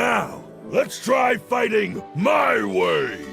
Now, let's try fighting my way!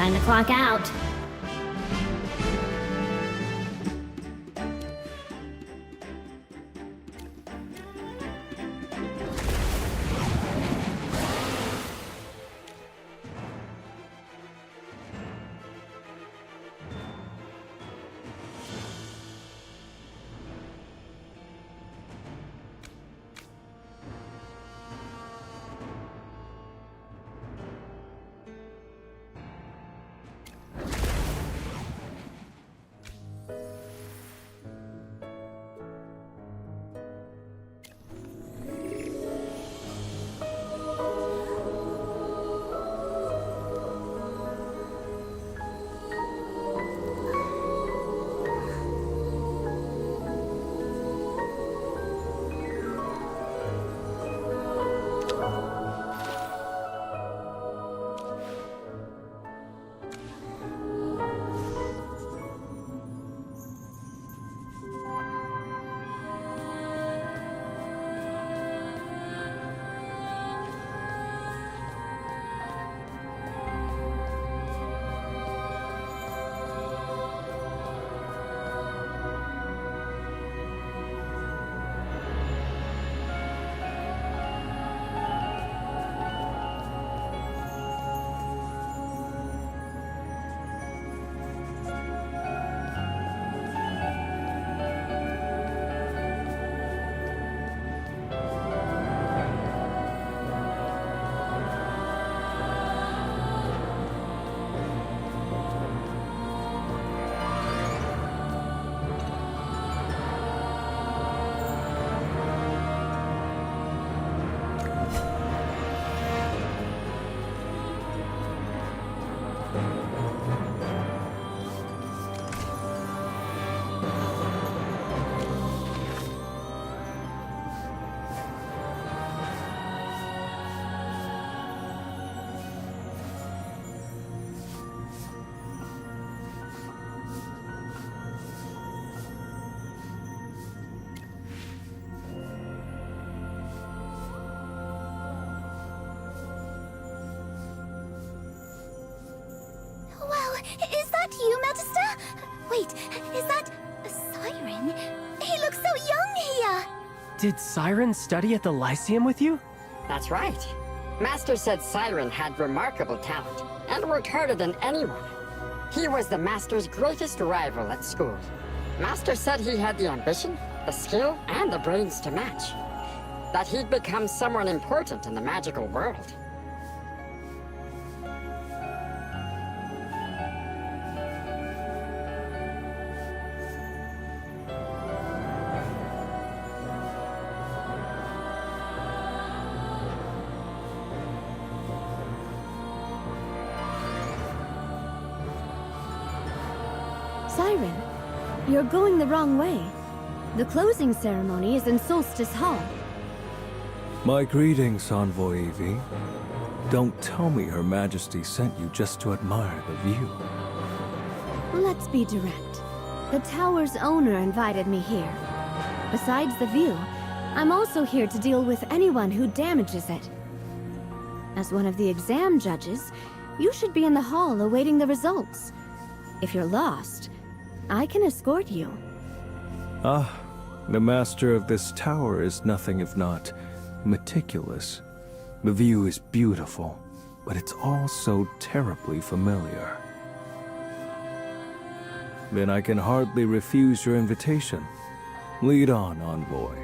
Time to clock out. Wait, is that a Siren? He looks so young here! Did Siren study at the Lyceum with you? That's right. Master said Siren had remarkable talent and worked harder than anyone. He was the Master's greatest rival at school. Master said he had the ambition, the skill, and the brains to match. That he'd become someone important in the magical world. Siren, you're going the wrong way. The closing ceremony is in Solstice Hall. My greetings, Envoy Evie. Don't tell me Her Majesty sent you just to admire the view. Let's be direct. The tower's owner invited me here. Besides the view, I'm also here to deal with anyone who damages it. As one of the exam judges, you should be in the hall awaiting the results. If you're lost, I can escort you. Ah, the master of this tower is nothing if not meticulous. The view is beautiful, but it's all so terribly familiar. Then I can hardly refuse your invitation. Lead on, Envoy.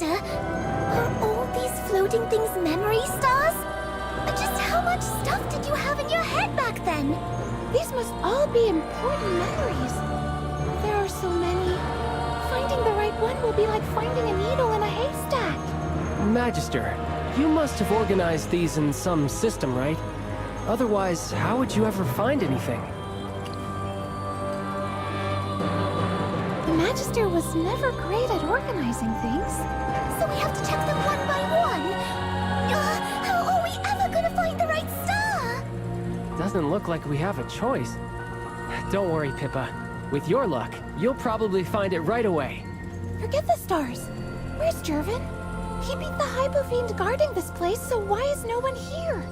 Master, are all these floating things memory stars? Just how much stuff did you have in your head back then? These must all be important memories. There are so many. Finding the right one will be like finding a needle in a haystack. Magister, you must have organized these in some system, right? Otherwise, how would you ever find anything? The Magister was never great at organizing things. So we have to check them one by one? How are we ever gonna find the right star? Doesn't look like we have a choice. Don't worry, Pippa. With your luck, you'll probably find it right away. Forget the stars. Where's Jervin? He beat the Hypo Fiend guarding this place, so why is no one here?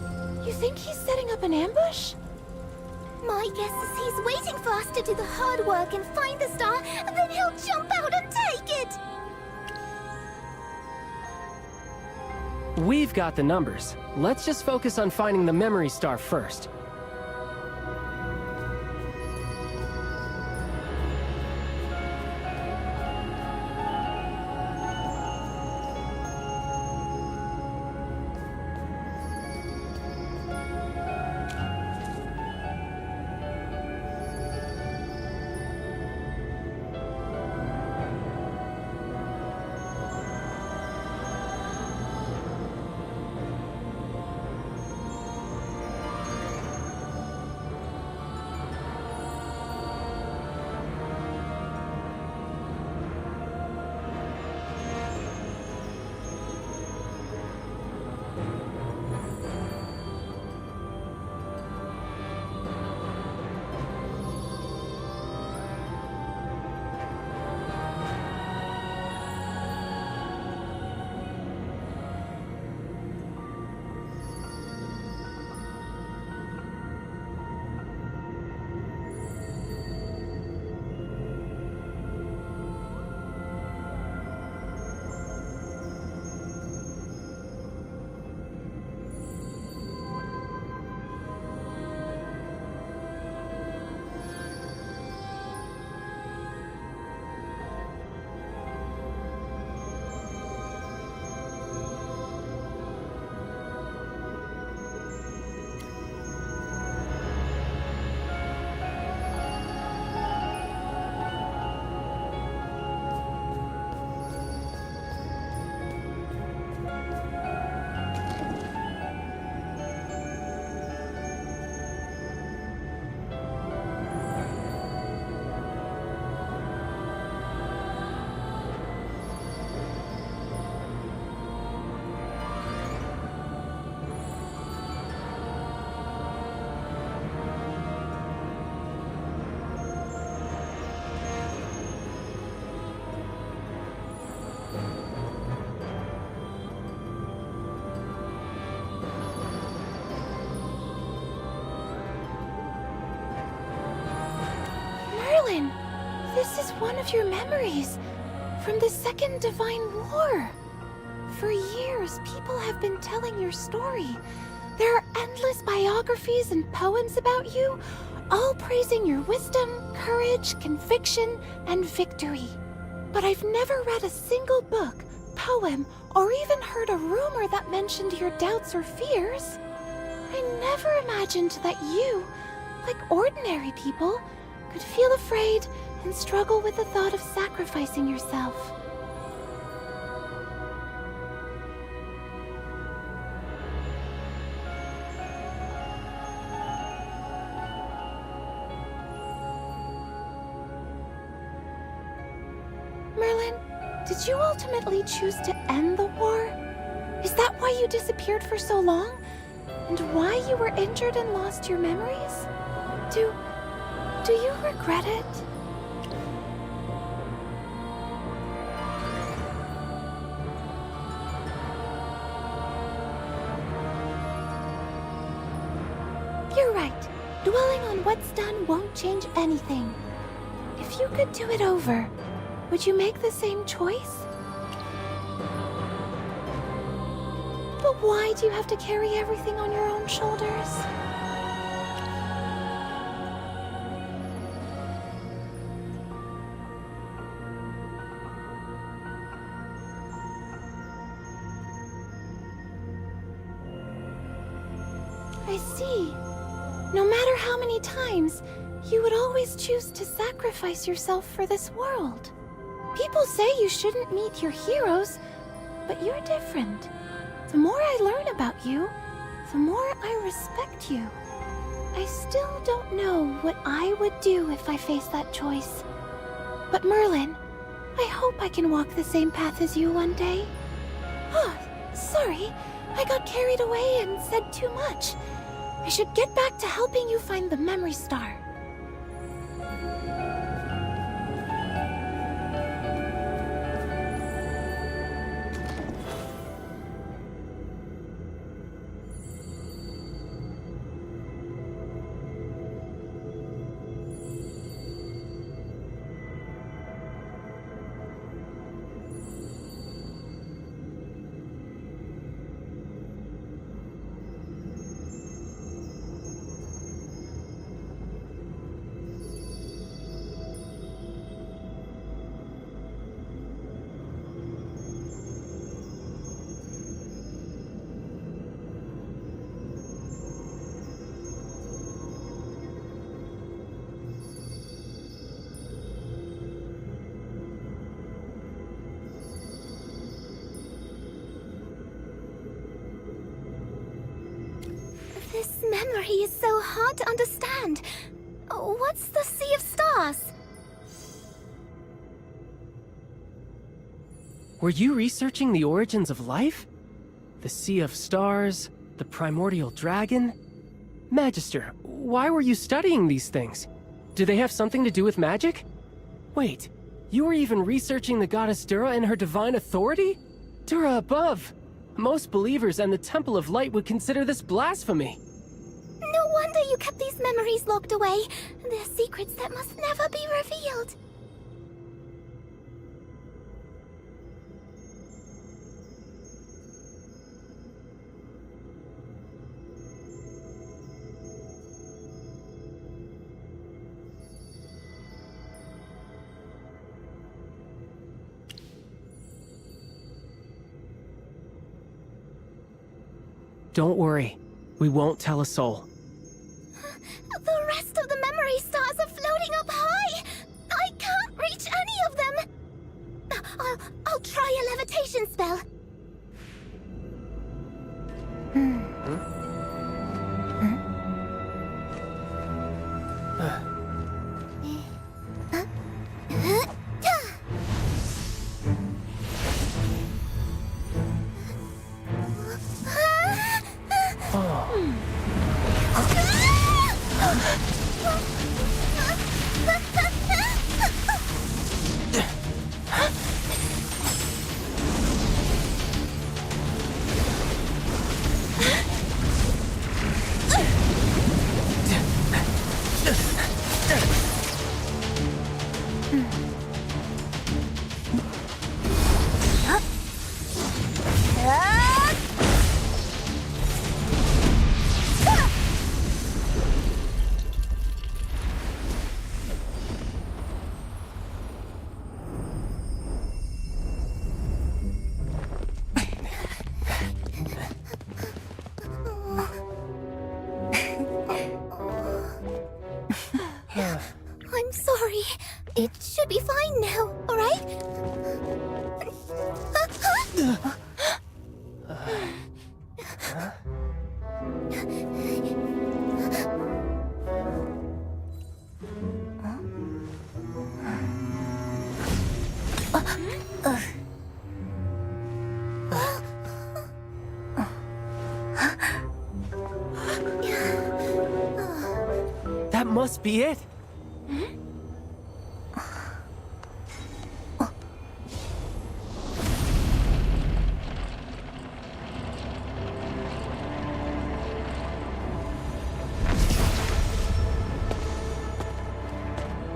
You think he's setting up an ambush? My guess is he's waiting for us to do the hard work and find the star, and then he'll jump out and take it! We've got the numbers. Let's just focus on finding the memory star first. This is one of your memories from the Second Divine War. For years, people have been telling your story. There are endless biographies and poems about you, all praising your wisdom, courage, conviction, and victory. But I've never read a single book, poem, or even heard a rumor that mentioned your doubts or fears. I never imagined that you, like ordinary people, could feel afraid and struggle with the thought of sacrificing yourself. Merlin, did you ultimately choose to end the war? Is that why you disappeared for so long? And why you were injured and lost your memories? Do you regret it? You're right. Dwelling on what's done won't change anything. If you could do it over, would you make the same choice? But why do you have to carry everything on your own shoulders? I see. No matter how many times, you would always choose to sacrifice yourself for this world. People say you shouldn't meet your heroes, but you're different. The more I learn about you, the more I respect you. I still don't know what I would do if I faced that choice. But Merlin, I hope I can walk the same path as you one day. Oh, sorry. I got carried away and said too much. I should get back to helping you find the memory star. This memory is so hard to understand. What's the Sea of Stars? Were you researching the origins of life? The Sea of Stars, the primordial dragon? Magister, why were you studying these things? Do they have something to do with magic? Wait, you were even researching the goddess Dura and her divine authority? Dura above! Most believers and the Temple of Light would consider this blasphemy. No wonder you kept these memories locked away. They're secrets that must never be revealed. Don't worry. We won't tell a soul. The rest of the memory stars are floating up high. I can't reach any of them. I'll try a levitation spell. I'm sorry. It should be fine now, alright? That must be it.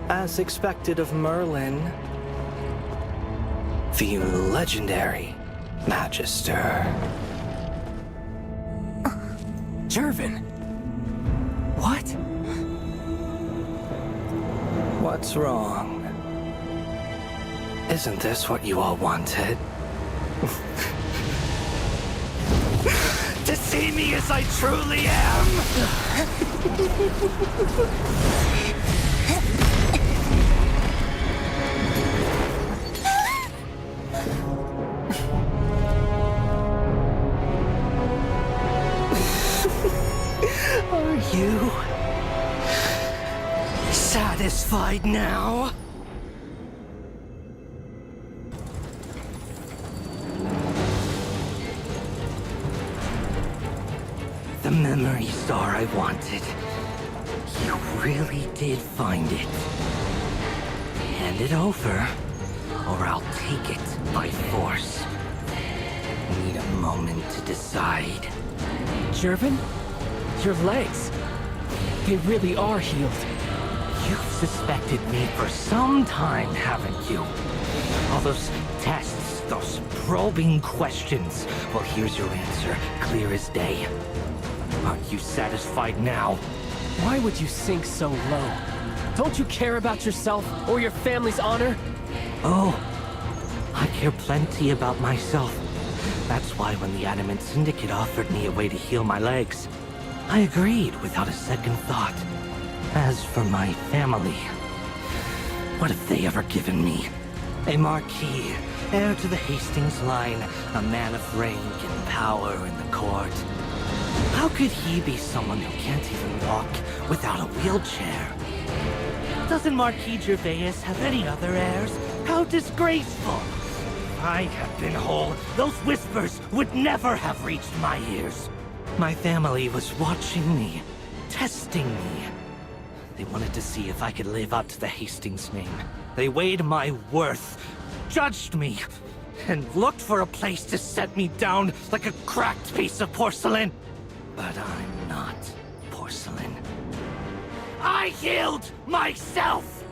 As expected of Merlin, the legendary Magister. Jervin. What? What's wrong? Isn't this what you all wanted? to see me as I truly am? Are you satisfied now? The memory star I wanted. You really did find it. Hand it over, or I'll take it by force. Need a moment to decide. Jervin? Your legs. They really are healed. You've suspected me for some time, haven't you? All those tests, those probing questions. Well, here's your answer, clear as day. Aren't you satisfied now? Why would you sink so low? Don't you care about yourself or your family's honor? Oh, I care plenty about myself. That's why when the Adamant Syndicate offered me a way to heal my legs, I agreed without a second thought. As for my family, what have they ever given me? A marquis, heir to the Hastings line, a man of rank and power in the court. How could he be someone who can't even walk without a wheelchair? Doesn't Marquis Gervais have any other heirs? How disgraceful! If I had been whole, those whispers would never have reached my ears. My family was watching me, testing me. They wanted to see if I could live up to the Hastings name. They weighed my worth, judged me, and looked for a place to set me down like a cracked piece of porcelain. But I'm not porcelain. I healed myself!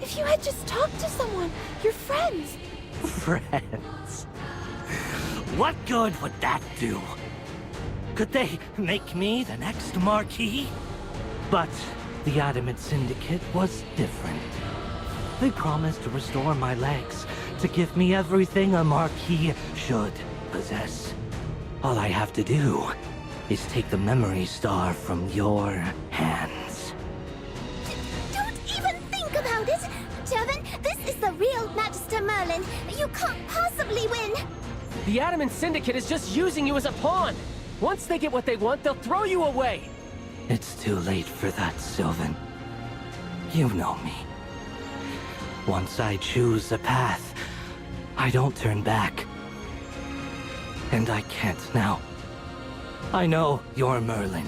If you had just talked to someone, your friends. Friends? What good would that do? Could they make me the next Marquis? But the Adamant Syndicate was different. They promised to restore my legs, to give me everything a Marquis should possess. All I have to do is take the memory star from your hands. Don't even think about it! Jervin, this is the real Magister Merlin. You can't possibly win! The Adamant Syndicate is just using you as a pawn. Once they get what they want, they'll throw you away. It's too late for that, Sylvan. You know me. Once I choose a path, I don't turn back. And I can't now. I know you're Merlin.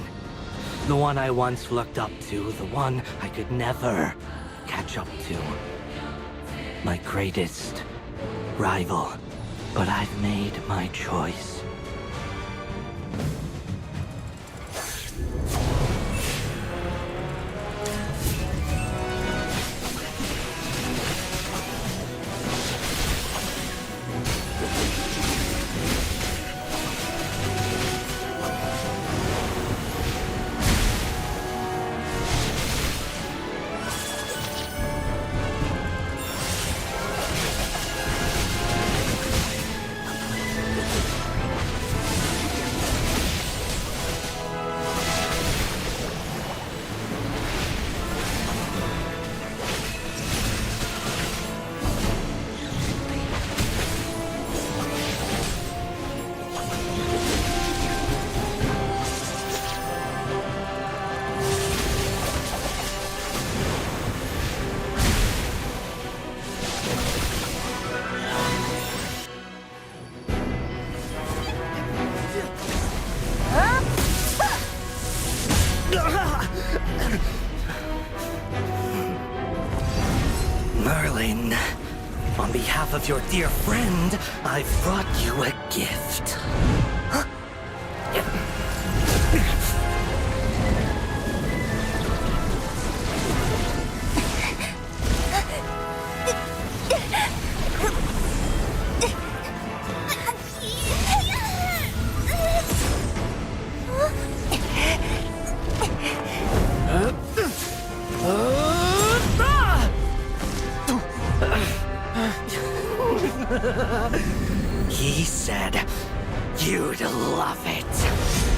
The one I once looked up to, the one I could never catch up to. My greatest rival. But I've made my choice. Merlin, on behalf of your dear friend, I've brought you a gift. He said you'd love it.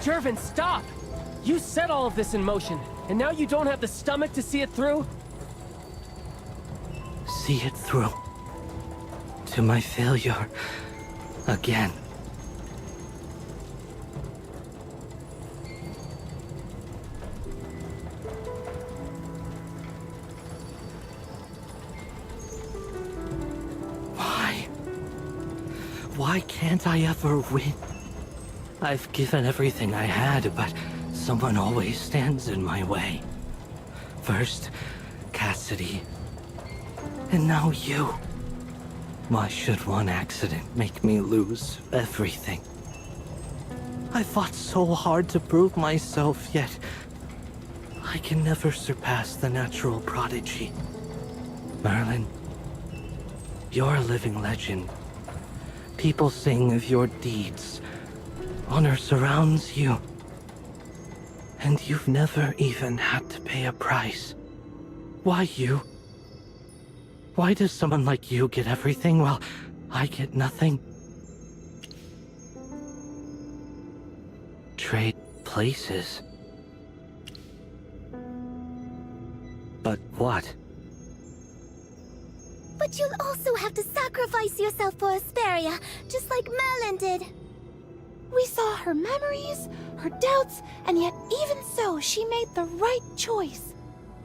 Jervin, stop! You set all of this in motion, and now you don't have the stomach to see it through? See it through. To my failure. Again. Why? Why can't I ever win? I've given everything I had, but someone always stands in my way. First, Cassidy. And now you. Why should one accident make me lose everything? I fought so hard to prove myself, yet I can never surpass the natural prodigy. Merlin, you're a living legend. People sing of your deeds. Honor surrounds you. And you've never even had to pay a price. Why you? Why does someone like you get everything while I get nothing? Trade places. But what? But you'll also have to sacrifice yourself for Asperia, just like Merlin did. We saw her memories, her doubts, and yet even so, she made the right choice.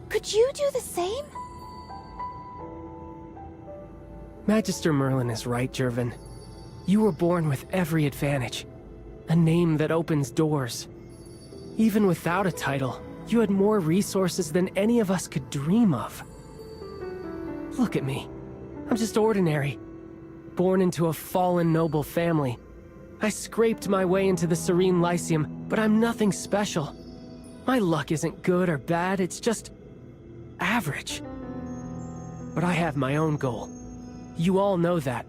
Could you do the same? Magister Merlin is right, Jervin. You were born with every advantage. A name that opens doors. Even without a title, you had more resources than any of us could dream of. Look at me. I'm just ordinary. Born into a fallen noble family. I scraped my way into the Serene Lyceum, but I'm nothing special. My luck isn't good or bad, it's just average. But I have my own goal. You all know that.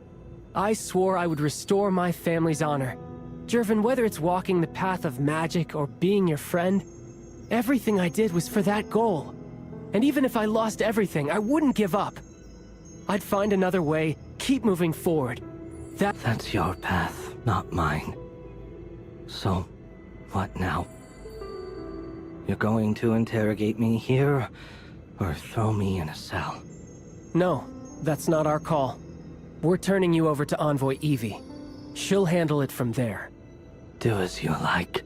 I swore I would restore my family's honor. Jervin, whether it's walking the path of magic or being your friend, everything I did was for that goal. And even if I lost everything, I wouldn't give up. I'd find another way, keep moving forward. That's your path, not mine. So, what now? You're going to interrogate me here, or throw me in a cell? No, that's not our call. We're turning you over to Envoy Evie. She'll handle it from there. Do as you like.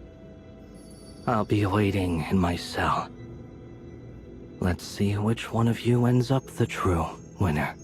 I'll be waiting in my cell. Let's see which one of you ends up the true winner.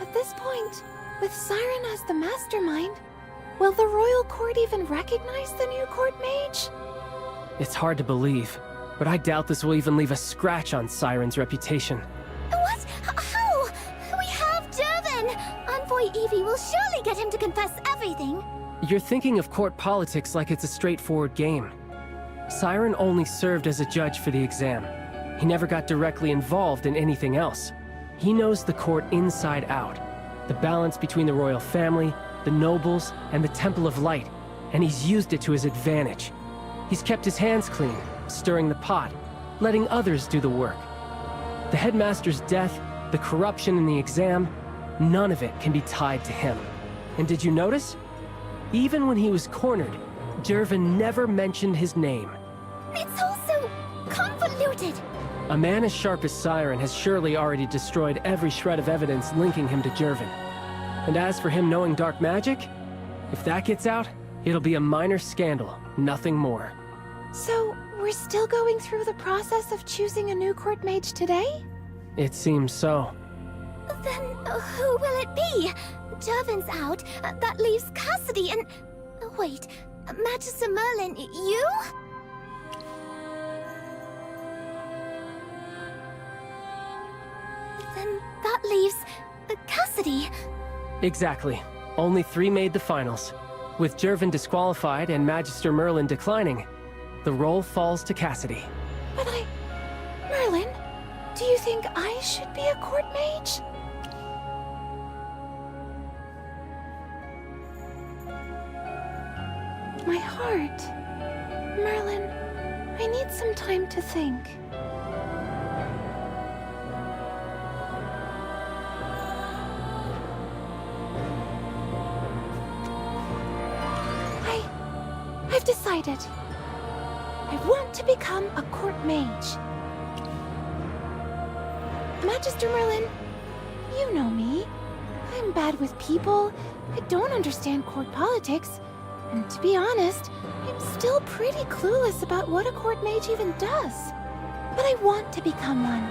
At this point, with Siren as the mastermind, will the royal court even recognize the new court mage? It's hard to believe, but I doubt this will even leave a scratch on Siren's reputation. What? How? We have Jervin! Envoy Evie will surely get him to confess everything. You're thinking of court politics like it's a straightforward game. Siren only served as a judge for the exam. He never got directly involved in anything else. He knows the court inside out. The balance between the royal family, the nobles, and the Temple of Light, and he's used it to his advantage. He's kept his hands clean, stirring the pot, letting others do the work. The headmaster's death, the corruption in the exam, none of it can be tied to him. And did you notice? Even when he was cornered, Jervin never mentioned his name. It's all so convoluted. A man as sharp as Siren has surely already destroyed every shred of evidence linking him to Jervin. And as for him knowing dark magic, if that gets out, it'll be a minor scandal, nothing more. So, we're still going through the process of choosing a new court mage today? It seems so. Then who will it be? Jervin's out. That leaves Cassidy and... Wait, Magister Merlin, you? Then that leaves Cassidy. Exactly. Only 3 made the finals. With Jervin disqualified and Magister Merlin declining, the role falls to Cassidy. But Merlin, do you think I should be a court mage? My heart. Merlin, I need some time to think. I've decided. I want to become a court mage. Magister Merlin, you know me. I'm bad with people. I don't understand court politics. And to be honest, I'm still pretty clueless about what a court mage even does. But I want to become one.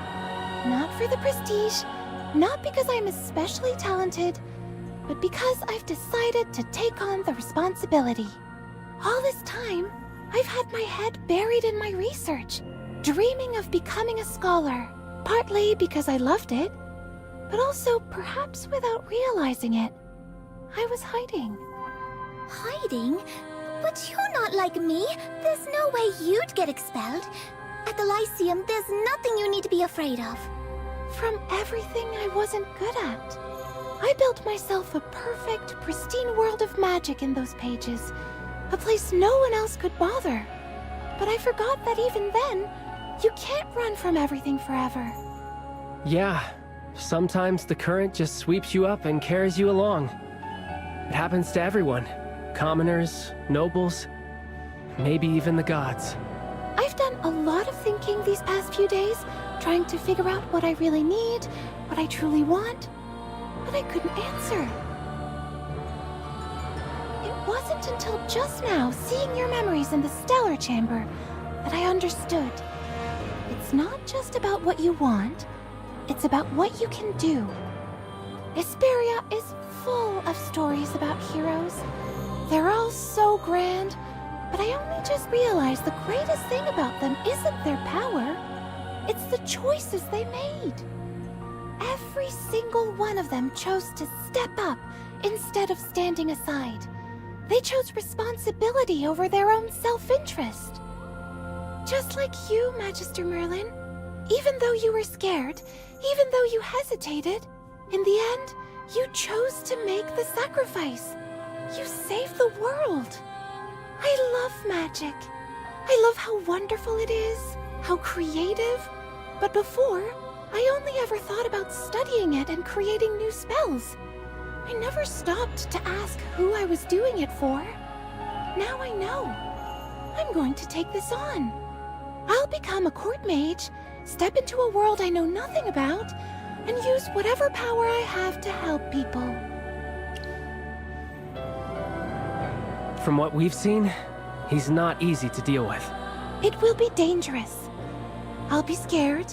Not for the prestige, not because I'm especially talented, but because I've decided to take on the responsibility. All this time, I've had my head buried in my research, dreaming of becoming a scholar, partly because I loved it, but also perhaps without realizing it. I was hiding. Hiding? But you're not like me. There's no way you'd get expelled. At the Lyceum, there's nothing you need to be afraid of. From everything I wasn't good at. I built myself a perfect, pristine world of magic in those pages. A place no one else could bother. But I forgot that even then, you can't run from everything forever. Yeah, sometimes the current just sweeps you up and carries you along. It happens to everyone. Commoners, nobles, maybe even the gods. I've done a lot of thinking these past few days, trying to figure out what I really need, what I truly want. But I couldn't answer. wasn't until just now, seeing your memories in the Stellar Chamber, that I understood. It's not just about what you want, it's about what you can do. Esperia is full of stories about heroes. They're all so grand, but I only just realized the greatest thing about them isn't their power, it's the choices they made. Every single one of them chose to step up instead of standing aside. They chose responsibility over their own self-interest. Just like you, Magister Merlin. Even though you were scared, even though you hesitated, in the end, you chose to make the sacrifice. You saved the world. I love magic. I love how wonderful it is, how creative. But before, I only ever thought about studying it and creating new spells. I never stopped to ask who I was doing it for. Now I know. I'm going to take this on. I'll become a court mage, step into a world I know nothing about, and use whatever power I have to help people. From what we've seen, he's not easy to deal with. It will be dangerous. I'll be scared,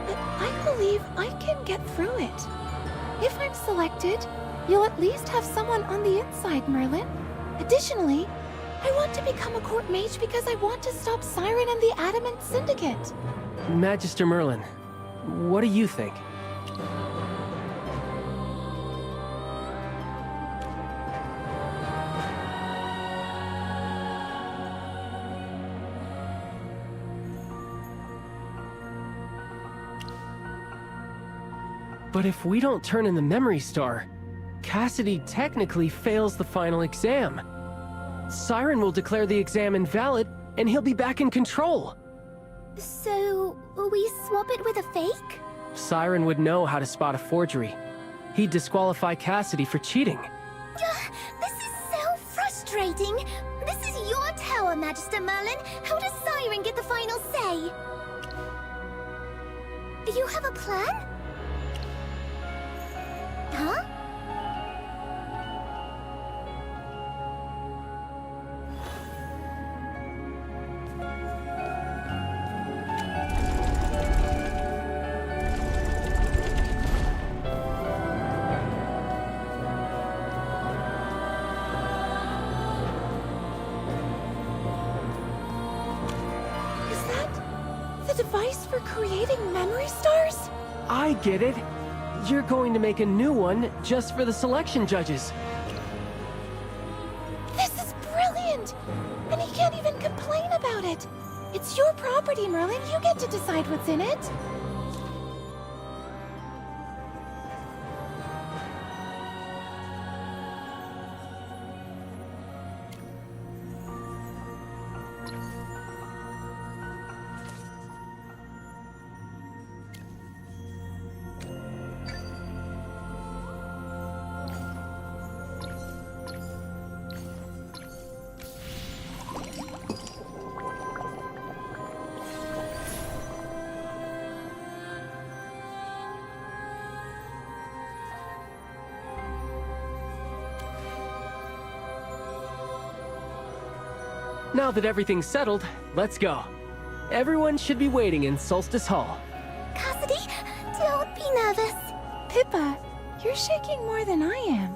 but I believe I can get through it. If I'm selected, you'll at least have someone on the inside, Merlin. Additionally, I want to become a court mage because I want to stop Siren and the Adamant Syndicate. Magister Merlin, what do you think? But if we don't turn in the Memory Star, Cassidy technically fails the final exam. Siren will declare the exam invalid, and he'll be back in control. So, will we swap it with a fake? Siren would know how to spot a forgery. He'd disqualify Cassidy for cheating. This is so frustrating. This is your tower, Magister Merlin. How does Siren get the final say? You have a plan? Huh? Is that the device for creating memory stars? I get it. You're going to make a new one just for the selection judges. This is brilliant! And he can't even complain about it. It's your property, Merlin. You get to decide what's in it. Now that everything's settled, let's go. Everyone should be waiting in Solstice Hall. Cassidy, don't be nervous. Pippa, you're shaking more than I am.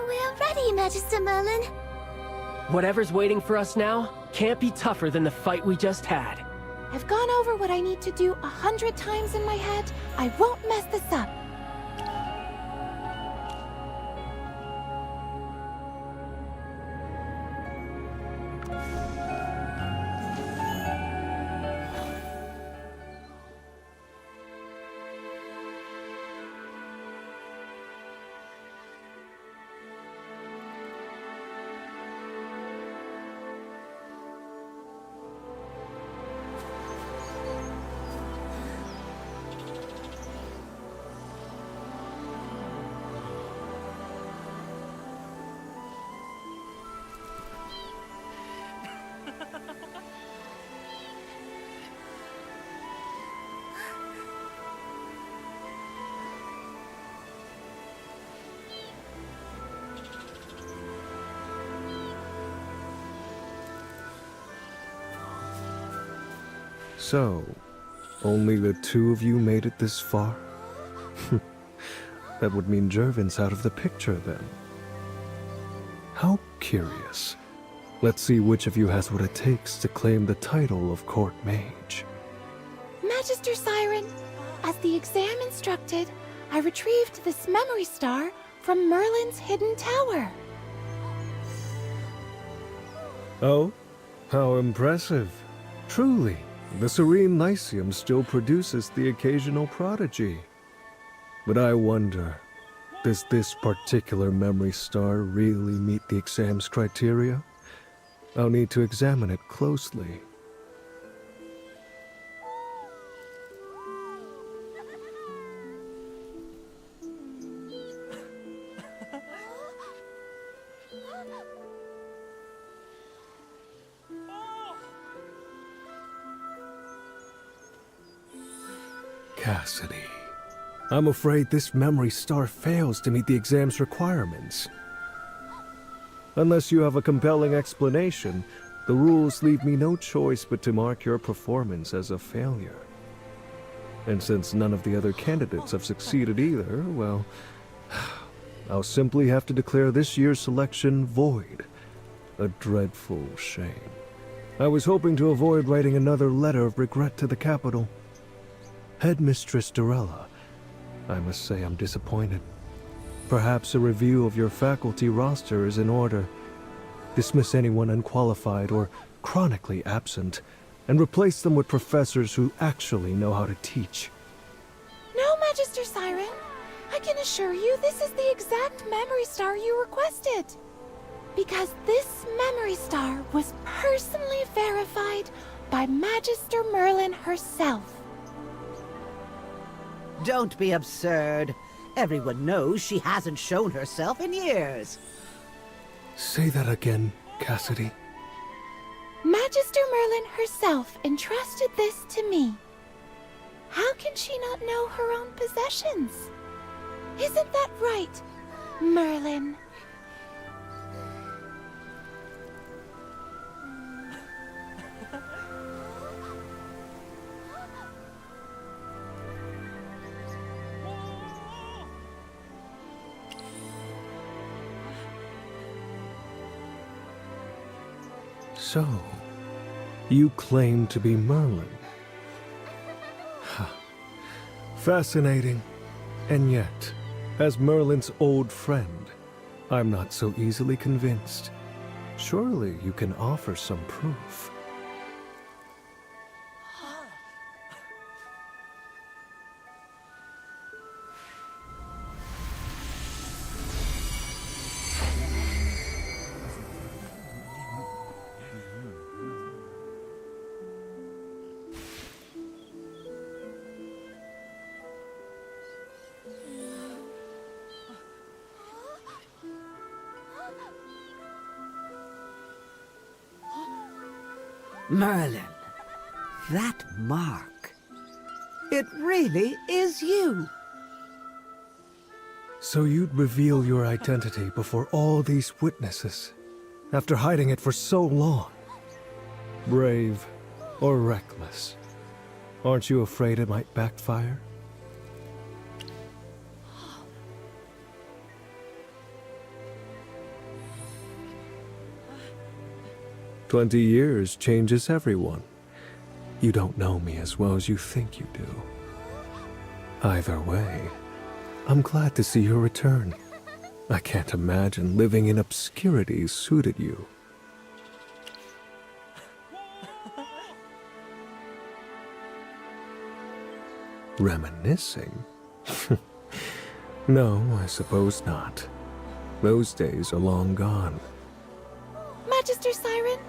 We're ready, Magister Merlin. Whatever's waiting for us now can't be tougher than the fight we just had. I've gone over what I need to do 100 times in my head. I won't mess this up. So, only the two of you made it this far? That would mean Jervin's out of the picture then. How curious. Let's see which of you has what it takes to claim the title of Court Mage. Magister Siren, as the exam instructed, I retrieved this memory star from Merlin's hidden tower. Oh, how impressive. Truly, the Serene Lyceum still produces the occasional prodigy. But I wonder, does this particular memory star really meet the exam's criteria? I'll need to examine it closely. Cassidy, I'm afraid this memory star fails to meet the exam's requirements. Unless you have a compelling explanation, the rules leave me no choice but to mark your performance as a failure. And since none of the other candidates have succeeded either, well, I'll simply have to declare this year's selection void. A dreadful shame. I was hoping to avoid writing another letter of regret to the capital. Headmistress Dorella, I must say I'm disappointed. Perhaps a review of your faculty roster is in order. Dismiss anyone unqualified or chronically absent, and replace them with professors who actually know how to teach. No, Magister Siren. I can assure you this is the exact memory star you requested. Because this memory star was personally verified by Magister Merlin herself. Don't be absurd. Everyone knows she hasn't shown herself in years. Say that again, Cassidy. Magister Merlin herself entrusted this to me. How can she not know her own possessions? Isn't that right, Merlin? So, you claim to be Merlin. Fascinating. And yet, as Merlin's old friend, I'm not so easily convinced. Surely you can offer some proof. Merlin, that mark. It really is you. So you'd reveal your identity before all these witnesses, after hiding it for so long. Brave or reckless? Aren't you afraid it might backfire? 20 years changes everyone. You don't know me as well as you think you do. Either way, I'm glad to see your return. I can't imagine living in obscurity suited you. Reminiscing? No, I suppose not. Those days are long gone. Magister Siren,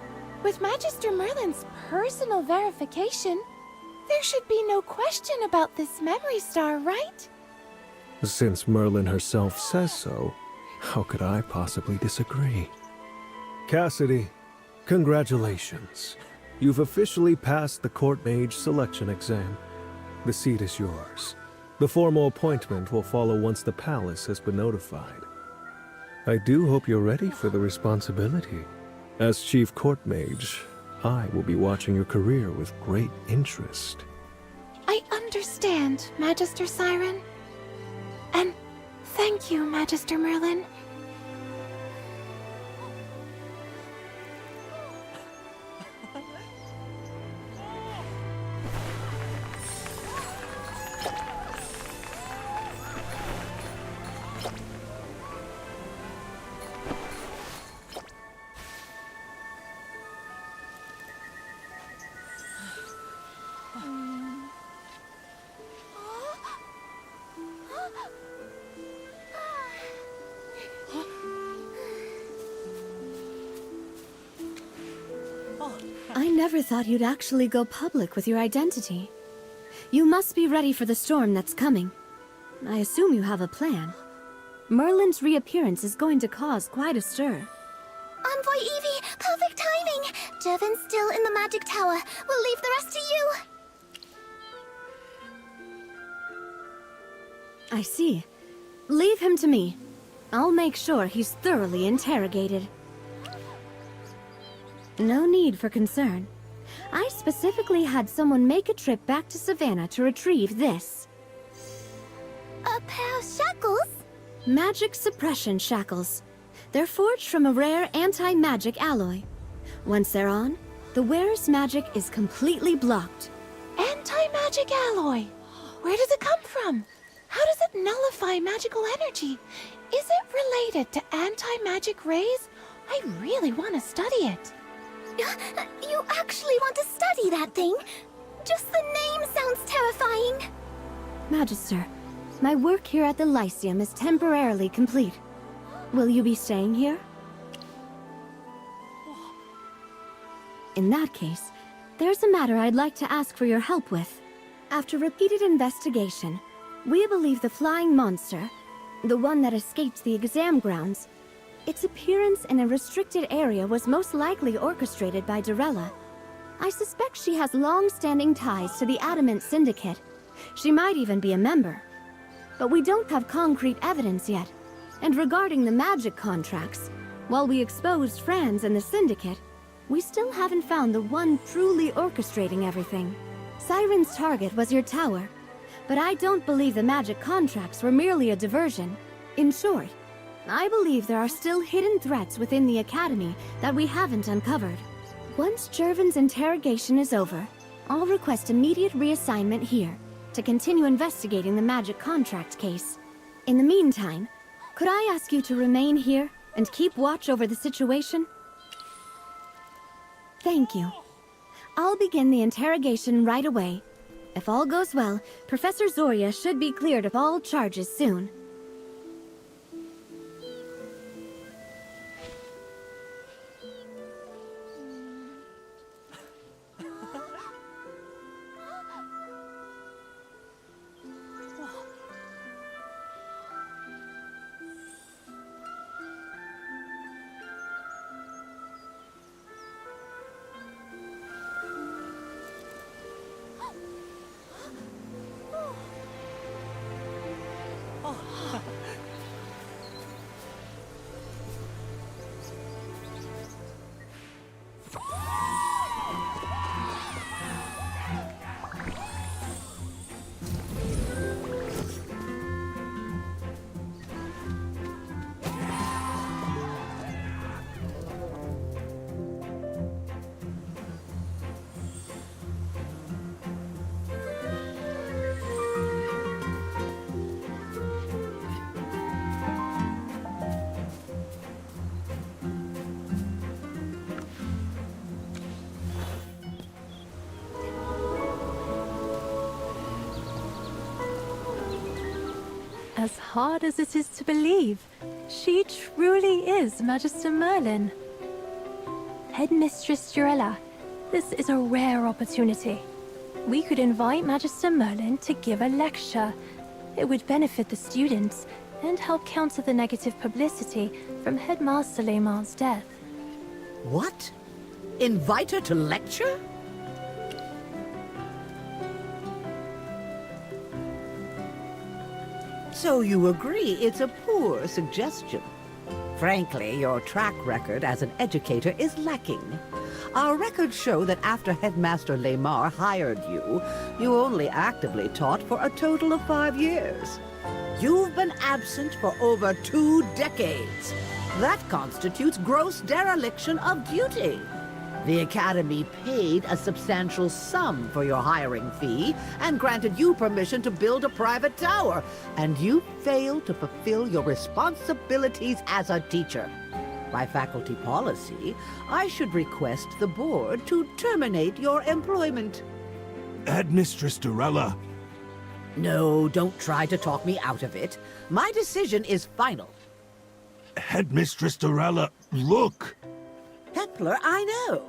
with Magister Merlin's personal verification, there should be no question about this memory star, right? Since Merlin herself says so, how could I possibly disagree? Cassidy, congratulations. You've officially passed the court mage selection exam. The seat is yours. The formal appointment will follow once the palace has been notified. I do hope you're ready for the responsibility. As chief court mage, I will be watching your career with great interest. I understand, Magister Siren. And thank you, Magister Merlin. I never thought you'd actually go public with your identity. You must be ready for the storm that's coming. I assume you have a plan. Merlin's reappearance is going to cause quite a stir. Envoy Evie, perfect timing! Jervin's still in the magic tower. We'll leave the rest to you. I see. Leave him to me. I'll make sure he's thoroughly interrogated. No need for concern. I specifically had someone make a trip back to Savannah to retrieve this. A pair of shackles? Magic suppression shackles. They're forged from a rare anti-magic alloy. Once they're on, the wearer's magic is completely blocked. Anti-magic alloy? Where does it come from? How does it nullify magical energy? Is it related to anti-magic rays? I really want to study it. You actually want to study that thing? Just the name sounds terrifying. Magister, my work here at the Lyceum is temporarily complete. Will you be staying here? In that case, there's a matter I'd like to ask for your help with. After repeated investigation, we believe the flying monster, the one that escaped the exam grounds, its appearance in a restricted area was most likely orchestrated by Dorella. I suspect she has long-standing ties to the Adamant Syndicate. She might even be a member. But we don't have concrete evidence yet. And regarding the magic contracts, while we exposed Franz and the Syndicate, we still haven't found the one truly orchestrating everything. Siren's target was your tower, but I don't believe the magic contracts were merely a diversion. In short, I believe there are still hidden threats within the Academy that we haven't uncovered. Once Jervin's interrogation is over, I'll request immediate reassignment here to continue investigating the magic contract case. In the meantime, could I ask you to remain here and keep watch over the situation? Thank you. I'll begin the interrogation right away. If all goes well, Professor Zoria should be cleared of all charges soon. As hard as it is to believe, she truly is Magister Merlin. Headmistress Jurella, this is a rare opportunity. We could invite Magister Merlin to give a lecture. It would benefit the students and help counter the negative publicity from Headmaster Lehmar's death. What? Invite her to lecture? So you agree it's a poor suggestion? Frankly, your track record as an educator is lacking. Our records show that after Headmaster Lehmar hired you, you only actively taught for a total of 5 years. You've been absent for over 2 decades. That constitutes gross dereliction of duty. The Academy paid a substantial sum for your hiring fee and granted you permission to build a private tower, and you failed to fulfill your responsibilities as a teacher. By faculty policy, I should request the board to terminate your employment. Headmistress Durella. No, don't try to talk me out of it. My decision is final. Headmistress Durella, look! Hepler, I know.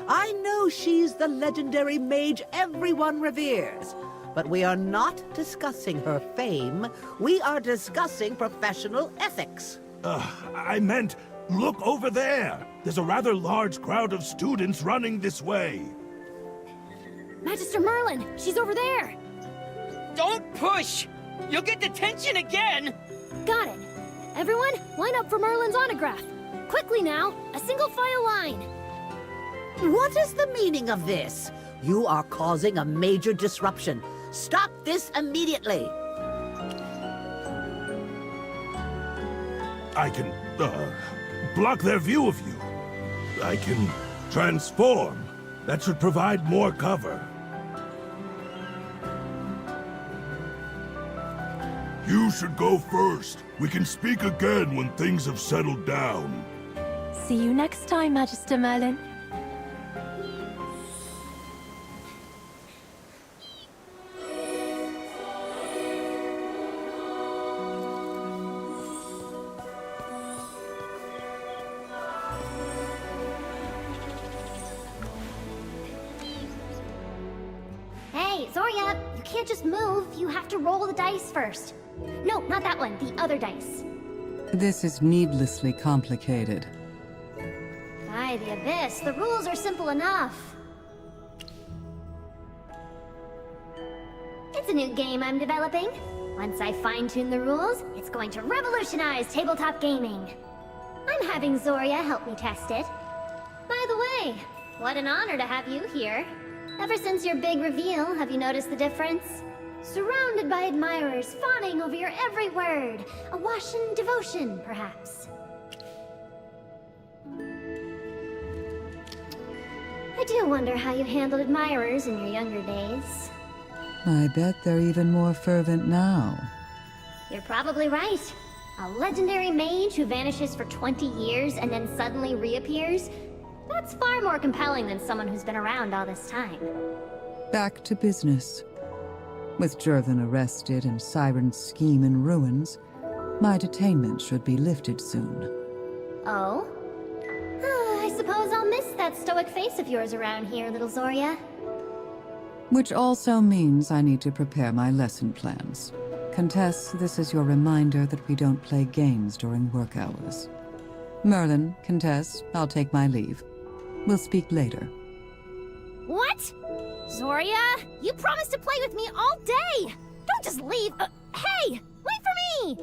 I know she's the legendary mage everyone reveres. But we are not discussing her fame. We are discussing professional ethics. I meant, look over there! There's a rather large crowd of students running this way. Magister Merlin, she's over there! Don't push! You'll get detention again! Got it. Everyone, line up for Merlin's autograph. Quickly now, a single file line. What is the meaning of this? You are causing a major disruption. Stop this immediately. I can, block their view of you. I can transform. That should provide more cover. You should go first. We can speak again when things have settled down. See you next time, Magister Merlin. Hey, Zoria, you can't just move. You have to roll the dice first. No, not that one. The other dice. This is needlessly complicated. By the abyss, the rules are simple enough. It's a new game I'm developing. Once I fine-tune the rules, it's going to revolutionize tabletop gaming. I'm having Zoria help me test it. By the way, what an honor to have you here. Ever since your big reveal, have you noticed the difference? Surrounded by admirers, fawning over your every word. Awash in devotion, perhaps. I do wonder how you handled admirers in your younger days. I bet they're even more fervent now. You're probably right. A legendary mage who vanishes for 20 years and then suddenly reappears? That's far more compelling than someone who's been around all this time. Back to business. With Jervin arrested and Siren's scheme in ruins, my detainment should be lifted soon. Oh? I suppose I'll miss that stoic face of yours around here, little Zoria. Which also means I need to prepare my lesson plans. Countess, this is your reminder that we don't play games during work hours. Merlin, Countess, I'll take my leave. We'll speak later. What? Zoria, you promised to play with me all day! Don't just leave! Hey! Wait for me!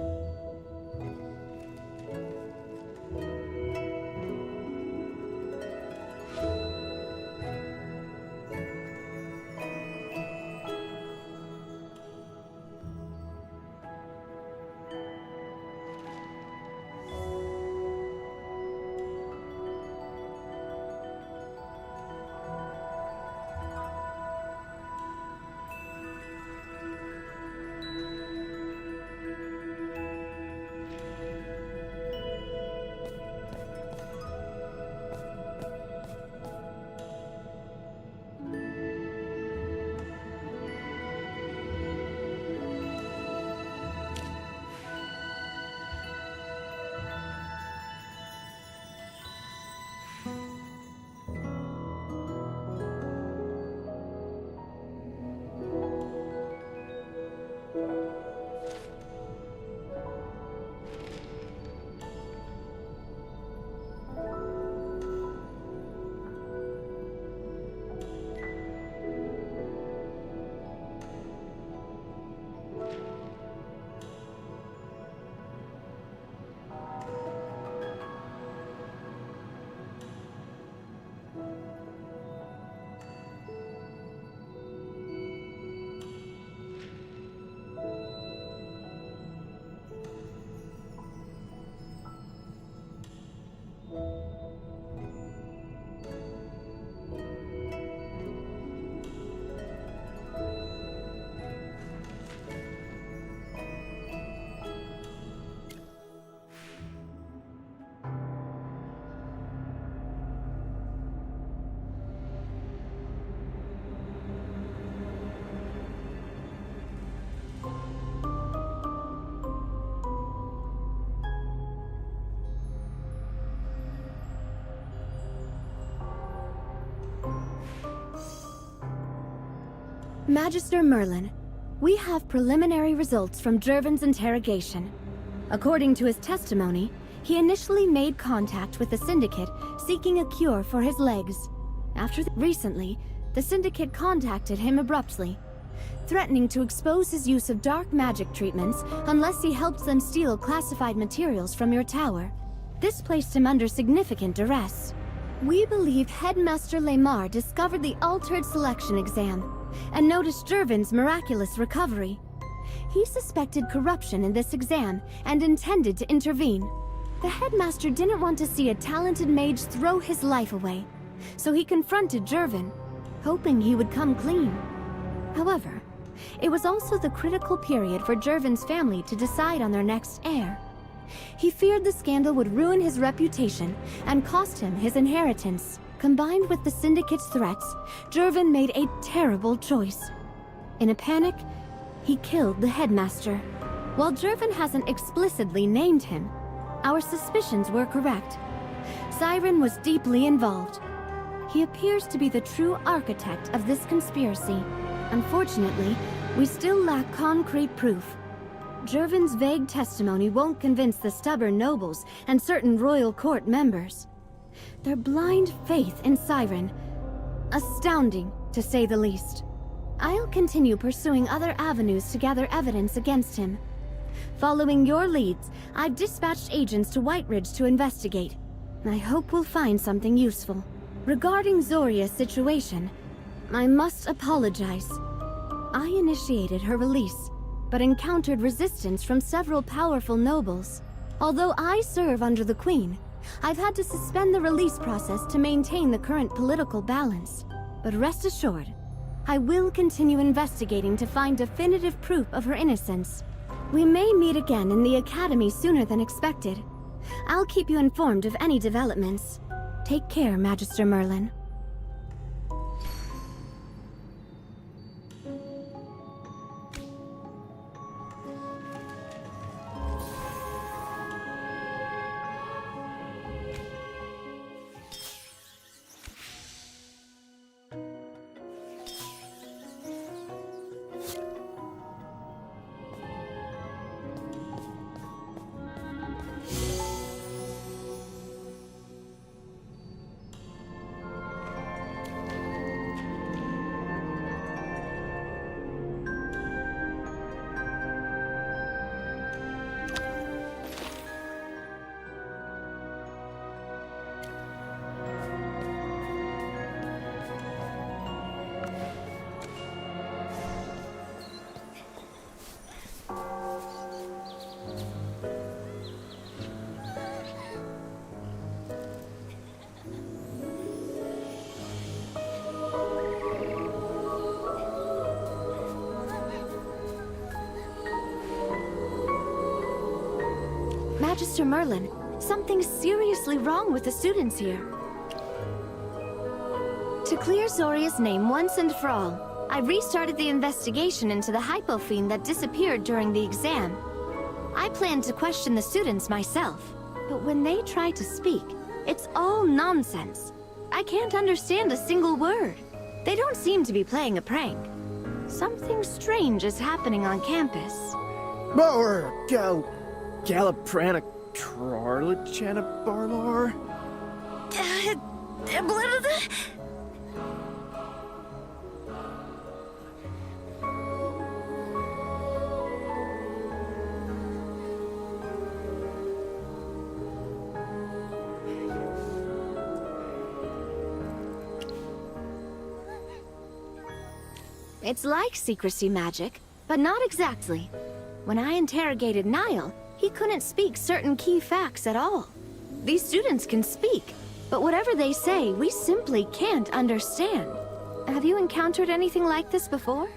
Magister Merlin, we have preliminary results from Jervin's interrogation. According to his testimony, he initially made contact with the Syndicate seeking a cure for his legs. Recently, the Syndicate contacted him abruptly, threatening to expose his use of dark magic treatments unless he helped them steal classified materials from your tower. This placed him under significant duress. We believe Headmaster Lamar discovered the altered selection exam and noticed Jervin's miraculous recovery. He suspected corruption in this exam and intended to intervene. The headmaster didn't want to see a talented mage throw his life away, so he confronted Jervin, hoping he would come clean. However, it was also the critical period for Jervin's family to decide on their next heir. He feared the scandal would ruin his reputation and cost him his inheritance. Combined with the Syndicate's threats, Jervin made a terrible choice. In a panic, he killed the headmaster. While Jervin hasn't explicitly named him, our suspicions were correct. Siren was deeply involved. He appears to be the true architect of this conspiracy. Unfortunately, we still lack concrete proof. Jervin's vague testimony won't convince the stubborn nobles and certain royal court members. Their blind faith in Siren, astounding to say the least. I'll continue pursuing other avenues to gather evidence against him. Following your leads, I've dispatched agents to Whiteridge to investigate. I hope we'll find something useful. Regarding Zoria's situation, I must apologize. I initiated her release, but encountered resistance from several powerful nobles. Although I serve under the Queen, I've had to suspend the release process to maintain the current political balance. But rest assured, I will continue investigating to find definitive proof of her innocence. We may meet again in the Academy sooner than expected. I'll keep you informed of any developments. Take care, Magister Merlin. Magister Merlin, something's seriously wrong with the students here. To clear Zoria's name once and for all, I restarted the investigation into the hypofiend that disappeared during the exam. I planned to question the students myself, but when they try to speak, it's all nonsense. I can't understand a single word. They don't seem to be playing a prank. Something strange is happening on campus. Bower, Galaprana, Trarlachana Barlar? It's like secrecy magic, but not exactly. When I interrogated Niall, he couldn't speak certain key facts at all. These students can speak, but whatever they say, we simply can't understand. Have you encountered anything like this before?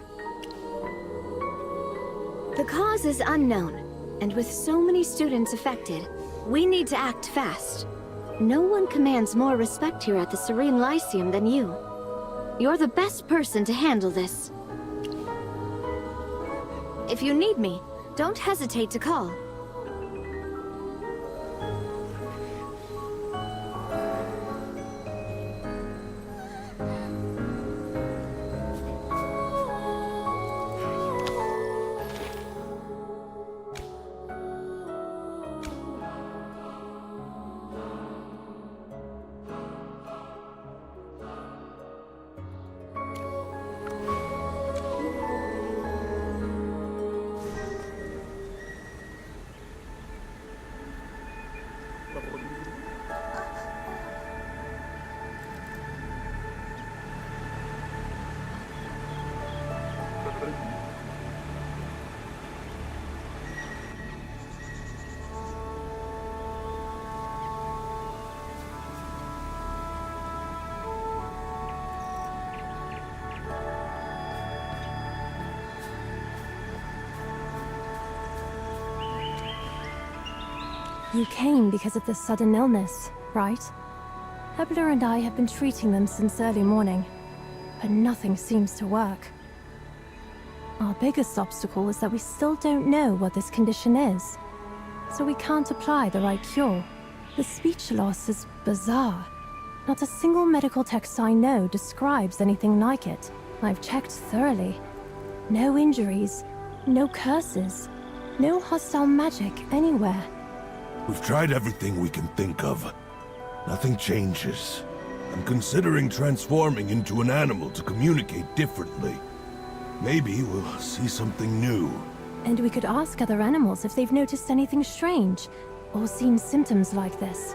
The cause is unknown, and with so many students affected, we need to act fast. No one commands more respect here at the Serene Lyceum than you. You're the best person to handle this. If you need me, don't hesitate to call. You came because of the sudden illness, right? Hebler and I have been treating them since early morning, but nothing seems to work. Our biggest obstacle is that we still don't know what this condition is, so we can't apply the right cure. The speech loss is bizarre. Not a single medical text I know describes anything like it. I've checked thoroughly. No injuries, no curses, no hostile magic anywhere. We've tried everything we can think of. Nothing changes. I'm considering transforming into an animal to communicate differently. Maybe we'll see something new. And we could ask other animals if they've noticed anything strange, or seen symptoms like this.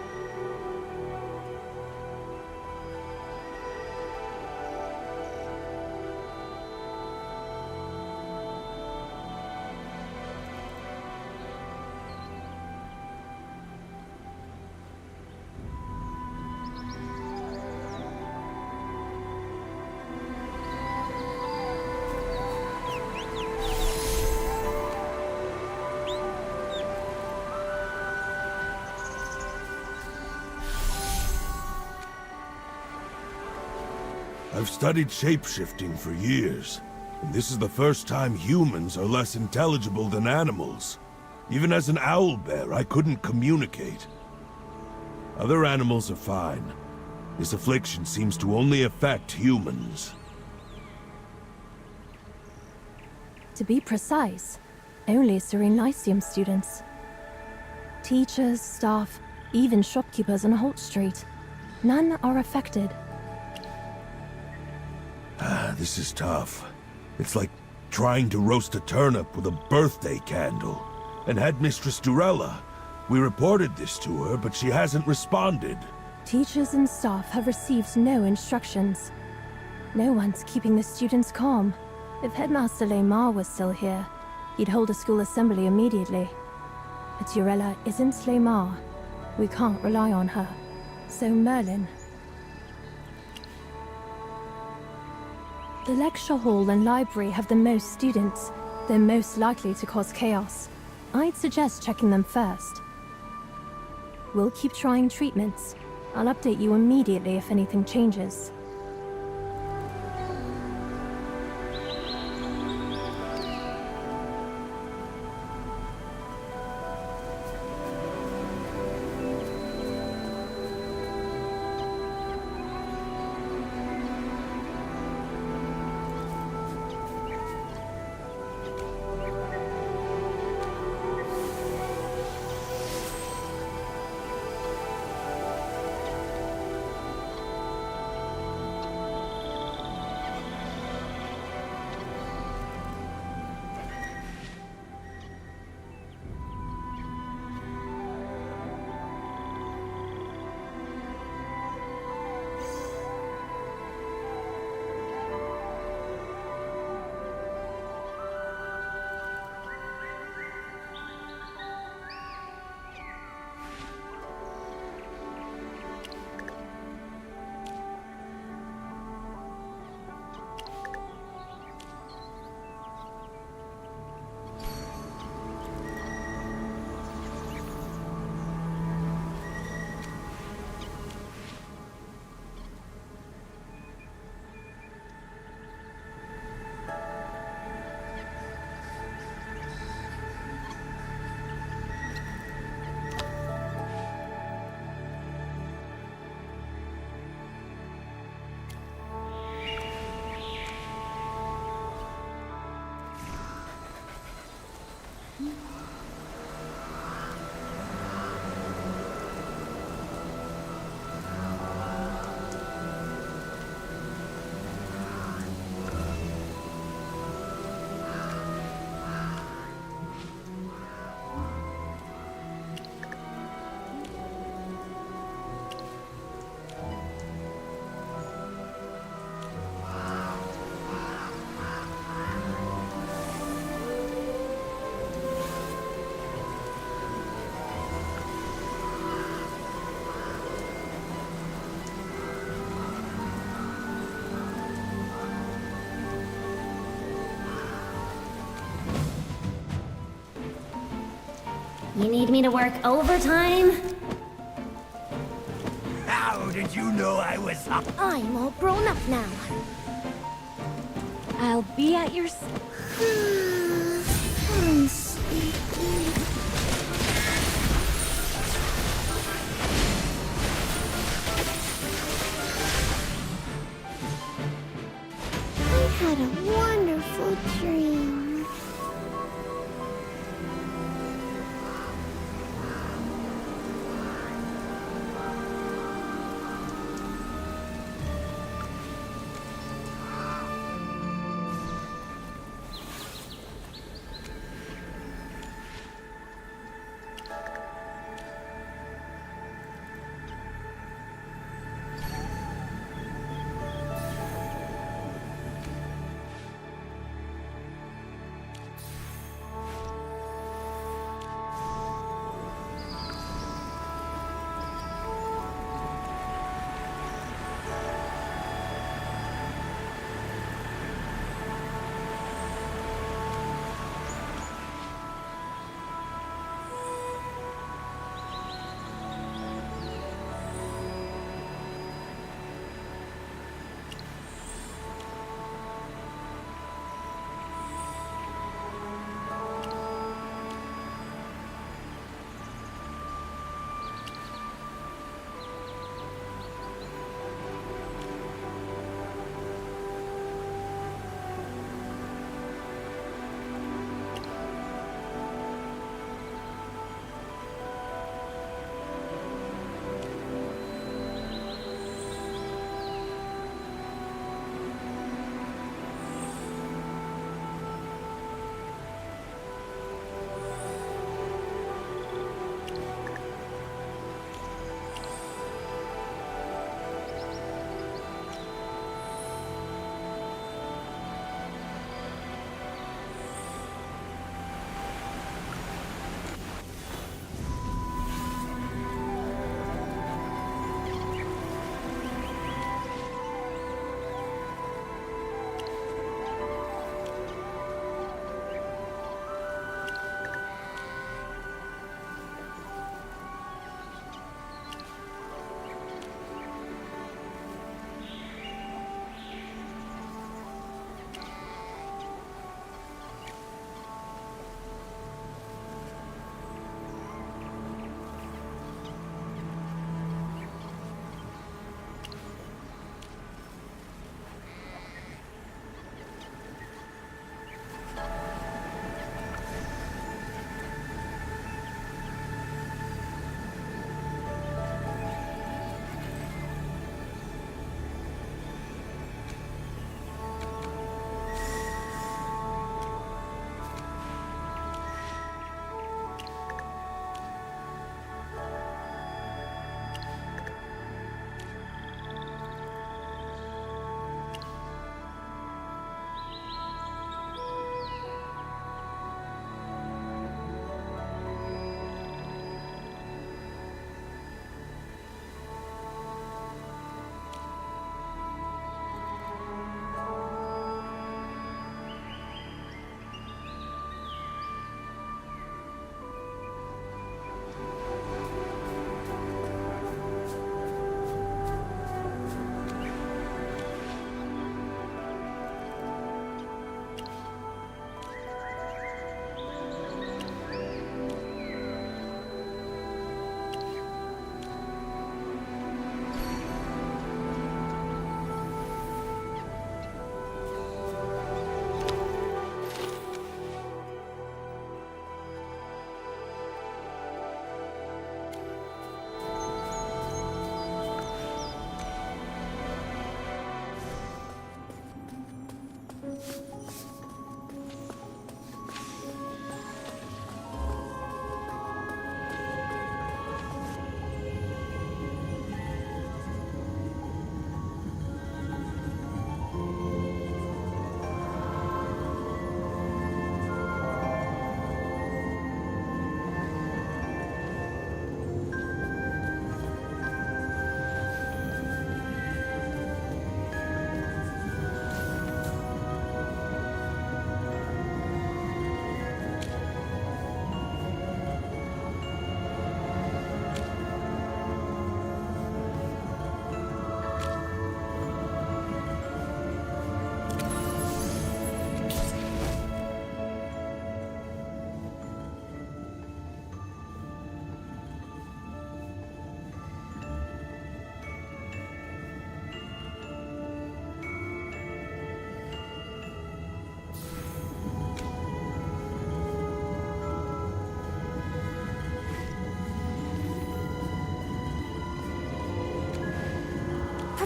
I've studied shape-shifting for years, and this is the first time humans are less intelligible than animals. Even as an owlbear, I couldn't communicate. Other animals are fine. This affliction seems to only affect humans. To be precise, only Cyrenicium students. Teachers, staff, even shopkeepers on Holt Street. None are affected. This is tough. It's like trying to roast a turnip with a birthday candle. And Headmistress Durella, we reported this to her, but she hasn't responded. Teachers and staff have received no instructions. No one's keeping the students calm. If Headmaster Lemar was still here, he'd hold a school assembly immediately. But Durella isn't Lemar. We can't rely on her. So Merlin. The lecture hall and library have the most students. They're most likely to cause chaos. I'd suggest checking them first. We'll keep trying treatments. I'll update you immediately if anything changes. You need me to work overtime? How did you know I was up? I'm all grown up now. I'll be at your... I'm sleepy. I had a wonderful dream.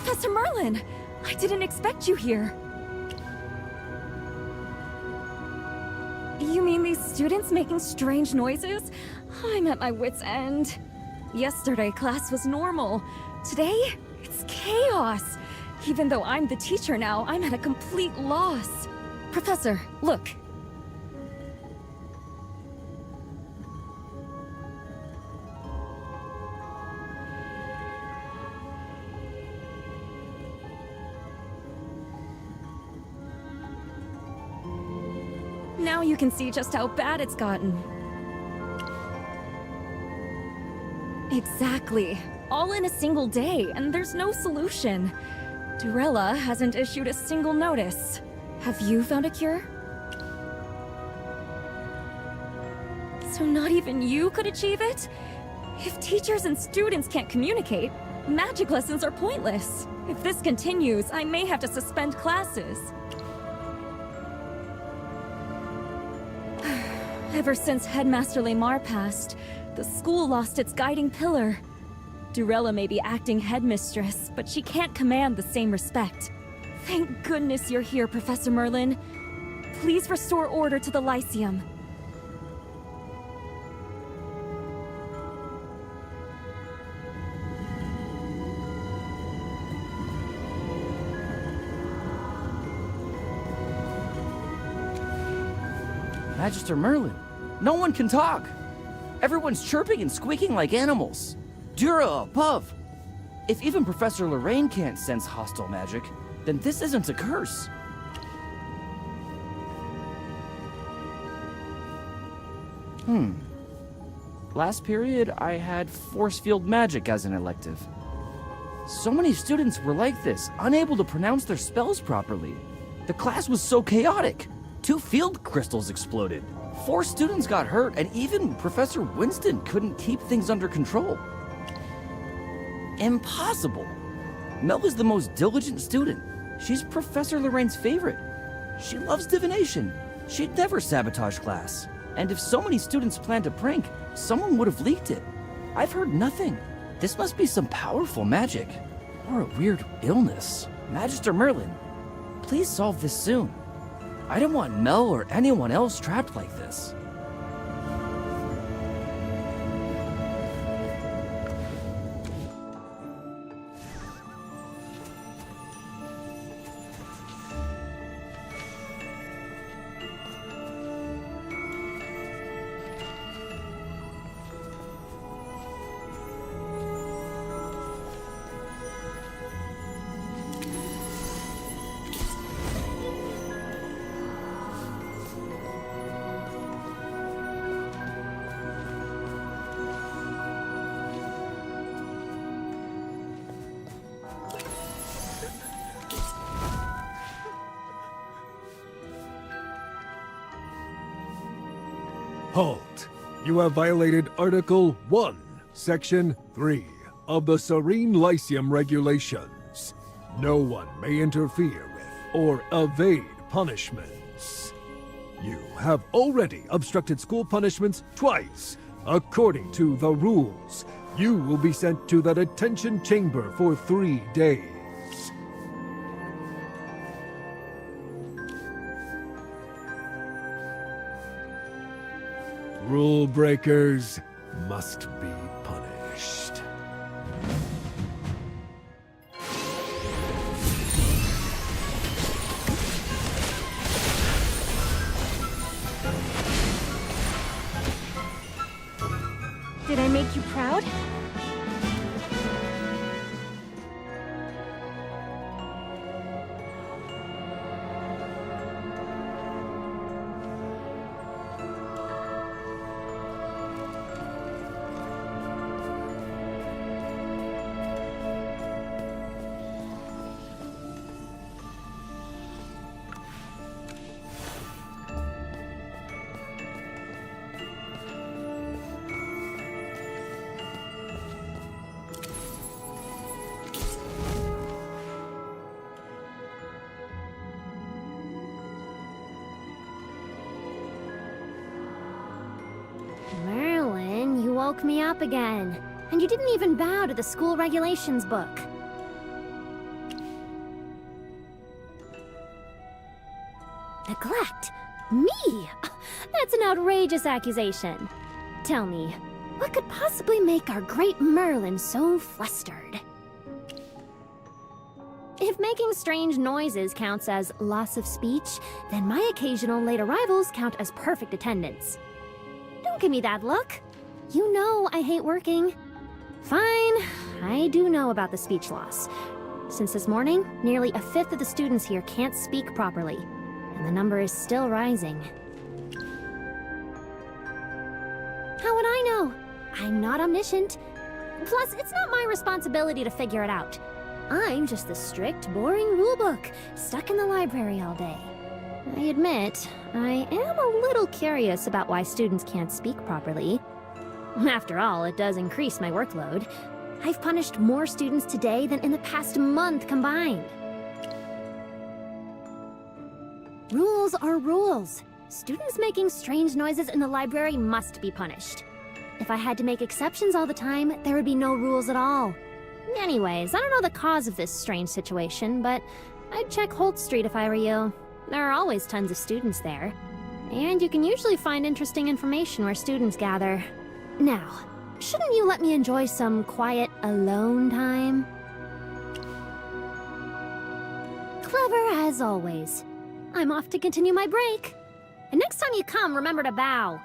Professor Merlin! I didn't expect you here. You mean these students making strange noises? I'm at my wit's end. Yesterday, class was normal. Today, it's chaos. Even though I'm the teacher now, I'm at a complete loss. Professor, look. Now you can see just how bad it's gotten. Exactly. All in a single day, and there's no solution. Durella hasn't issued a single notice. Have you found a cure? So not even you could achieve it? If teachers and students can't communicate, magic lessons are pointless. If this continues, I may have to suspend classes. Ever since Headmaster Lamar passed, the school lost its guiding pillar. Durella may be acting headmistress, but she can't command the same respect. Thank goodness you're here, Professor Merlin. Please restore order to the Lyceum. Magister Merlin, no one can talk. Everyone's chirping and squeaking like animals. Dura above. If even Professor Lorraine can't sense hostile magic, then this isn't a curse. Last period, I had force field magic as an elective. So many students were like this, unable to pronounce their spells properly. The class was so chaotic. 2 field crystals exploded. 4 students got hurt, and even Professor Winston couldn't keep things under control. Impossible. Mel is the most diligent student. She's Professor Lorraine's favorite. She loves divination. She'd never sabotage class. And if so many students planned a prank, someone would have leaked it. I've heard nothing. This must be some powerful magic. Or a weird illness. Magister Merlin, please solve this soon. I don't want Mel or anyone else trapped like this. Halt! You have violated Article 1, Section 3 of the Serene Lyceum Regulations. No one may interfere with or evade punishments. You have already obstructed school punishments twice. According to the rules, you will be sent to the detention chamber for 3 days. Rule breakers must be punished. Did I make you proud? Merlin, you woke me up again. And you didn't even bow to the school regulations book. Neglect? Me? That's an outrageous accusation. Tell me, what could possibly make our great Merlin so flustered? If making strange noises counts as loss of speech, then my occasional late arrivals count as perfect attendance. Don't give me that look. You know I hate working. Fine, I do know about the speech loss. Since this morning, nearly a fifth of the students here can't speak properly, and the number is still rising. How would I know? I'm not omniscient. Plus, it's not my responsibility to figure it out. I'm just the strict, boring rulebook, stuck in the library all day. I admit, I am a little curious about why students can't speak properly. After all, it does increase my workload. I've punished more students today than in the past month combined. Rules are rules. Students making strange noises in the library must be punished. If I had to make exceptions all the time, there would be no rules at all. Anyways, I don't know the cause of this strange situation, but I'd check Holt Street if I were you. There are always tons of students there. And you can usually find interesting information where students gather. Now, shouldn't you let me enjoy some quiet, alone time? Clever as always. I'm off to continue my break. And next time you come, remember to bow.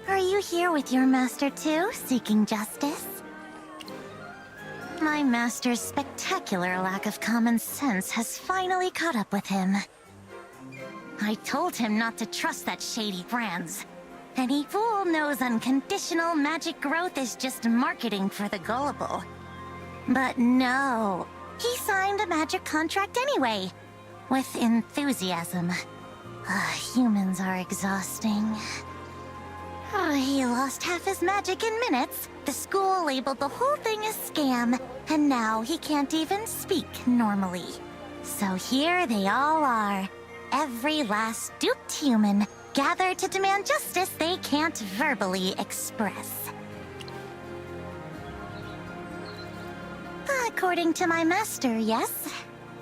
Are you here with your master too, seeking justice? My master's spectacular lack of common sense has finally caught up with him. I told him not to trust that shady Brands. Any fool knows unconditional magic growth is just marketing for the gullible. But no, he signed a magic contract anyway, with enthusiasm. Humans are exhausting. He lost half his magic in minutes. The school labeled the whole thing a scam, and now he can't even speak normally. So here they all are, every last duped human, gathered to demand justice they can't verbally express. According to my master, yes.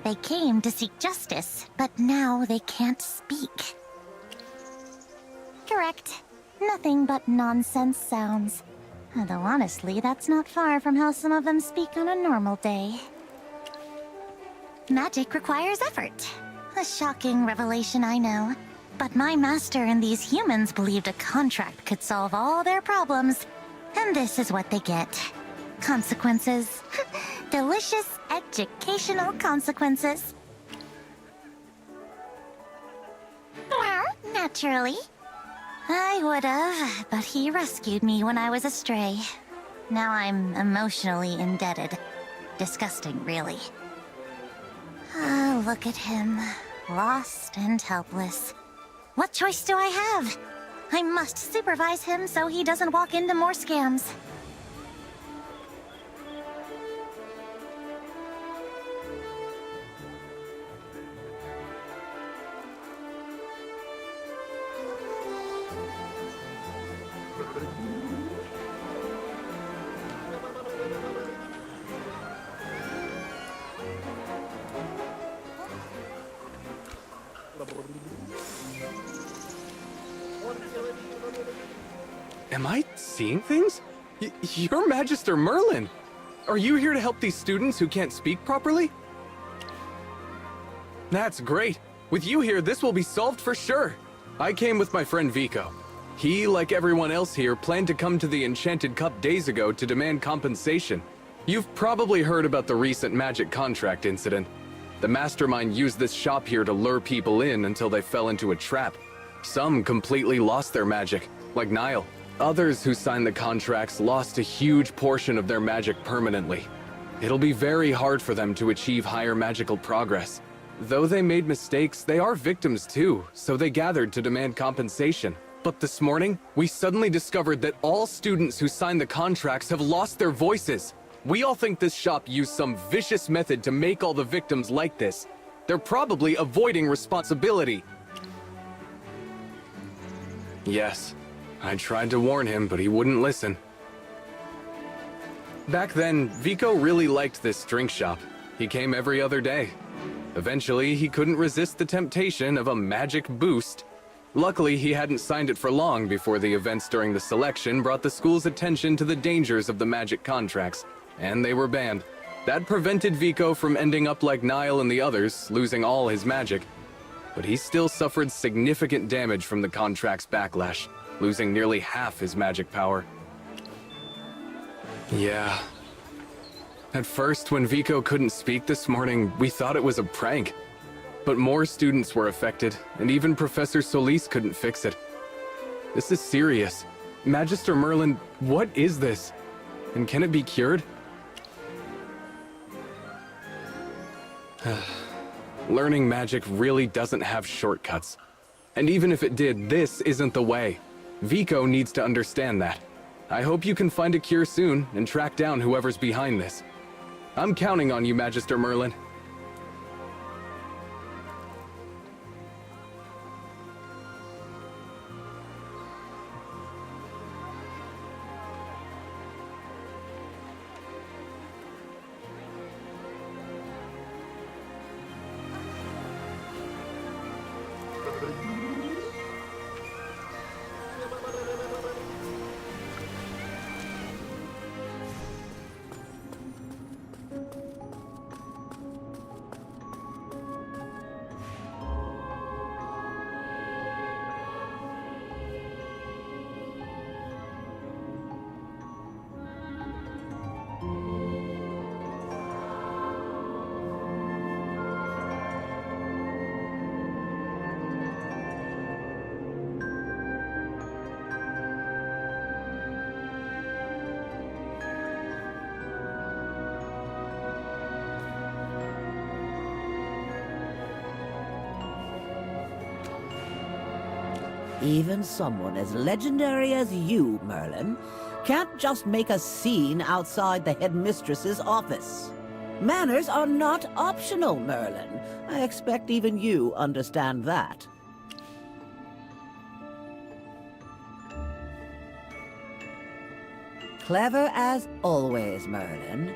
They came to seek justice, but now they can't speak. Correct. Nothing but nonsense sounds. Though honestly, that's not far from how some of them speak on a normal day. Magic requires effort. A shocking revelation, I know. But my master and these humans believed a contract could solve all their problems. And this is what they get. Consequences. Delicious educational consequences. Well, naturally. I would have, but he rescued me when I was astray. Now I'm emotionally indebted. Disgusting, really. Look at him. Lost and helpless. What choice do I have? I must supervise him so he doesn't walk into more scams. Am I seeing things? You're Magister Merlin! Are you here to help these students who can't speak properly? That's great. With you here, this will be solved for sure. I came with my friend Vico. He, like everyone else here, planned to come to the Enchanted Cup days ago to demand compensation. You've probably heard about the recent magic contract incident. The mastermind used this shop here to lure people in until they fell into a trap. Some completely lost their magic, like Niall. Others who signed the contracts lost a huge portion of their magic permanently. It'll be very hard for them to achieve higher magical progress. Though they made mistakes, they are victims too, so they gathered to demand compensation. But this morning, we suddenly discovered that all students who signed the contracts have lost their voices. We all think this shop used some vicious method to make all the victims like this. They're probably avoiding responsibility. Yes, I tried to warn him, but he wouldn't listen. Back then, Vico really liked this drink shop. He came every other day. Eventually, he couldn't resist the temptation of a magic boost. Luckily, he hadn't signed it for long before the events during the selection brought the school's attention to the dangers of the magic contracts, and they were banned. That prevented Vico from ending up like Niall and the others, losing all his magic. But he still suffered significant damage from the contract's backlash, losing nearly half his magic power. Yeah. At first, when Vico couldn't speak this morning, we thought it was a prank. But more students were affected, and even Professor Solis couldn't fix it. This is serious. Magister Merlin, what is this? And can it be cured? Learning magic really doesn't have shortcuts. And even if it did, this isn't the way. Vico needs to understand that. I hope you can find a cure soon and track down whoever's behind this. I'm counting on you, Magister Merlin. Even someone as legendary as you, Merlin, can't just make a scene outside the headmistress's office. Manners are not optional, Merlin. I expect even you understand that. Clever as always, Merlin.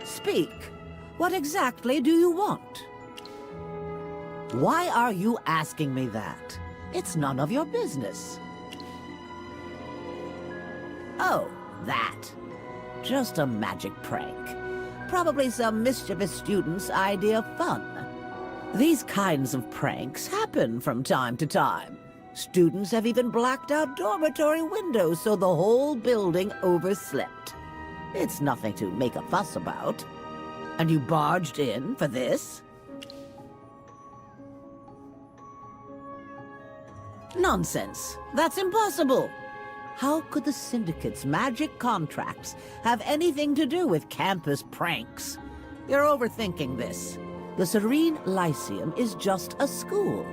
Speak. What exactly do you want? Why are you asking me that? It's none of your business. Oh, that. Just a magic prank. Probably some mischievous student's idea of fun. These kinds of pranks happen from time to time. Students have even blacked out dormitory windows so the whole building overslept. It's nothing to make a fuss about. And you barged in for this? Nonsense. That's impossible. How could the Syndicate's magic contracts have anything to do with campus pranks? You're overthinking this. The Serene Lyceum is just a school.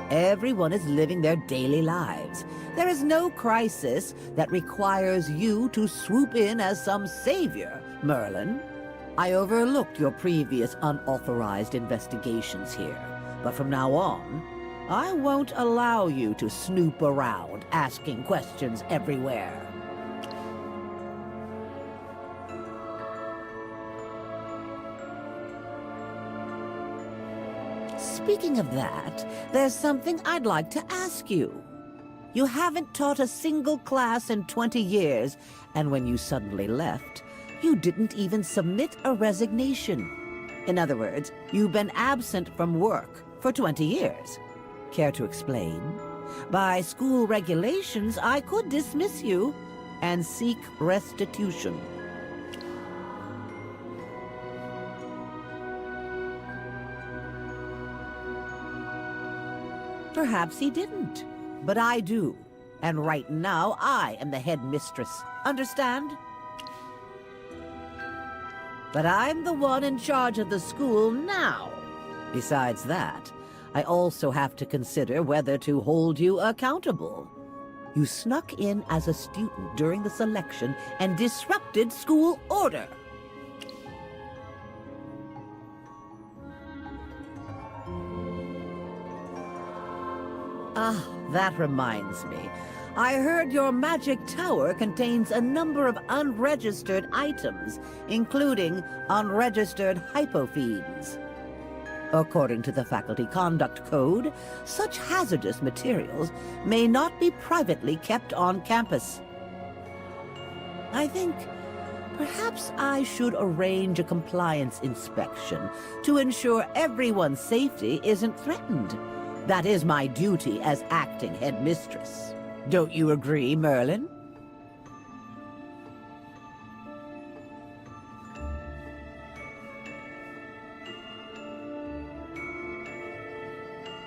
Everyone is living their daily lives. There is no crisis that requires you to swoop in as some savior, Merlin. I overlooked your previous unauthorized investigations here, but from now on, I won't allow you to snoop around asking questions everywhere. Speaking of that, there's something I'd like to ask you. You haven't taught a single class in 20 years, and when you suddenly left, you didn't even submit a resignation. In other words, you've been absent from work for 20 years. Care to explain? By school regulations, I could dismiss you and seek restitution. Perhaps he didn't. But I do. And right now, I am the headmistress. Understand? But I'm the one in charge of the school now. Besides that, I also have to consider whether to hold you accountable. You snuck in as a student during the selection and disrupted school order. Ah, that reminds me. I heard your magic tower contains a number of unregistered items, including unregistered hypophenes. According to the Faculty Conduct Code, such hazardous materials may not be privately kept on campus. I think perhaps I should arrange a compliance inspection to ensure everyone's safety isn't threatened. That is my duty as acting headmistress. Don't you agree, Merlin?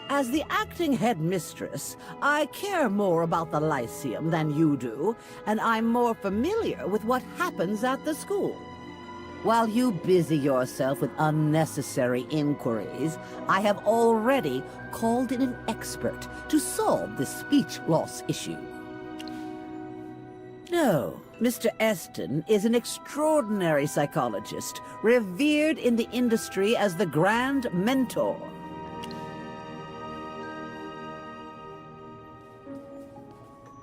As the acting headmistress, I care more about the Lyceum than you do, and I'm more familiar with what happens at the school. While you busy yourself with unnecessary inquiries, I have already called in an expert to solve this speech loss issue. No, Mr. Eston is an extraordinary psychologist, revered in the industry as the Grand Mentor.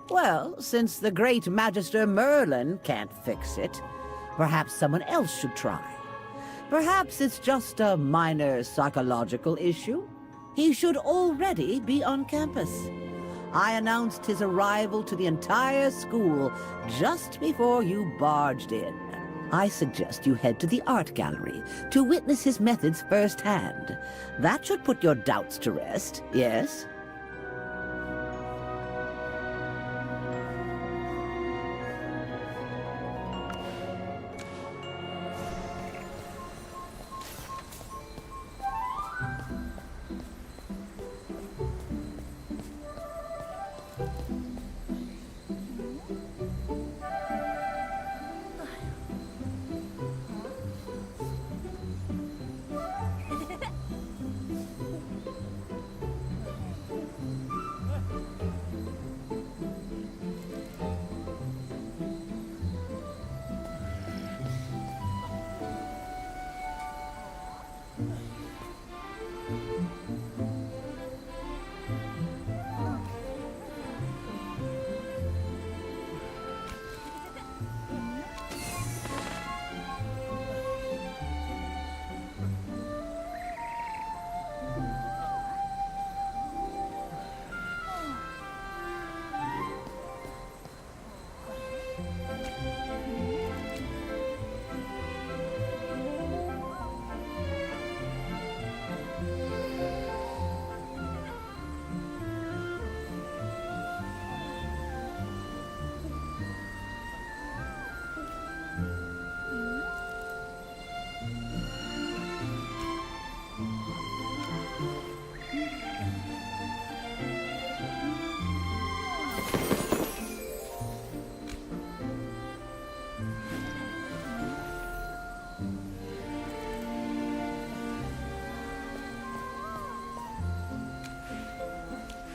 Well, since the great Magister Merlin can't fix it, perhaps someone else should try. Perhaps it's just a minor psychological issue. He should already be on campus. I announced his arrival to the entire school just before you barged in. I suggest you head to the art gallery to witness his methods firsthand. That should put your doubts to rest, yes?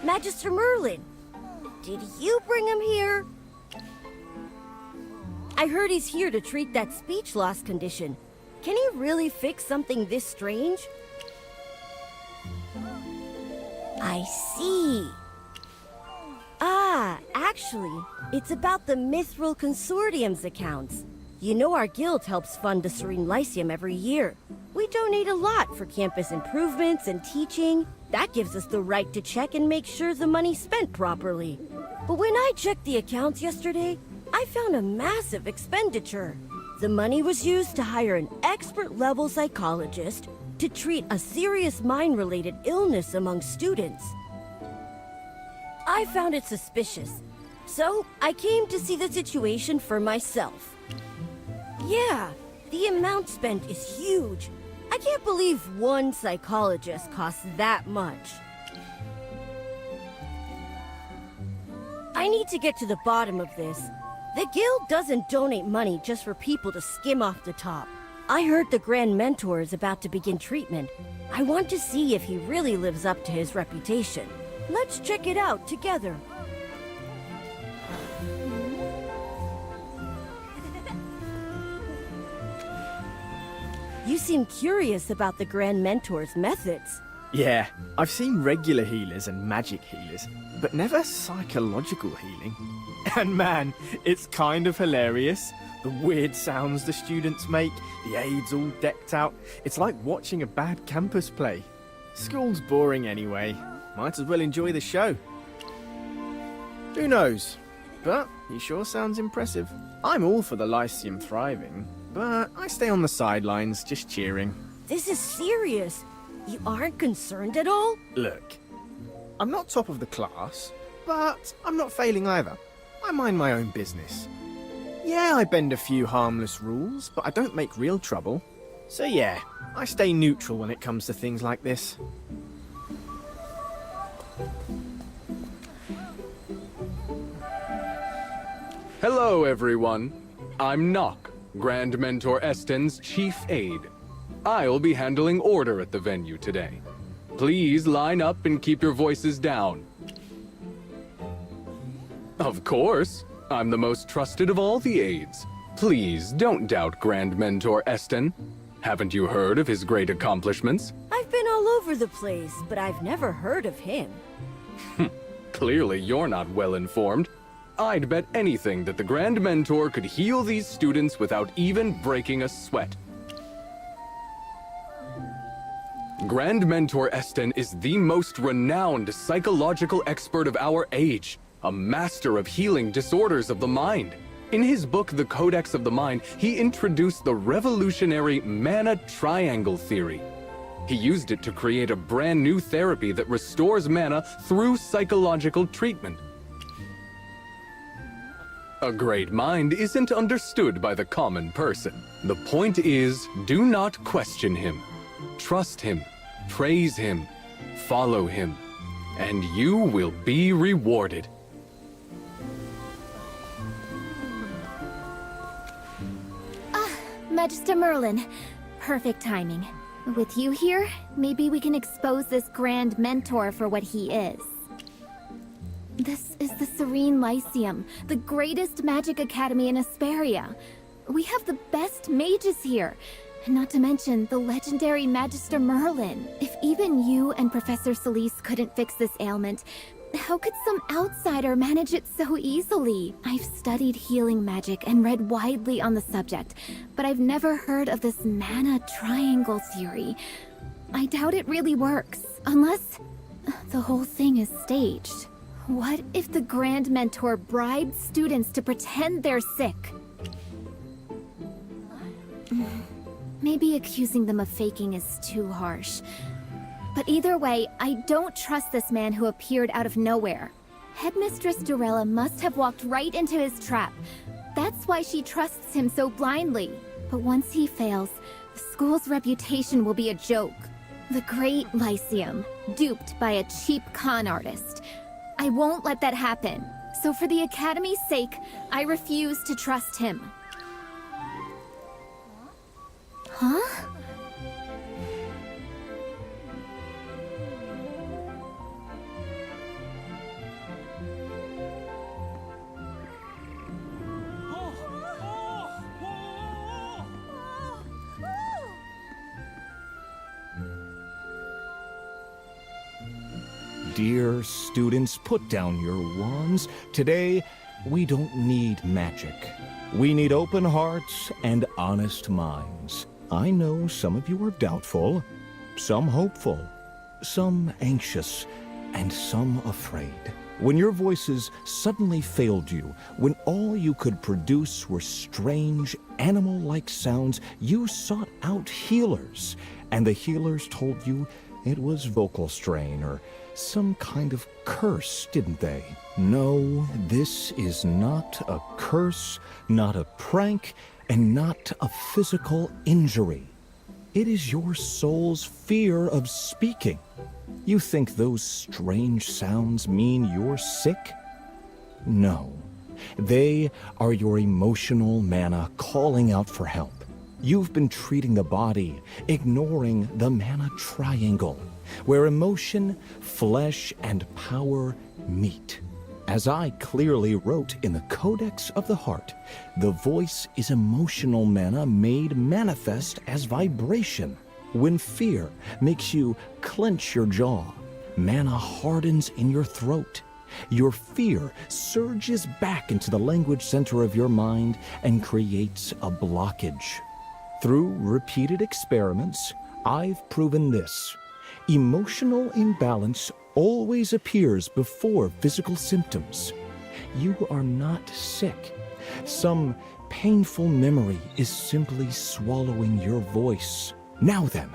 Magister Merlin, did you bring him here? I heard he's here to treat that speech loss condition. Can he really fix something this strange? I see. Ah, actually, it's about the Mithril Consortium's accounts. You know our guild helps fund the Serene Lyceum every year. We donate a lot for campus improvements and teaching. That gives us the right to check and make sure the money's spent properly. But when I checked the accounts yesterday, I found a massive expenditure. The money was used to hire an expert-level psychologist to treat a serious mind-related illness among students. I found it suspicious, so I came to see the situation for myself. Yeah, the amount spent is huge. I can't believe one psychologist costs that much. I need to get to the bottom of this. The guild doesn't donate money just for people to skim off the top. I heard the Grand Mentor is about to begin treatment. I want to see if he really lives up to his reputation. Let's check it out together. You seem curious about the Grand Mentor's methods. Yeah, I've seen regular healers and magic healers, but never psychological healing. And man, it's kind of hilarious. The weird sounds the students make, the aides all decked out. It's like watching a bad campus play. School's boring anyway. Might as well enjoy the show. Who knows? But he sure sounds impressive. I'm all for the Lyceum thriving, but I stay on the sidelines just cheering. This is serious. You aren't concerned at all? Look, I'm not top of the class, but I'm not failing either. I mind my own business. Yeah, I bend a few harmless rules, but I don't make real trouble. So yeah, I stay neutral when it comes to things like this. Hello, everyone. I'm Nock, Grand Mentor Eston's chief aide. I'll be handling order at the venue today. Please line up and keep your voices down. Of course, I'm the most trusted of all the aides. Please don't doubt Grand Mentor Eston. Haven't you heard of his great accomplishments? I've been all over the place, but I've never heard of him. Clearly you're not well informed. I'd bet anything that the Grand Mentor could heal these students without even breaking a sweat. Grand Mentor Eston is the most renowned psychological expert of our age, a master of healing disorders of the mind. In his book, The Codex of the Mind, he introduced the revolutionary mana triangle theory. He used it to create a brand new therapy that restores mana through psychological treatment. A great mind isn't understood by the common person. The point is, do not question him. Trust him, praise him, follow him, and you will be rewarded. Magister Merlin. Perfect timing. With you here, maybe we can expose this Grand Mentor for what he is. This is the Serene Lyceum, the greatest magic academy in Asperia. We have the best mages here, and not to mention the legendary Magister Merlin. If even you and Professor Solis couldn't fix this ailment, how could some outsider manage it so easily? I've studied healing magic and read widely on the subject, but I've never heard of this mana triangle theory. I doubt it really works, unless the whole thing is staged. What if the Grand Mentor bribed students to pretend they're sick? Maybe accusing them of faking is too harsh. But either way, I don't trust this man who appeared out of nowhere. Headmistress Durella must have walked right into his trap. That's why she trusts him so blindly. But once he fails, the school's reputation will be a joke. The Great Lyceum, duped by a cheap con artist. I won't let that happen. So for the Academy's sake, I refuse to trust him. Huh? Dear students, put down your wands. Today, we don't need magic. We need open hearts and honest minds. I know some of you are doubtful, some hopeful, some anxious, and some afraid. When your voices suddenly failed you, when all you could produce were strange, animal-like sounds, you sought out healers, and the healers told you it was vocal strain or some kind of curse, didn't they? No, this is not a curse, not a prank, and not a physical injury. It is your soul's fear of speaking. You think those strange sounds mean you're sick? No. They are your emotional mana calling out for help. You've been treating the body, ignoring the mana triangle, where emotion, flesh, and power meet. As I clearly wrote in the Codex of the Heart, the voice is emotional mana made manifest as vibration. When fear makes you clench your jaw, mana hardens in your throat. Your fear surges back into the language center of your mind and creates a blockage. Through repeated experiments, I've proven this. Emotional imbalance always appears before physical symptoms. You are not sick. Some painful memory is simply swallowing your voice. Now then,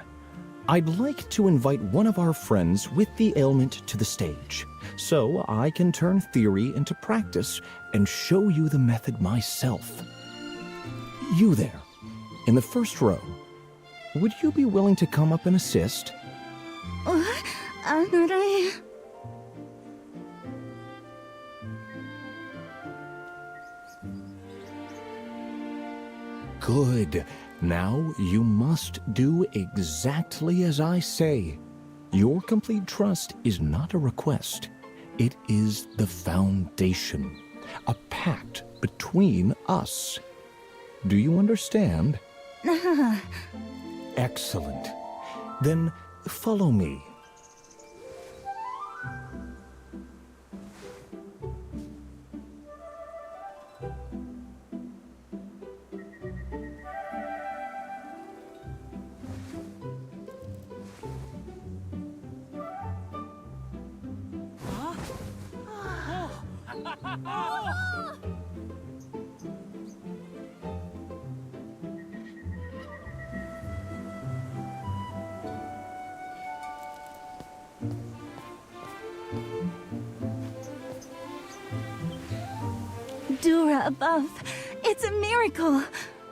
I'd like to invite one of our friends with the ailment to the stage, so I can turn theory into practice and show you the method myself. You there, in the first row, would you be willing to come up and assist? Good. Now you must do exactly as I say. Your complete trust is not a request. It is the foundation, a pact between us. Do you understand? Excellent. Then follow me. Dura above. It's a miracle.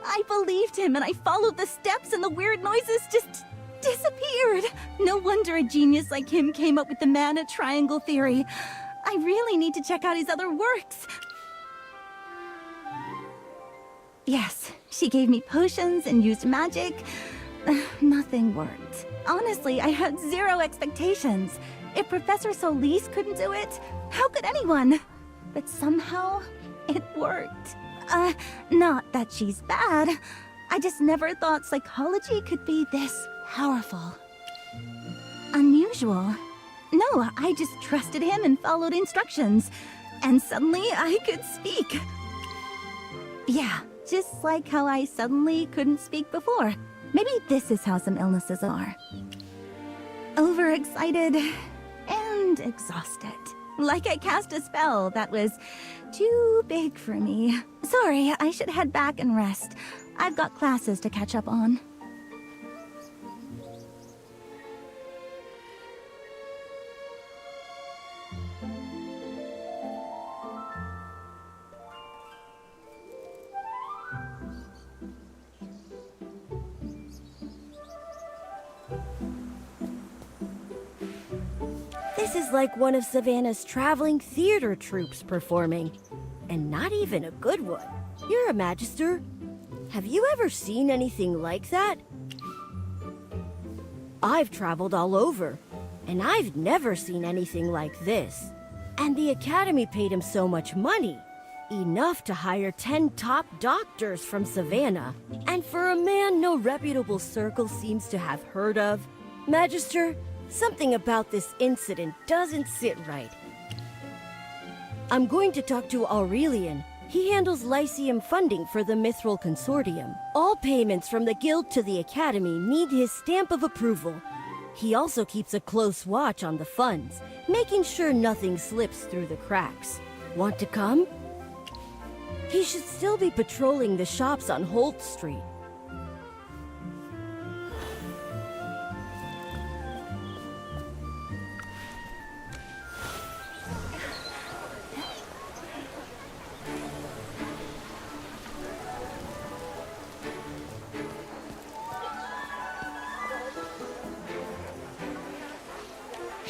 I believed him and I followed the steps and the weird noises just disappeared. No wonder a genius like him came up with the mana triangle theory. I really need to check out his other works. Yes, she gave me potions and used magic. Nothing worked. Honestly, I had zero expectations. If Professor Solis couldn't do it, how could anyone? But somehow, it worked. Not that she's bad. I just never thought psychology could be this powerful. Unusual. No, I just trusted him and followed instructions. And suddenly, I could speak. Yeah, just like how I suddenly couldn't speak before. Maybe this is how some illnesses are. Overexcited and exhausted. Like I cast a spell that was too big for me. Sorry, I should head back and rest. I've got classes to catch up on. This is like one of Savannah's traveling theater troupes performing. And not even a good one. You're a Magister. Have you ever seen anything like that? I've traveled all over, and I've never seen anything like this. And the Academy paid him so much money. Enough to hire 10 top doctors from Savannah. And for a man no reputable circle seems to have heard of, Magister, something about this incident doesn't sit right. I'm going to talk to Aurelian. He handles Lyceum funding for the Mithril Consortium. All payments from the Guild to the Academy need his stamp of approval. He also keeps a close watch on the funds, making sure nothing slips through the cracks. Want to come? He should still be patrolling the shops on Holt Street.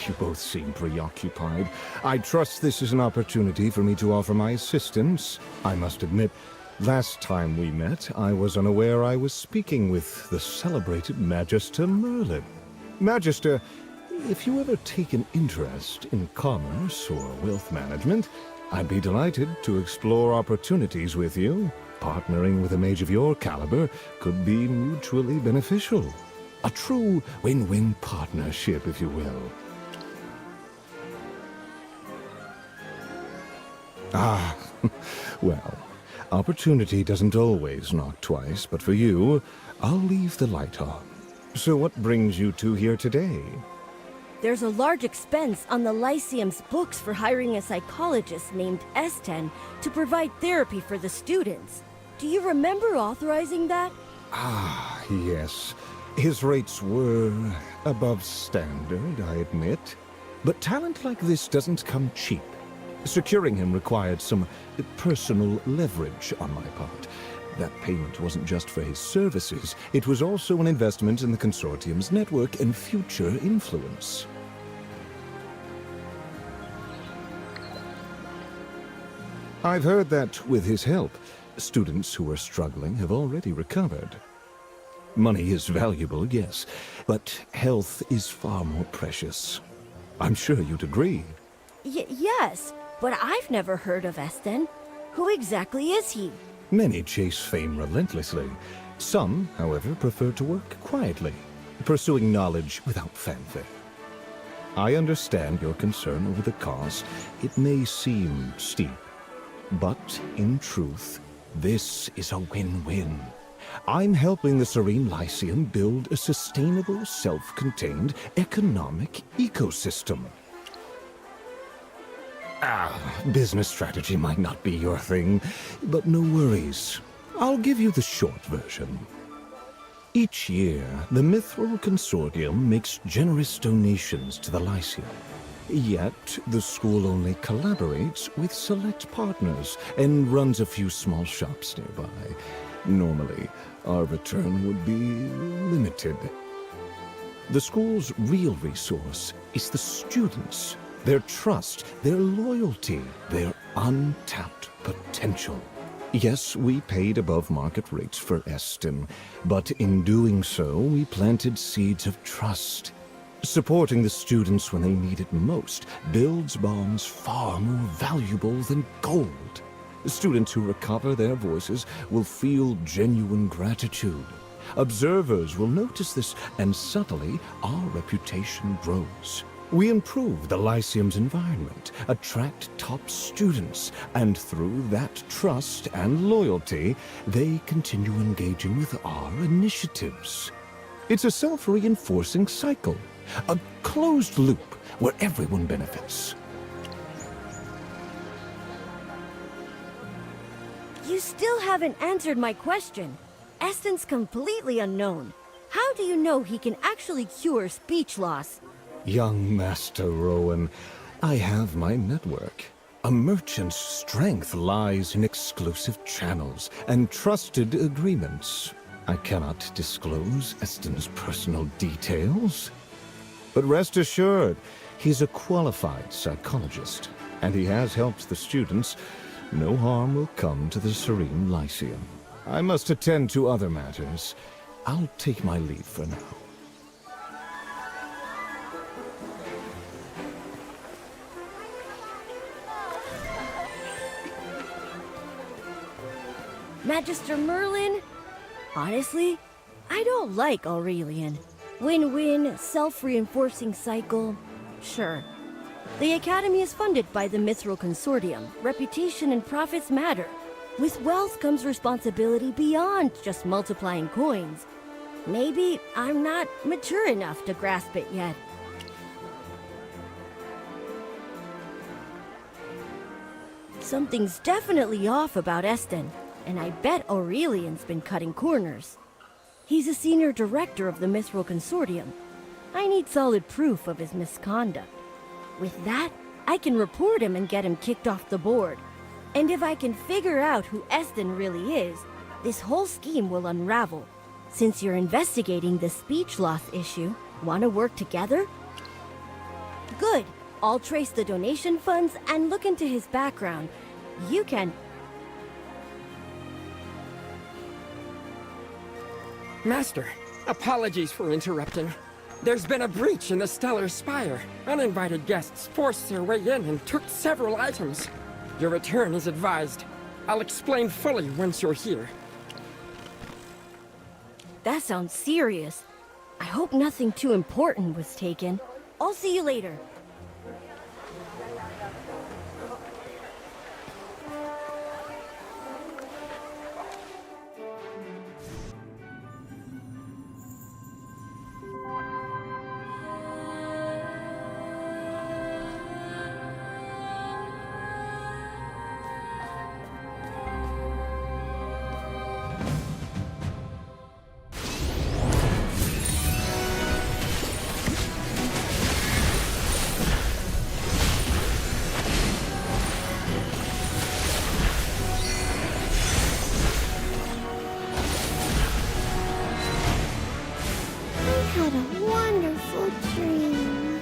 You both seem preoccupied. I trust this is an opportunity for me to offer my assistance. I must admit, last time we met, I was unaware I was speaking with the celebrated Magister Merlin. Magister, if you ever take an interest in commerce or wealth management, I'd be delighted to explore opportunities with you. Partnering with a mage of your caliber could be mutually beneficial. A true win-win partnership, if you will. Ah, well, opportunity doesn't always knock twice, but for you, I'll leave the light on. So what brings you two here today? There's a large expense on the Lyceum's books for hiring a psychologist named Esten to provide therapy for the students. Do you remember authorizing that? Ah, yes. His rates were above standard, I admit. But talent like this doesn't come cheap. Securing him required some personal leverage on my part. That payment wasn't just for his services, it was also an investment in the consortium's network and future influence. I've heard that with his help, students who are struggling have already recovered. Money is valuable, yes, but health is far more precious. I'm sure you'd agree. Yes, but I've never heard of Esten. Who exactly is he? Many chase fame relentlessly. Some, however, prefer to work quietly, pursuing knowledge without fanfare. I understand your concern over the cost. It may seem steep, but in truth, this is a win-win. I'm helping the Serene Lyceum build a sustainable, self-contained economic ecosystem. Business strategy might not be your thing, but no worries. I'll give you the short version. Each year, the Mithril Consortium makes generous donations to the Lyceum. Yet, the school only collaborates with select partners and runs a few small shops nearby. Normally, our return would be limited. The school's real resource is the students, their trust, their loyalty, their untapped potential. Yes, we paid above market rates for Esten, but in doing so, we planted seeds of trust. Supporting the students when they need it most builds bonds far more valuable than gold. Students who recover their voices will feel genuine gratitude. Observers will notice this, and subtly, our reputation grows. We improve the Lyceum's environment, attract top students, and through that trust and loyalty, they continue engaging with our initiatives. It's a self-reinforcing cycle, a closed loop where everyone benefits. You still haven't answered my question. Esten's completely unknown. How do you know he can actually cure speech loss? Young Master Rowan, I have my network. A merchant's strength lies in exclusive channels and trusted agreements. I cannot disclose Esten's personal details. But rest assured, he's a qualified psychologist, and he has helped the students. No harm will come to the Serene Lyceum. I must attend to other matters. I'll take my leave for now. Magister Merlin? Honestly, I don't like Aurelian. Win-win, self-reinforcing cycle. Sure. The Academy is funded by the Mithril Consortium. Reputation and profits matter. With wealth comes responsibility beyond just multiplying coins. Maybe I'm not mature enough to grasp it yet. Something's definitely off about Esten, and I bet Aurelian's been cutting corners. He's a senior director of the Mithril Consortium. I need solid proof of his misconduct. With that, I can report him and get him kicked off the board. And if I can figure out who Esten really is, this whole scheme will unravel. Since you're investigating the speech loss issue, want to work together? Good. I'll trace the donation funds and look into his background. You can... Master, apologies for interrupting. There's been a breach in the Stellar Spire. Uninvited guests forced their way in and took several items. Your return is advised. I'll explain fully once you're here. That sounds serious. I hope nothing too important was taken. I'll see you later. Had a wonderful dream.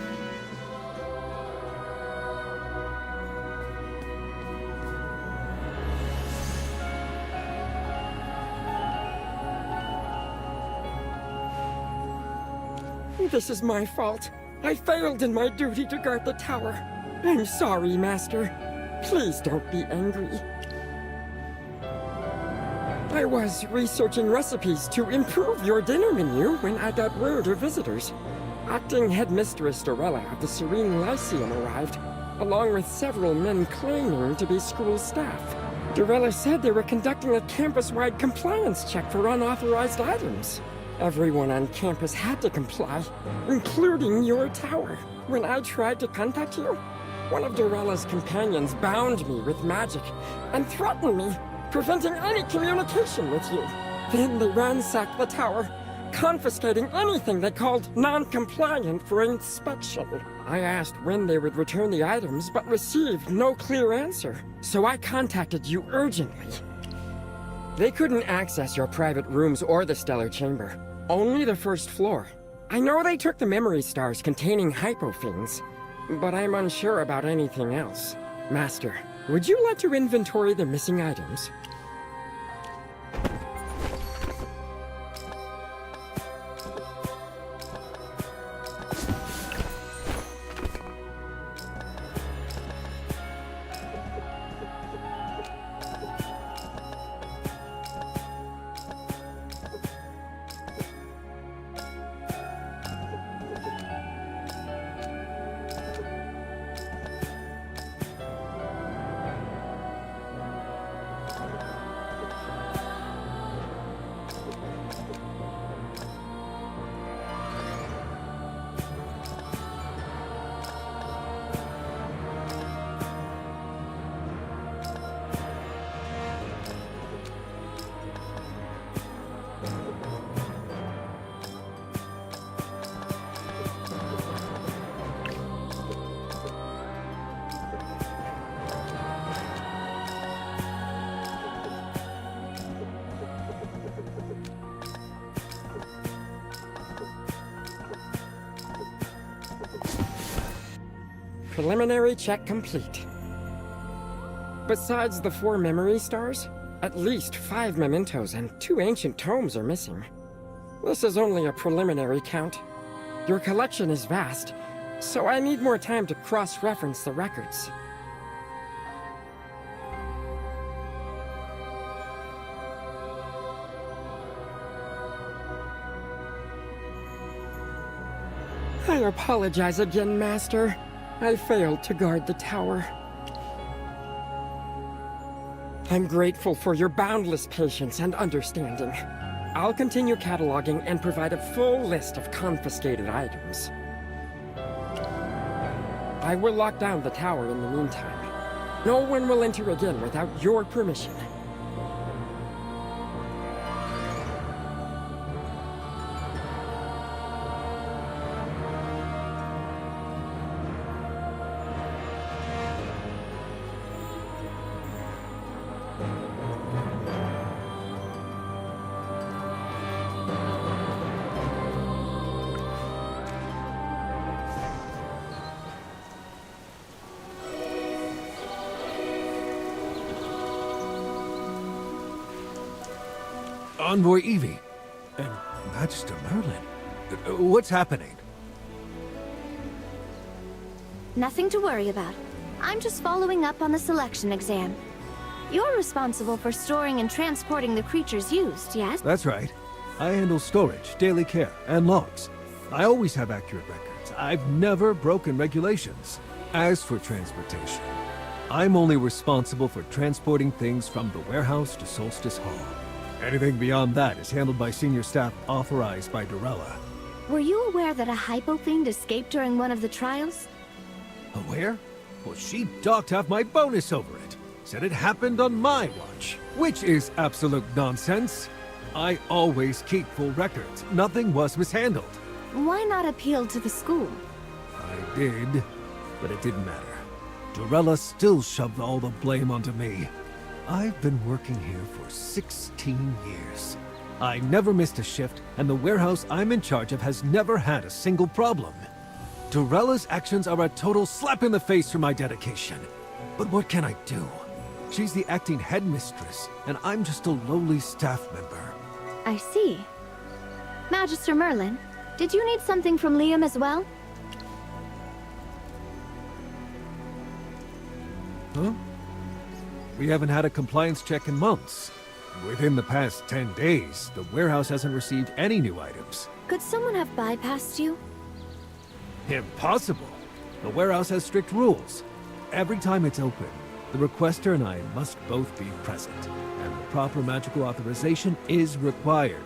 This is my fault. I failed in my duty to guard the tower. I'm sorry, Master. Please don't be angry. I was researching recipes to improve your dinner menu when I got word of visitors. Acting Headmistress Dorella of the Serene Lyceum arrived, along with several men claiming to be school staff. Dorella said they were conducting a campus-wide compliance check for unauthorized items. Everyone on campus had to comply, including your tower. When I tried to contact you, one of Dorella's companions bound me with magic and threatened me, preventing any communication with you. Then they ransacked the tower, confiscating anything they called non-compliant for inspection. I asked when they would return the items, but received no clear answer, so I contacted you urgently. They couldn't access your private rooms or the Stellar Chamber, only the first floor. I know they took the memory stars containing hypofiends, but I'm unsure about anything else. Master, would you like to inventory the missing items? Preliminary check complete. Besides the 4 memory stars, at least 5 mementos and 2 ancient tomes are missing. This is only a preliminary count. Your collection is vast, so I need more time to cross-reference the records. I apologize again, Master. I failed to guard the tower. I'm grateful for your boundless patience and understanding. I'll continue cataloging and provide a full list of confiscated items. I will lock down the tower in the meantime. No one will enter again without your permission. Envoy Evie, and Magister Merlin. What's happening? Nothing to worry about. I'm just following up on the selection exam. You're responsible for storing and transporting the creatures used, yes? That's right. I handle storage, daily care, and logs. I always have accurate records. I've never broken regulations. As for transportation, I'm only responsible for transporting things from the warehouse to Solstice Hall. Anything beyond that is handled by senior staff authorized by Dorella. Were you aware that a hypo-fiend escaped during one of the trials? Aware? Well, she docked half my bonus over it. Said it happened on my watch, which is absolute nonsense. I always keep full records. Nothing was mishandled. Why not appeal to the school? I did, but it didn't matter. Dorella still shoved all the blame onto me. I've been working here for 16 years. I never missed a shift, and the warehouse I'm in charge of has never had a single problem. Dorella's actions are a total slap in the face for my dedication. But what can I do? She's the acting headmistress, and I'm just a lowly staff member. I see. Magister Merlin, did you need something from Liam as well? Huh? We haven't had a compliance check in months. Within the past 10 days, the warehouse hasn't received any new items. Could someone have bypassed you? Impossible. The warehouse has strict rules. Every time it's open, the requester and I must both be present, and the proper magical authorization is required.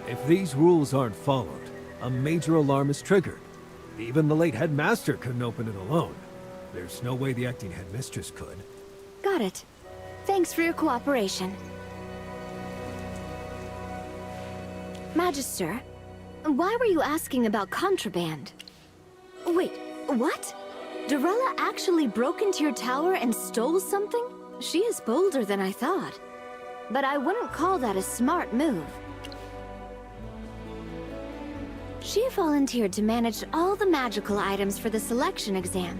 If these rules aren't followed, a major alarm is triggered. Even the late headmaster couldn't open it alone. There's no way the acting headmistress could. Got it. Thanks for your cooperation. Magister, why were you asking about contraband? Wait, what? Dorella actually broke into your tower and stole something? She is bolder than I thought. But I wouldn't call that a smart move. She volunteered to manage all the magical items for the selection exam.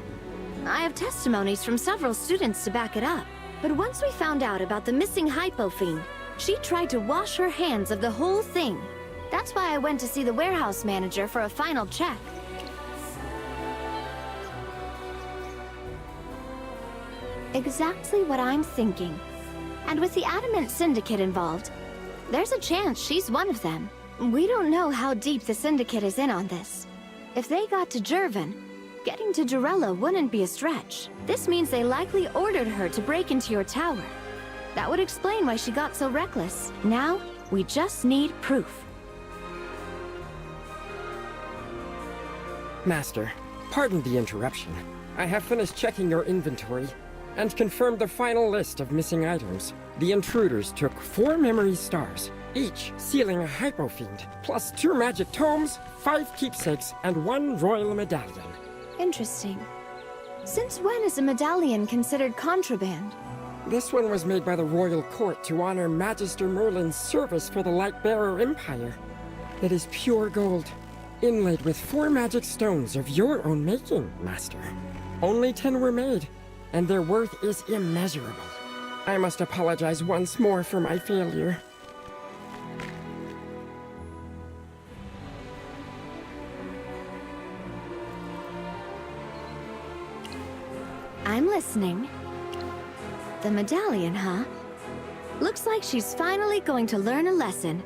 I have testimonies from several students to back it up. But once we found out about the missing hypo-fiend, she tried to wash her hands of the whole thing. That's why I went to see the warehouse manager for a final check. Exactly what I'm thinking. And with the Adamant Syndicate involved, there's a chance she's one of them. We don't know how deep the Syndicate is in on this. If they got to Jervin, getting to Dorella wouldn't be a stretch. This means they likely ordered her to break into your tower. That would explain why she got so reckless. Now, we just need proof. Master, pardon the interruption. I have finished checking your inventory and confirmed the final list of missing items. The intruders took 4 memory stars, each sealing a hypo-fiend, plus 2 magic tomes, 5 keepsakes, and 1 royal medallion. Interesting. Since when is a medallion considered contraband? This one was made by the royal court to honor Magister Merlin's service for the Lightbearer Empire. It is pure gold, inlaid with 4 magic stones of your own making, Master. Only 10 were made, and their worth is immeasurable. I must apologize once more for my failure. I'm listening. The medallion, huh? Looks like she's finally going to learn a lesson.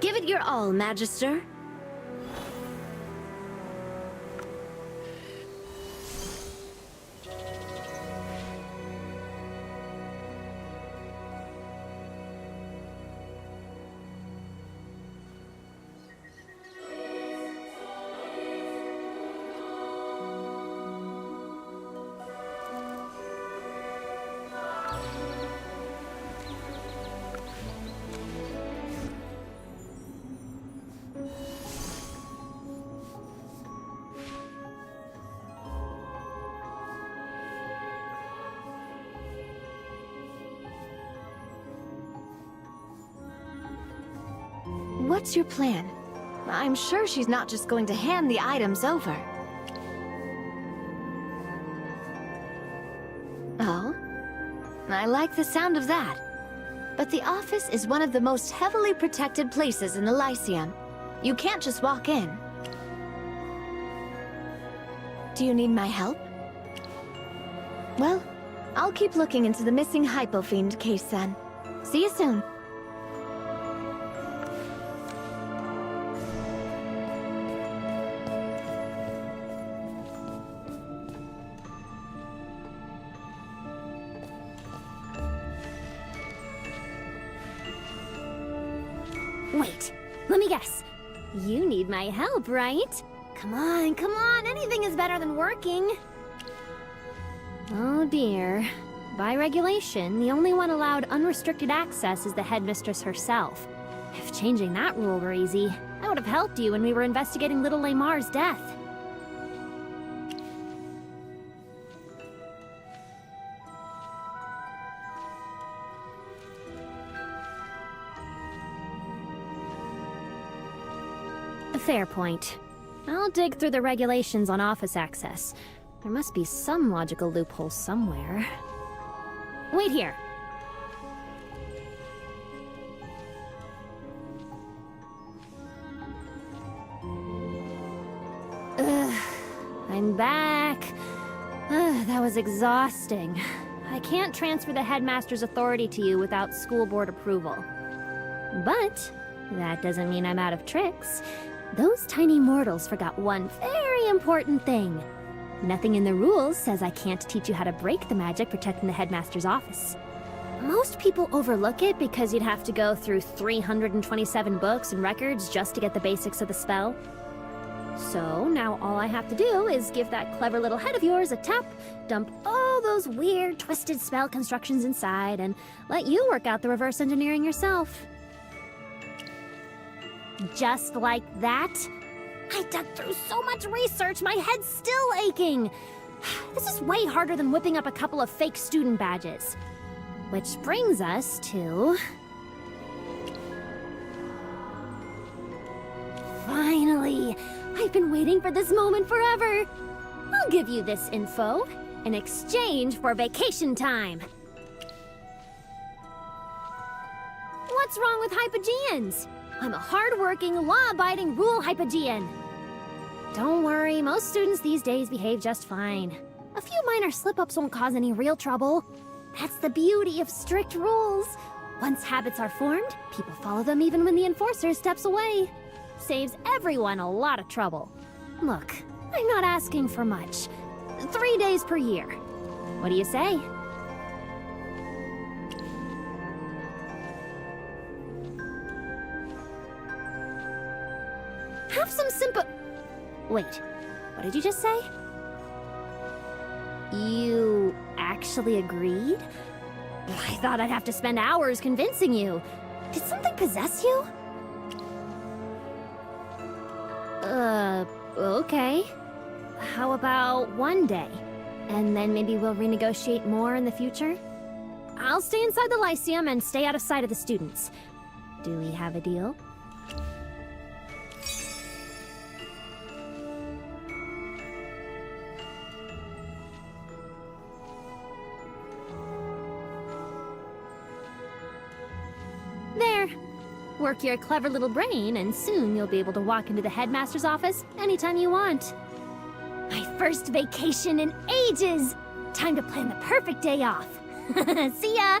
Give it your all, Magister. What's your plan? I'm sure she's not just going to hand the items over. Oh? I like the sound of that. but the office is one of the most heavily protected places in the Lyceum. You can't just walk in. Do you need my help? Well, I'll keep looking into the missing Hypofiend case then. See you soon. Wait, let me guess. You need my help, right? Come on, anything is better than working. Oh dear. By regulation, the only one allowed unrestricted access is the headmistress herself. If changing that rule were easy, I would have helped you when we were investigating little Lamar's death. Fair point. I'll dig through the regulations on office access. There must be some logical loophole somewhere. Wait here. Ugh, I'm back. That was exhausting. I can't transfer the headmaster's authority to you without school board approval. But that doesn't mean I'm out of tricks. Those tiny mortals forgot one very important thing. Nothing in the rules says I can't teach you how to break the magic protecting the headmaster's office. Most people overlook it because you'd have to go through 327 books and records just to get the basics of the spell. So now all I have to do is give that clever little head of yours a tap, dump all those weird, twisted spell constructions inside, and let you work out the reverse engineering yourself. Just like that? I dug through so much research, my head's still aching. This is way harder than whipping up a couple of fake student badges. Which brings us to... Finally! I've been waiting for this moment forever! I'll give you this info in exchange for vacation time. What's wrong with Hypogeans? I'm a hard-working, law-abiding rule Hypogean. Don't worry, most students these days behave just fine. A few minor slip-ups won't cause any real trouble. That's the beauty of strict rules. Once habits are formed, people follow them even when the enforcer steps away. Saves everyone a lot of trouble. Look, I'm not asking for much. 3 days per year. What do you say? Have some Wait, what did you just say? You actually agreed? I thought I'd have to spend hours convincing you. Did something possess you? Okay. How about one day? And then maybe we'll renegotiate more in the future? I'll stay inside the Lyceum and stay out of sight of the students. Do we have a deal? There. Work your clever little brain, and soon you'll be able to walk into the headmaster's office anytime you want. My first vacation in ages! Time to plan the perfect day off. See ya!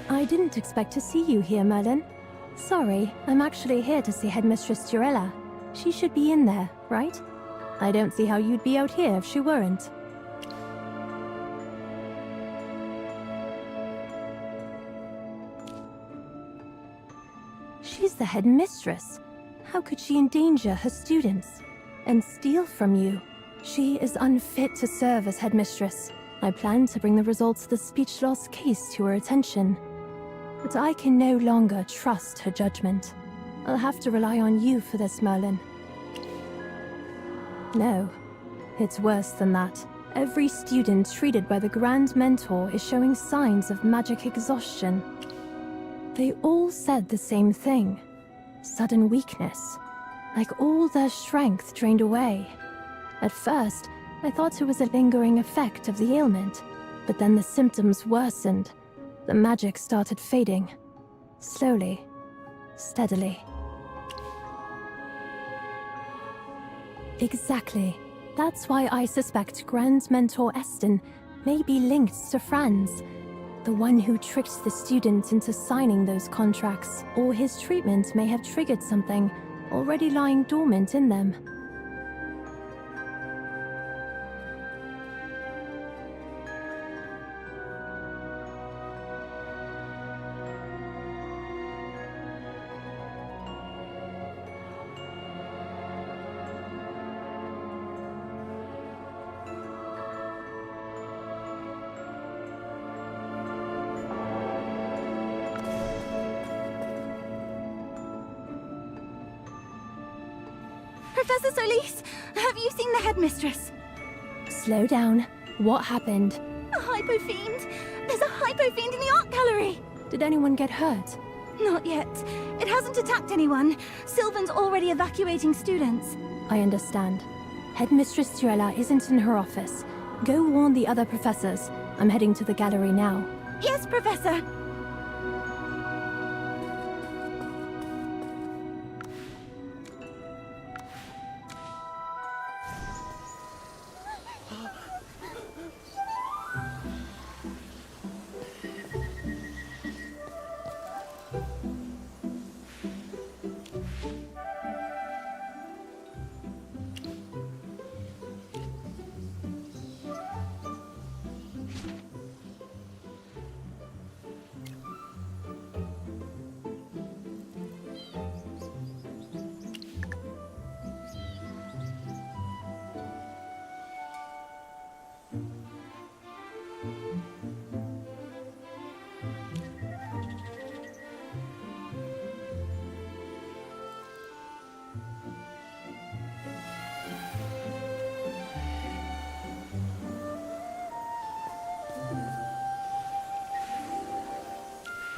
I didn't expect to see you here, Merlin. Sorry, I'm actually here to see Headmistress Durella. She should be in there, right? I don't see how you'd be out here if she weren't. She's the headmistress. How could she endanger her students and steal from you? She is unfit to serve as headmistress. I plan to bring the results of the speech loss case to her attention. But I can no longer trust her judgment. I'll have to rely on you for this, Merlin. No, it's worse than that. Every student treated by the Grand Mentor is showing signs of magic exhaustion. They all said the same thing. Sudden weakness. Like all their strength drained away. At first, I thought it was a lingering effect of the ailment, but then the symptoms worsened. The magic started fading. Slowly. Steadily. Exactly. That's why I suspect Grand Mentor Eston may be linked to Franz, the one who tricked the student into signing those contracts, or his treatment may have triggered something already lying dormant in them. Professor Solis, have you seen the headmistress? Slow down. What happened? A hypo-fiend! There's a hypo-fiend in the art gallery! Did anyone get hurt? Not yet. It hasn't attacked anyone. Sylvan's already evacuating students. I understand. Headmistress Durella isn't in her office. Go warn the other professors. I'm heading to the gallery now. Yes, Professor!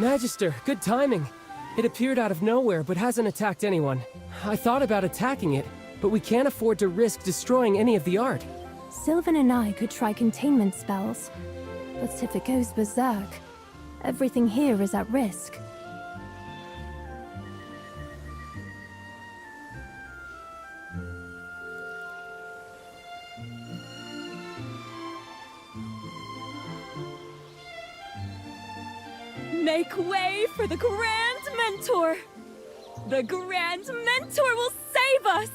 Magister, good timing. It appeared out of nowhere, but hasn't attacked anyone. I thought about attacking it, but we can't afford to risk destroying any of the art. Sylvan and I could try containment spells, but if it goes berserk, everything here is at risk. Make way for the Grand Mentor! The Grand Mentor will save us!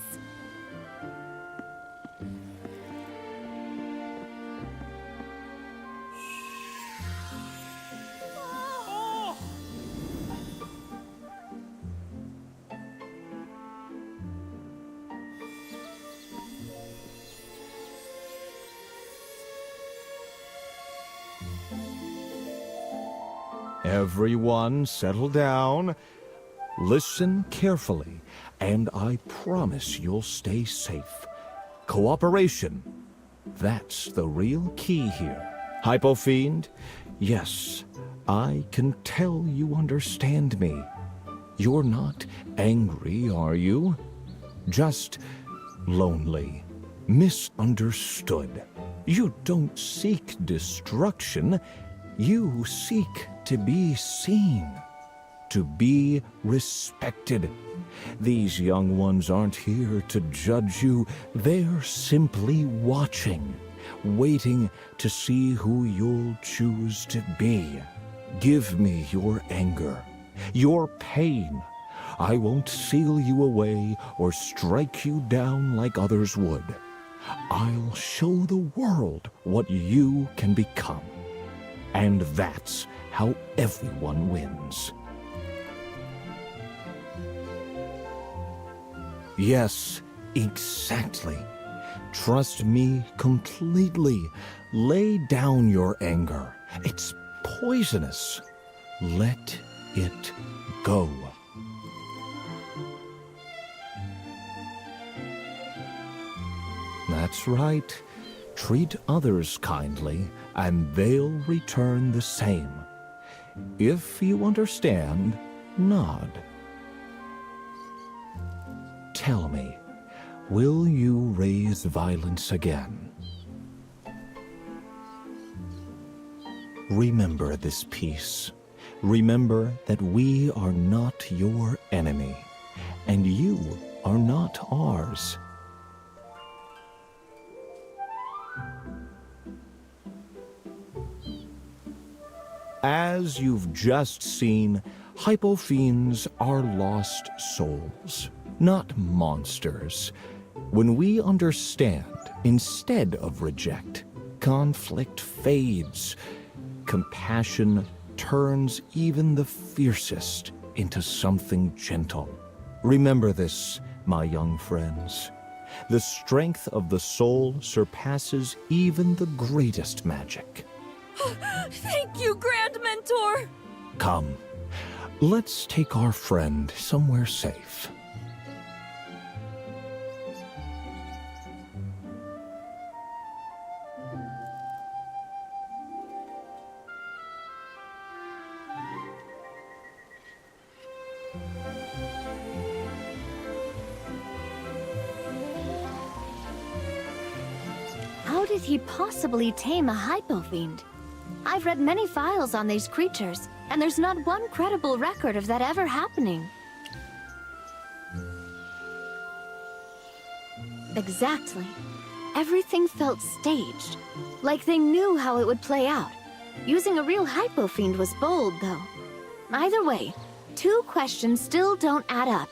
Everyone settle down. Listen carefully, and I promise you'll stay safe. Cooperation. That's the real key here. Hypofiend? Yes, I can tell you understand me. You're not angry, are you? Just lonely. Misunderstood. You don't seek destruction. You seek to be seen, to be respected. These young ones aren't here to judge you. They're simply watching, waiting to see who you'll choose to be. Give me your anger, your pain. I won't seal you away or strike you down like others would. I'll show the world what you can become. And that's how everyone wins. Yes, exactly. Trust me completely. Lay down your anger. It's poisonous. Let it go. That's right. Treat others kindly, and they'll return the same. If you understand, nod. Tell me, will you raise violence again? Remember this piece. Remember that we are not your enemy, and you are not ours. As you've just seen, hypofiends are lost souls, not monsters. When we understand instead of reject, conflict fades. Compassion turns even the fiercest into something gentle. Remember this, my young friends. The strength of the soul surpasses even the greatest magic. Thank you, Grand Mentor! Come, let's take our friend somewhere safe. How did he possibly tame a hypofiend? I've read many files on these creatures, and there's not one credible record of that ever happening. Exactly. Everything felt staged, like they knew how it would play out. Using a real hypofiend was bold, though. Either way, two questions still don't add up.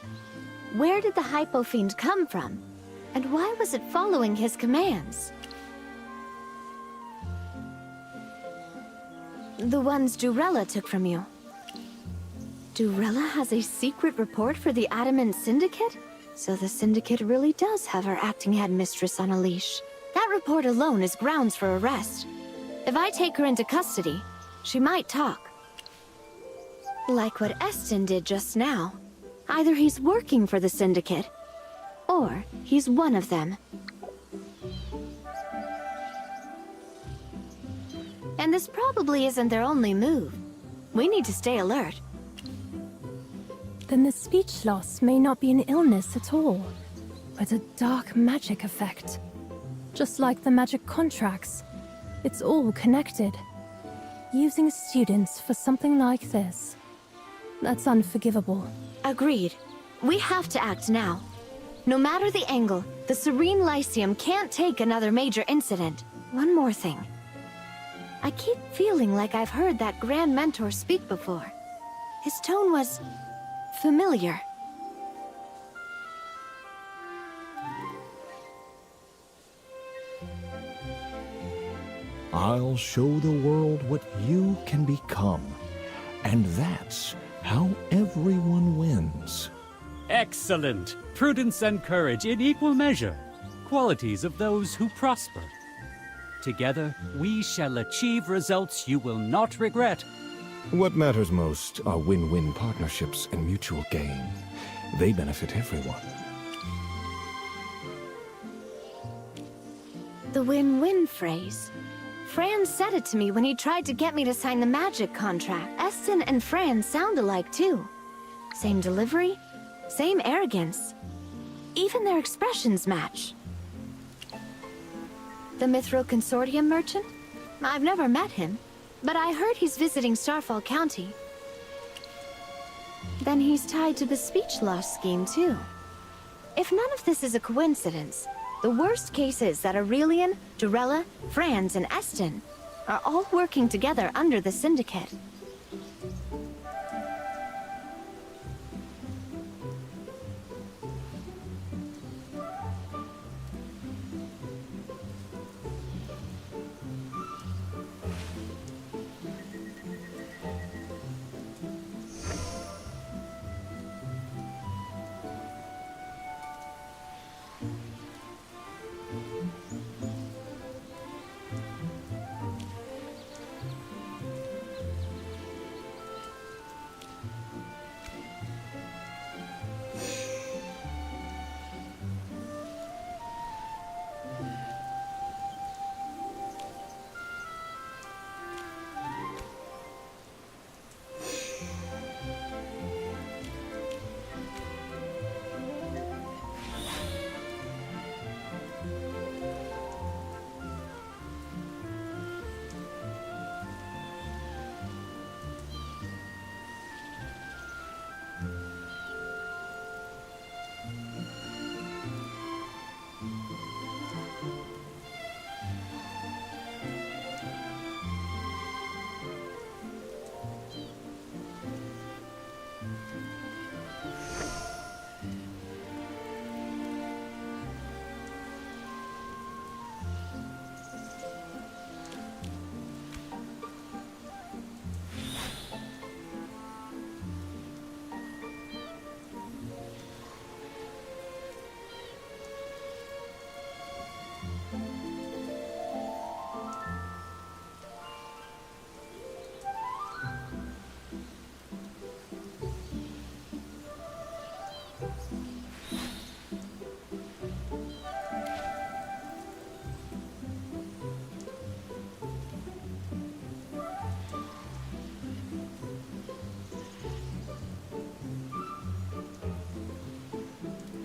Where did the hypofiend come from? And why was it following his commands? The ones Durella took from you. Durella has a secret report for the Adamant Syndicate? So the Syndicate really does have our acting headmistress on a leash. That report alone is grounds for arrest. If I take her into custody, she might talk. Like what Eston did just now. Either he's working for the Syndicate, or he's one of them. And this probably isn't their only move. We need to stay alert. Then the speech loss may not be an illness at all, but a dark magic effect. Just like the magic contracts, it's all connected. Using students for something like this, that's unforgivable. Agreed. We have to act now. No matter the angle, the Serene Lyceum can't take another major incident. One more thing. I keep feeling like I've heard that Grand Mentor speak before. His tone was familiar. I'll show the world what you can become. And that's how everyone wins. Excellent! Prudence and courage in equal measure. Qualities of those who prosper. Together, we shall achieve results you will not regret. What matters most are win-win partnerships and mutual gain. They benefit everyone. The win-win phrase. Fran said it to me when he tried to get me to sign the magic contract. Eston and Fran sound alike, too. Same delivery, same arrogance. Even their expressions match. The Mithril Consortium merchant? I've never met him, but I heard he's visiting Starfall County. Then he's tied to the speech loss scheme, too. If none of this is a coincidence, the worst case is that Aurelian, Durella, Franz, and Eston are all working together under the Syndicate.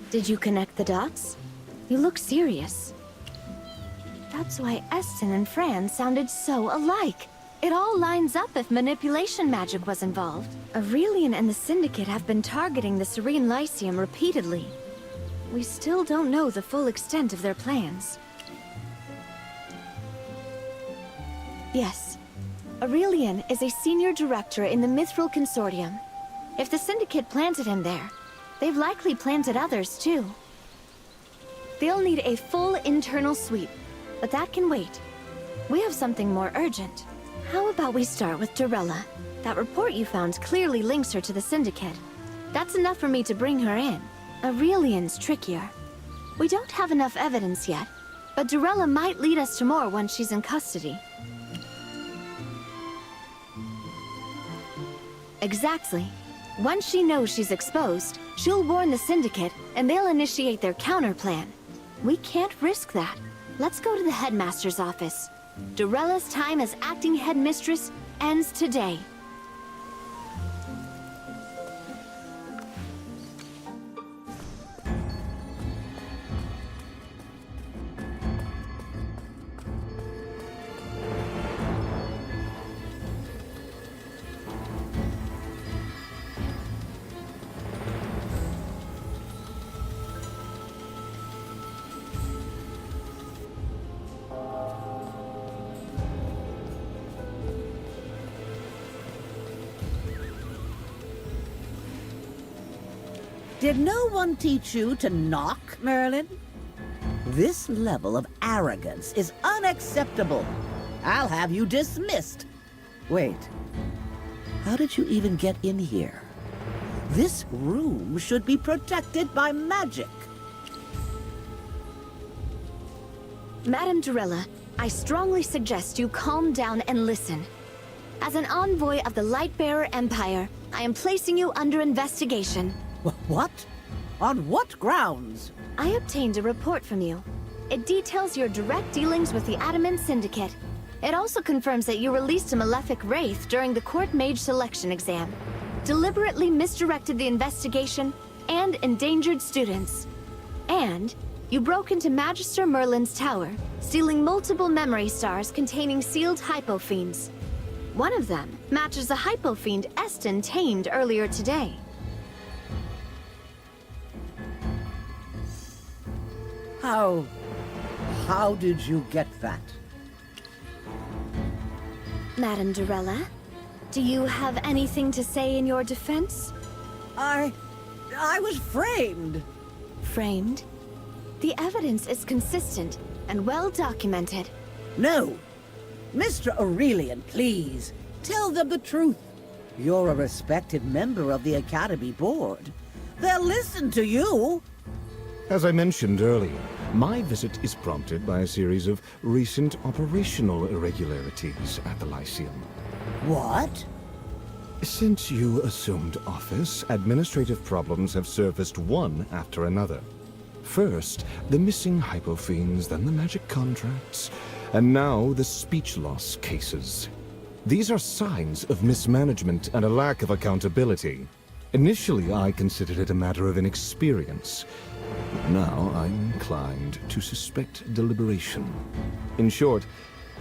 Did you connect the dots? You look serious. That's why Eston and Fran sounded so alike. It all lines up if manipulation magic was involved. Aurelian and the Syndicate have been targeting the Serene Lyceum repeatedly. We still don't know the full extent of their plans. Yes, Aurelian is a senior director in the Mithril Consortium. If the Syndicate planted him there, they've likely planted others too. They'll need a full internal sweep, but that can wait. We have something more urgent. How about we start with Dorella? That report you found clearly links her to the Syndicate. That's enough for me to bring her in. Aurelian's trickier. We don't have enough evidence yet, but Dorella might lead us to more once she's in custody. Exactly. Once she knows she's exposed, she'll warn the Syndicate, and they'll initiate their counterplan. We can't risk that. Let's go to the headmaster's office. Dorella's time as acting headmistress ends today. Did no one teach you to knock, Merlin? This level of arrogance is unacceptable. I'll have you dismissed. Wait, how did you even get in here? This room should be protected by magic. Madame Dorella, I strongly suggest you calm down and listen. As an envoy of the Lightbearer Empire, I am placing you under investigation. What? On what grounds? I obtained a report from you. It details your direct dealings with the Adamant Syndicate. It also confirms that you released a malefic wraith during the court mage selection exam, deliberately misdirected the investigation, and endangered students. And you broke into Magister Merlin's tower, stealing multiple memory stars containing sealed hypofiends. One of them matches a hypofiend Eston tamed earlier today. How did you get that? Madame Dorella, do you have anything to say in your defense? I was framed. Framed? The evidence is consistent and well documented. No. Mr. Aurelian, please, tell them the truth. You're a respected member of the Academy Board. They'll listen to you. As I mentioned earlier, my visit is prompted by a series of recent operational irregularities at the Lyceum. What? Since you assumed office, administrative problems have surfaced one after another. First, the missing hypofiends, then the magic contracts, and now the speech loss cases. These are signs of mismanagement and a lack of accountability. Initially, I considered it a matter of inexperience. But now I'm inclined to suspect deliberation. In short,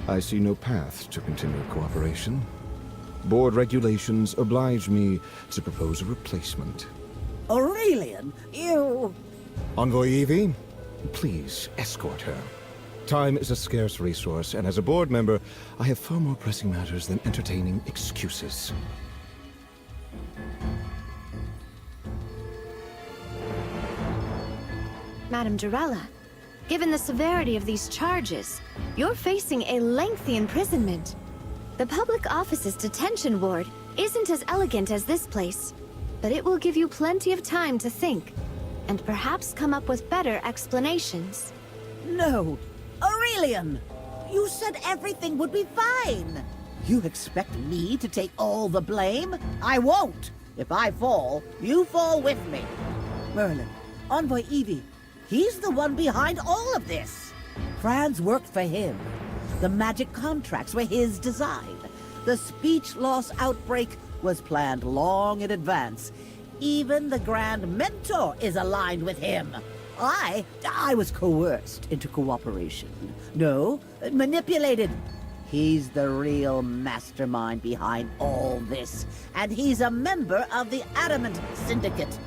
I see no path to continued cooperation. Board regulations oblige me to propose a replacement. Aurelian, you... Envoy Evie, please escort her. Time is a scarce resource, and as a board member, I have far more pressing matters than entertaining excuses. Madame Dorella, given the severity of these charges, you're facing a lengthy imprisonment. The public office's detention ward isn't as elegant as this place, but it will give you plenty of time to think, and perhaps come up with better explanations. No, Aurelian! You said everything would be fine! You expect me to take all the blame? I won't! If I fall, you fall with me. Merlin, Envoy Evie, he's the one behind all of this. Franz worked for him. The magic contracts were his design. The speech loss outbreak was planned long in advance. Even the Grand Mentor is aligned with him. I was coerced into cooperation. No, manipulated. He's the real mastermind behind all this, and he's a member of the Adamant Syndicate.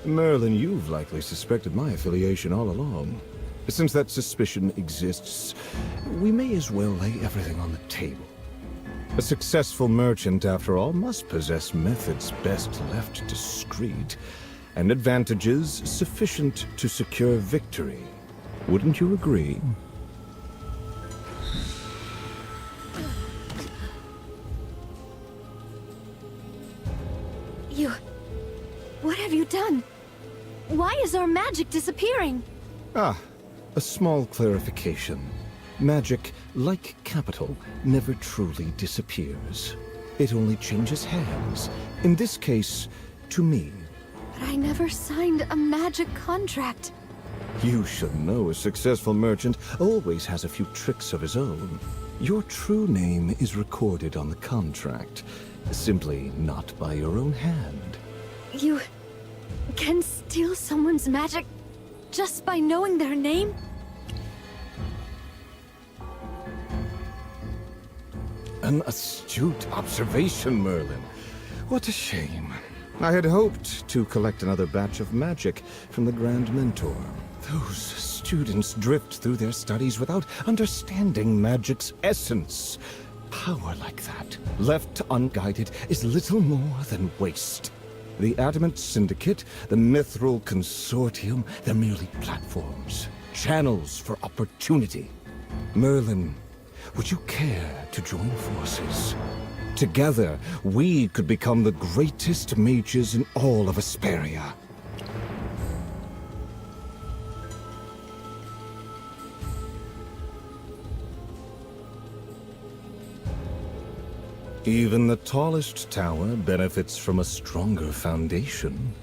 Merlin, you've likely suspected my affiliation all along. Since that suspicion exists, we may as well lay everything on the table. A successful merchant, after all, must possess methods best left discreet, and advantages sufficient to secure victory. Wouldn't you agree? What have you done? Why is our magic disappearing? Ah, a small clarification. Magic, like capital, never truly disappears. It only changes hands. In this case, to me. But I never signed a magic contract. You should know a successful merchant always has a few tricks of his own. Your true name is recorded on the contract, simply not by your own hand. You can steal someone's magic just by knowing their name? An astute observation, Merlin. What a shame. I had hoped to collect another batch of magic from the Grand Mentor. Those students drift through their studies without understanding magic's essence. Power like that, left unguided, is little more than waste. The Adamant Syndicate, the Mithril Consortium, they're merely platforms, channels for opportunity. Merlin, would you care to join forces? Together, we could become the greatest mages in all of Asperia. Even the tallest tower benefits from a stronger foundation.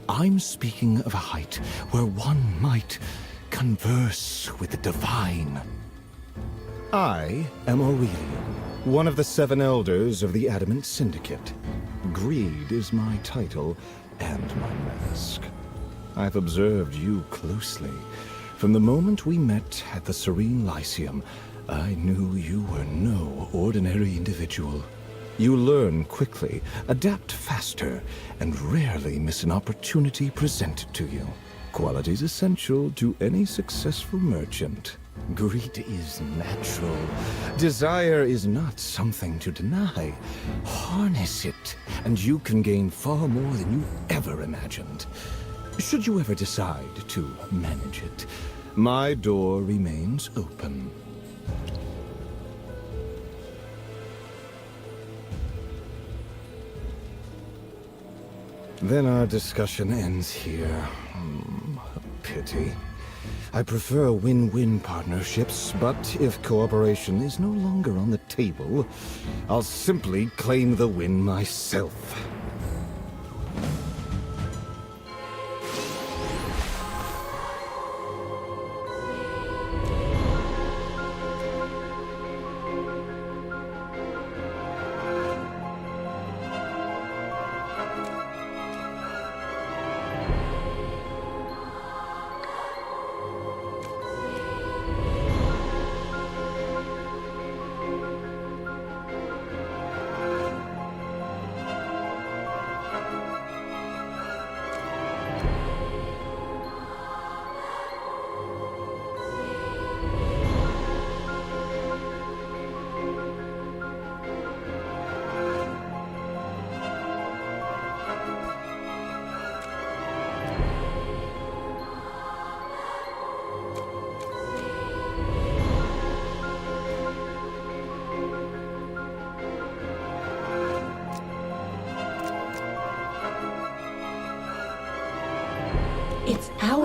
I'm speaking of a height where one might converse with the divine. I am Aurelian, one of the 7 elders of the Adamant Syndicate. Greed is my title and my mask. I've observed you closely. From the moment we met at the Serene Lyceum, I knew you were no ordinary individual. You learn quickly, adapt faster, and rarely miss an opportunity presented to you. Qualities essential to any successful merchant. Greed is natural. Desire is not something to deny. Harness it, and you can gain far more than you ever imagined. Should you ever decide to manage it, my door remains open. Then our discussion ends here. A pity. I prefer win-win partnerships, but if cooperation is no longer on the table, I'll simply claim the win myself.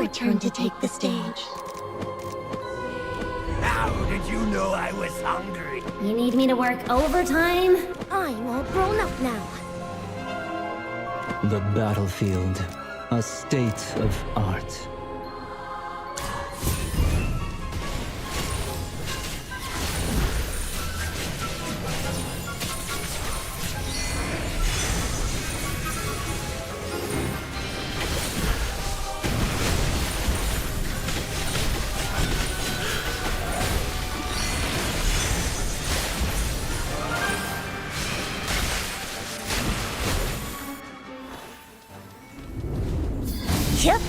your turn to take the stage. How did you know I was hungry? You need me to work overtime? I'm all grown up now. The battlefield, a state of art. Yep.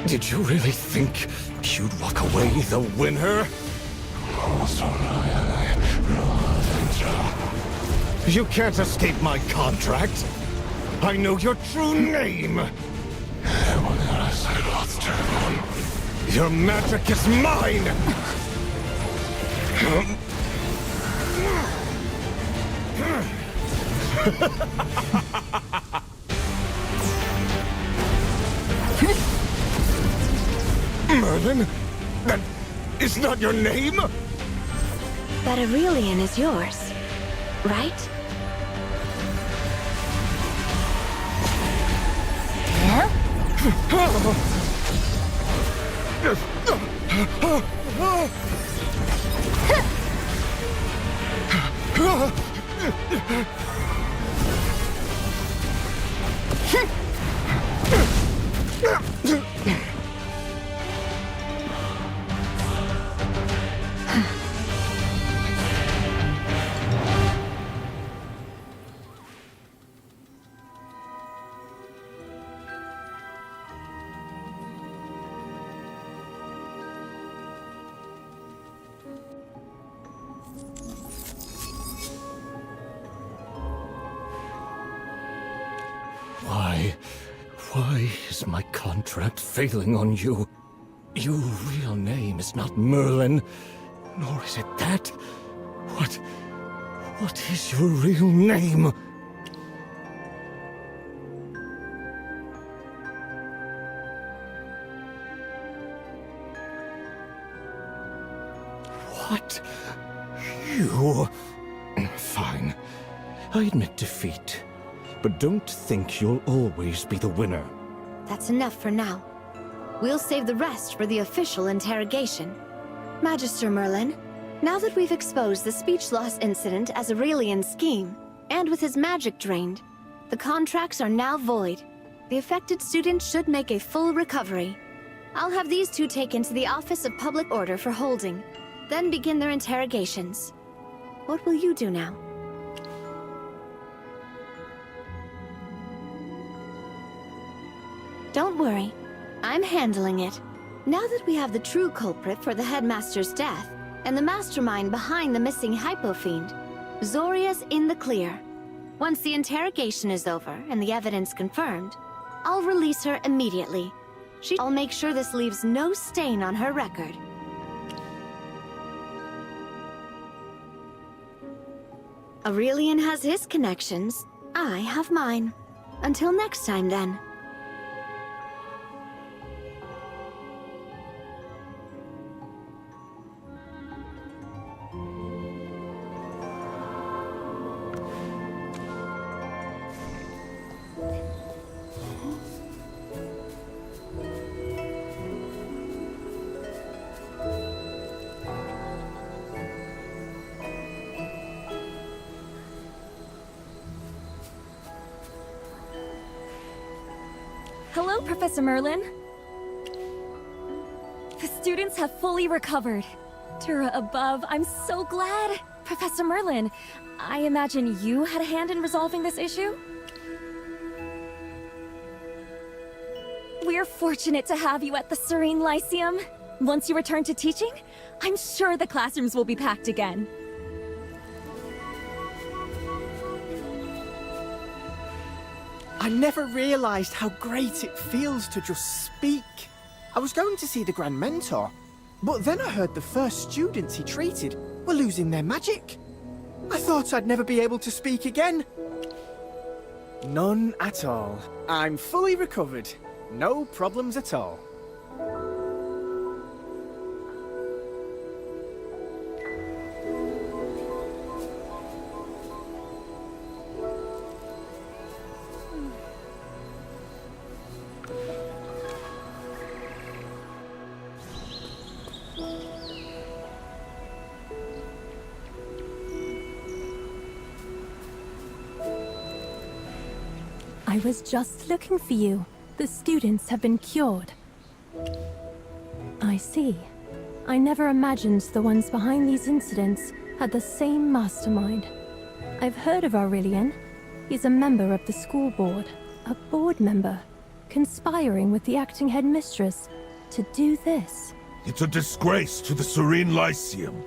Did you really think you'd walk away the winner? You can't escape my contract. I know your true name. Your magic is mine. Merlin? That is not your name? That Aurelian is yours, right? Why is my contract failing on you? Your real name is not Merlin, nor is it that. What is your real name? What? You? Fine. I admit defeat. But don't think you'll always be the winner. That's enough for now. We'll save the rest for the official interrogation. Magister Merlin, now that we've exposed the speech loss incident as Aurelian's scheme, and with his magic drained, the contracts are now void. The affected students should make a full recovery. I'll have these two taken to the Office of Public Order for holding, then begin their interrogations. What will you do now? Don't worry, I'm handling it. Now that we have the true culprit for the headmaster's death, and the mastermind behind the missing Hypofiend, Zoria's in the clear. Once the interrogation is over and the evidence confirmed, I'll release her immediately. I'll make sure this leaves no stain on her record. Aurelian has his connections, I have mine. Until next time, then. Hello, Professor Merlin. The students have fully recovered. Tura above, I'm so glad. Professor Merlin, I imagine you had a hand in resolving this issue? We're fortunate to have you at the Serene Lyceum. Once you return to teaching, I'm sure the classrooms will be packed again. I never realized how great it feels to just speak. I was going to see the Grand Mentor, but then I heard the first students he treated were losing their magic. I thought I'd never be able to speak again. None at all. I'm fully recovered. No problems at all. I was just looking for you. The students have been cured. I see. I never imagined the ones behind these incidents had the same mastermind. I've heard of Aurelian. He's a member of the school board. A board member. Conspiring with the acting headmistress to do this. It's a disgrace to the Serene Lyceum.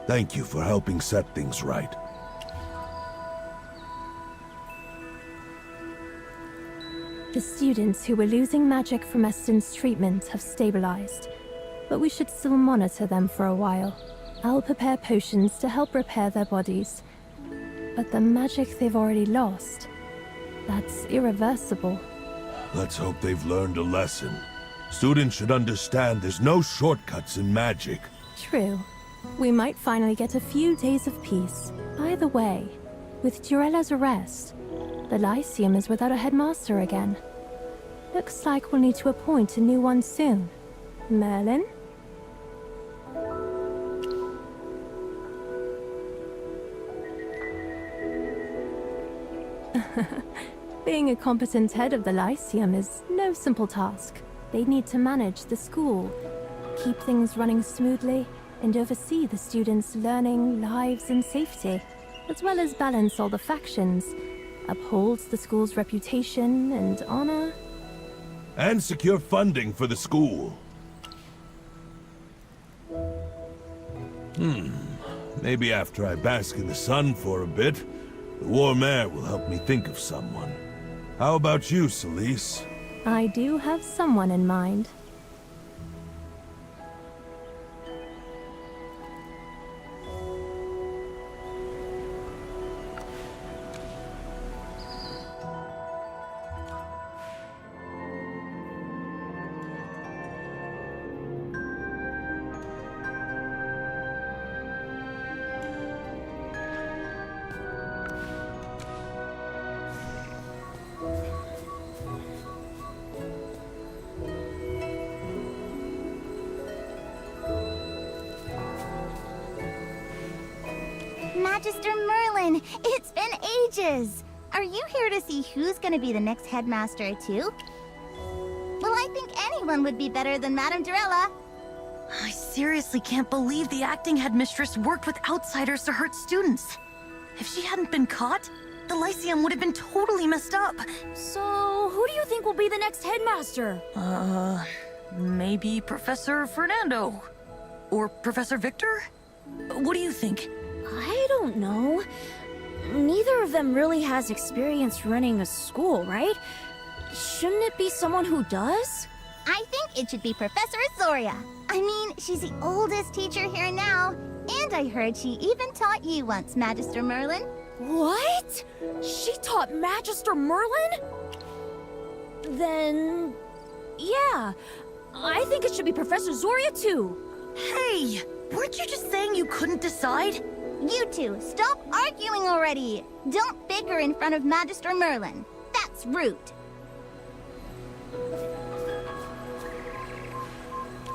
Thank you for helping set things right. The students who were losing magic from Eston's treatment have stabilized, but we should still monitor them for a while. I'll prepare potions to help repair their bodies. But the magic they've already lost, that's irreversible. Let's hope they've learned a lesson. Students should understand there's no shortcuts in magic. True. We might finally get a few days of peace. By the way, with Durella's arrest, the Lyceum is without a headmaster again. Looks like we'll need to appoint a new one soon. Merlin? Being a competent head of the Lyceum is no simple task. They need to manage the school, keep things running smoothly, and oversee the students' learning, lives, and safety, as well as balance all the factions, upholds the school's reputation and honor. And secure funding for the school. Maybe after I bask in the sun for a bit, the warm air will help me think of someone. How about you, Celise? I do have someone in mind. Magister Merlin, it's been ages! Are you here to see who's gonna be the next headmaster, too? Well, I think anyone would be better than Madame Durella. I seriously can't believe the acting headmistress worked with outsiders to hurt students. If she hadn't been caught, the Lyceum would have been totally messed up. So, who do you think will be the next headmaster? Maybe Professor Fernando? Or Professor Victor? What do you think? I don't know. Neither of them really has experience running a school, right? Shouldn't it be someone who does? I think it should be Professor Zoria. I mean, she's the oldest teacher here now. And I heard she even taught you once, Magister Merlin. What? She taught Magister Merlin? Then... yeah. I think it should be Professor Zoria, too. Hey! Weren't you just saying you couldn't decide? You two, stop arguing already! Don't bicker in front of Magister Merlin. That's rude.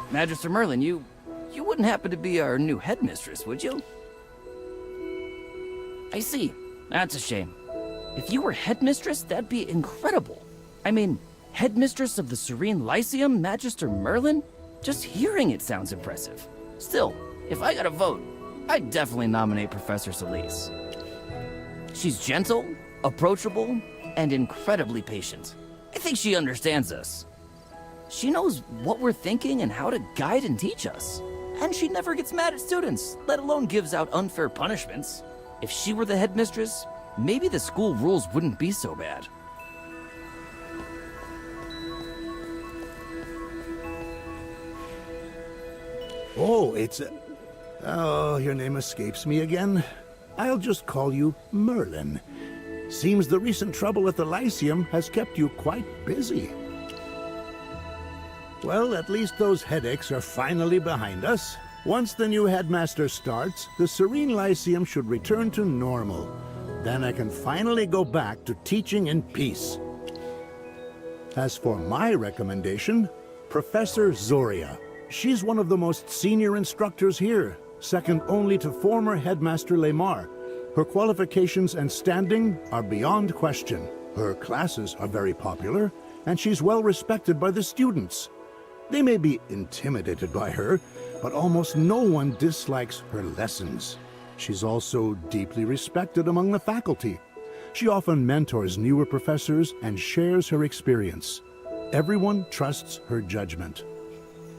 Magister Merlin, you wouldn't happen to be our new headmistress, would you? I see. That's a shame. If you were headmistress, that'd be incredible. I mean, headmistress of the Serene Lyceum, Magister Merlin? Just hearing it sounds impressive. Still, if I got a vote, I'd definitely nominate Professor Celise. She's gentle, approachable, and incredibly patient. I think she understands us. She knows what we're thinking and how to guide and teach us. And she never gets mad at students, let alone gives out unfair punishments. If she were the headmistress, maybe the school rules wouldn't be so bad. Oh, oh, your name escapes me again. I'll just call you Merlin. Seems the recent trouble at the Lyceum has kept you quite busy. Well, at least those headaches are finally behind us. Once the new headmaster starts, the Serene Lyceum should return to normal. Then I can finally go back to teaching in peace. As for my recommendation, Professor Zoria. She's one of the most senior instructors here, second only to former headmaster Lemar. Her qualifications and standing are beyond question. Her classes are very popular, and she's well respected by the students. They may be intimidated by her, but almost no one dislikes her lessons. She's also deeply respected among the faculty. She often mentors newer professors and shares her experience. Everyone trusts her judgment.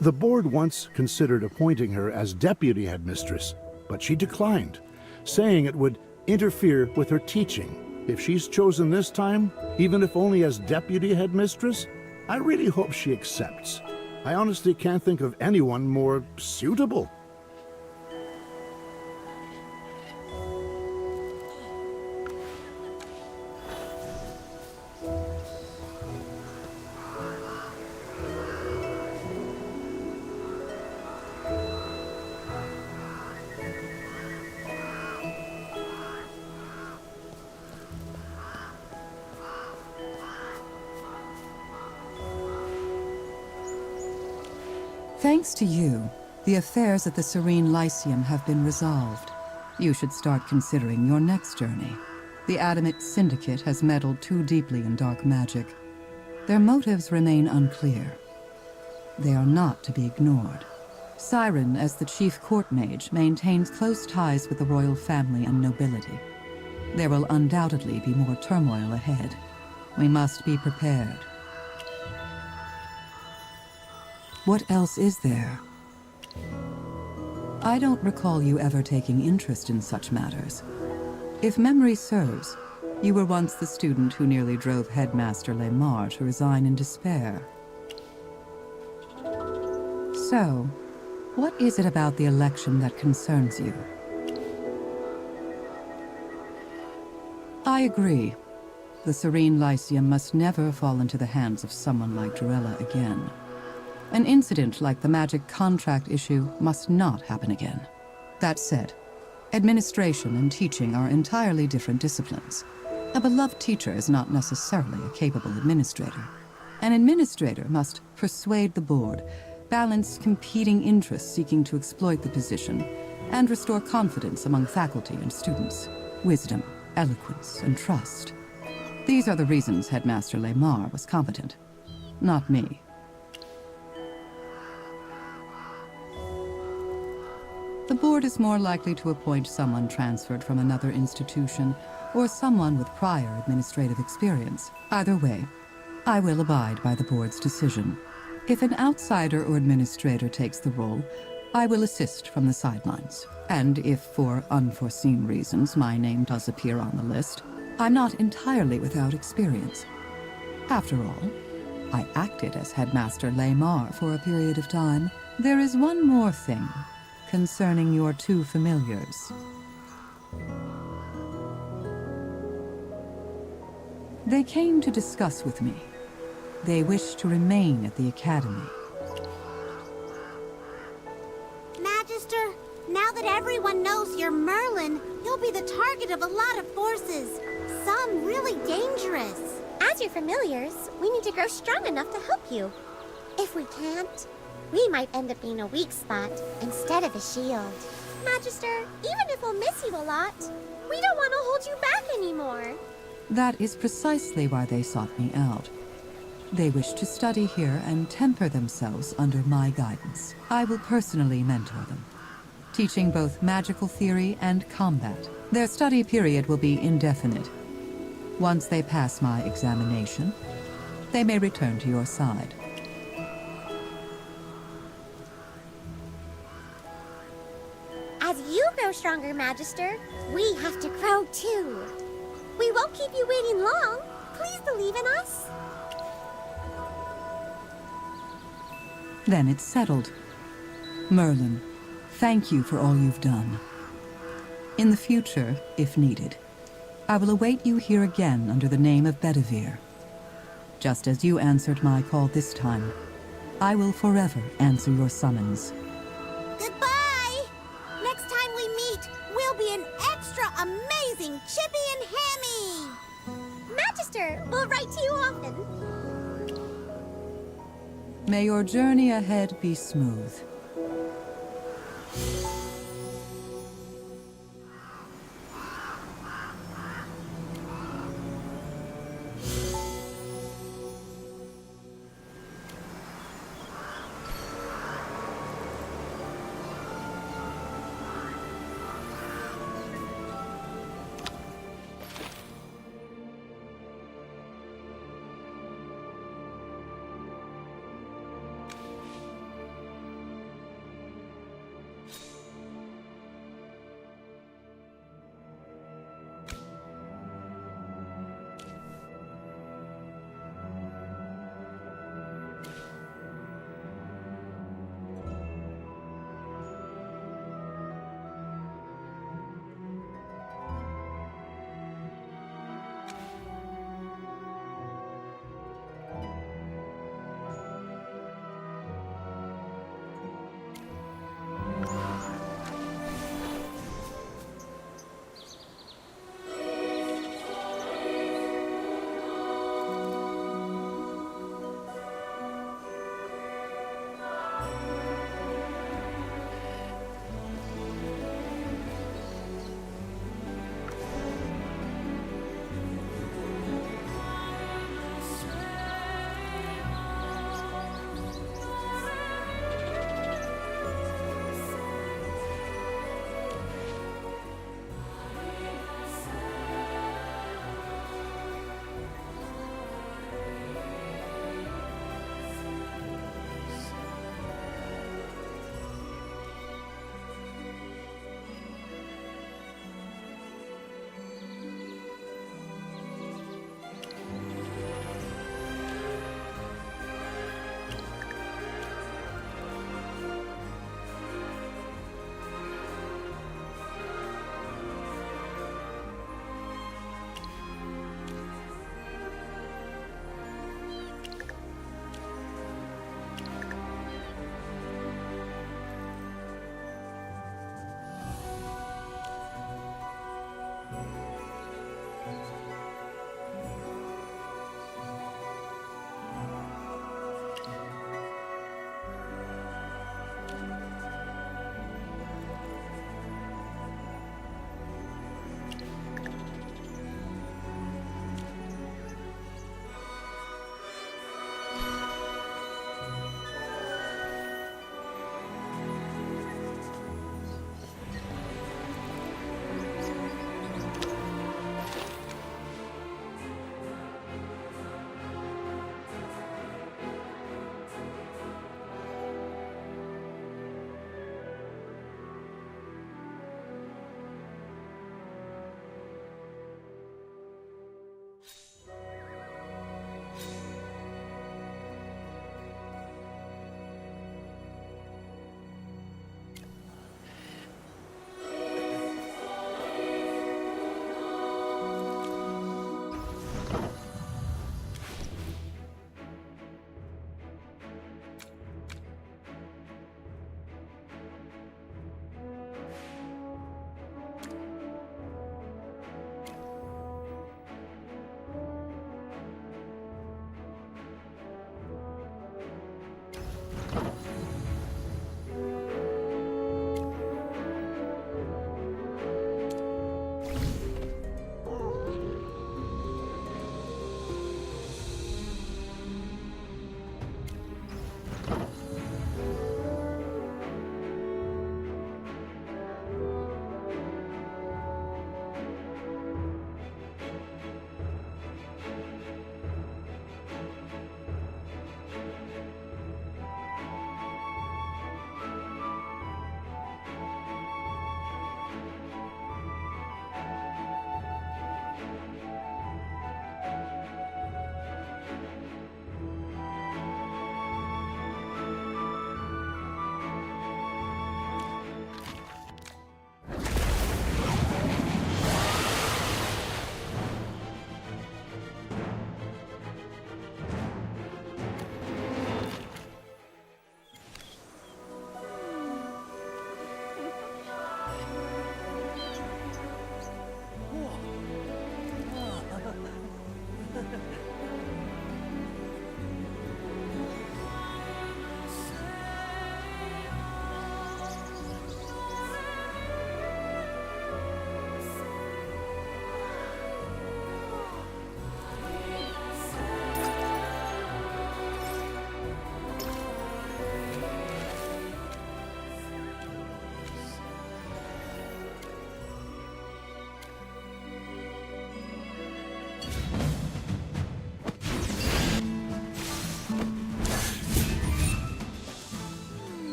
The board once considered appointing her as deputy headmistress, but she declined, saying it would interfere with her teaching. If she's chosen this time, even if only as deputy headmistress, I really hope she accepts. I honestly can't think of anyone more suitable. Thanks to you, the affairs at the Serene Lyceum have been resolved. You should start considering your next journey. The Adamant Syndicate has meddled too deeply in dark magic. Their motives remain unclear. They are not to be ignored. Siren, as the chief court mage, maintains close ties with the royal family and nobility. There will undoubtedly be more turmoil ahead. We must be prepared. What else is there? I don't recall you ever taking interest in such matters. If memory serves, you were once the student who nearly drove Headmaster Lemar to resign in despair. So, what is it about the election that concerns you? I agree. The Serene Lyceum must never fall into the hands of someone like Jarella again. An incident like the magic contract issue must not happen again. That said, administration and teaching are entirely different disciplines. A beloved teacher is not necessarily a capable administrator. An administrator must persuade the board, balance competing interests seeking to exploit the position, and restore confidence among faculty and students. Wisdom, eloquence, and trust. These are the reasons Headmaster Lemar was competent. Not me. The board is more likely to appoint someone transferred from another institution or someone with prior administrative experience. Either way, I will abide by the board's decision. If an outsider or administrator takes the role, I will assist from the sidelines. And if for unforeseen reasons my name does appear on the list, I'm not entirely without experience. After all, I acted as Headmaster Lemar for a period of time. There is one more thing concerning your two familiars. They came to discuss with me. They wish to remain at the Academy. Magister, now that everyone knows you're Merlin, you'll be the target of a lot of forces. Some really dangerous. As your familiars, we need to grow strong enough to help you. If we can't, we might end up being a weak spot instead of a shield. Magister, even if we'll miss you a lot, we don't want to hold you back anymore. That is precisely why they sought me out. They wish to study here and temper themselves under my guidance. I will personally mentor them, teaching both magical theory and combat. Their study period will be indefinite. Once they pass my examination, they may return to your side. As you grow stronger, Magister, we have to grow too. We won't keep you waiting long. Please believe in us. Then it's settled. Merlin, thank you for all you've done. In the future, if needed, I will await you here again under the name of Bedivere. Just as you answered my call this time, I will forever answer your summons. Goodbye! Next time we meet, we'll be an extra amazing Chippy and Hammy! Magister, we'll write to you often. May your journey ahead be smooth.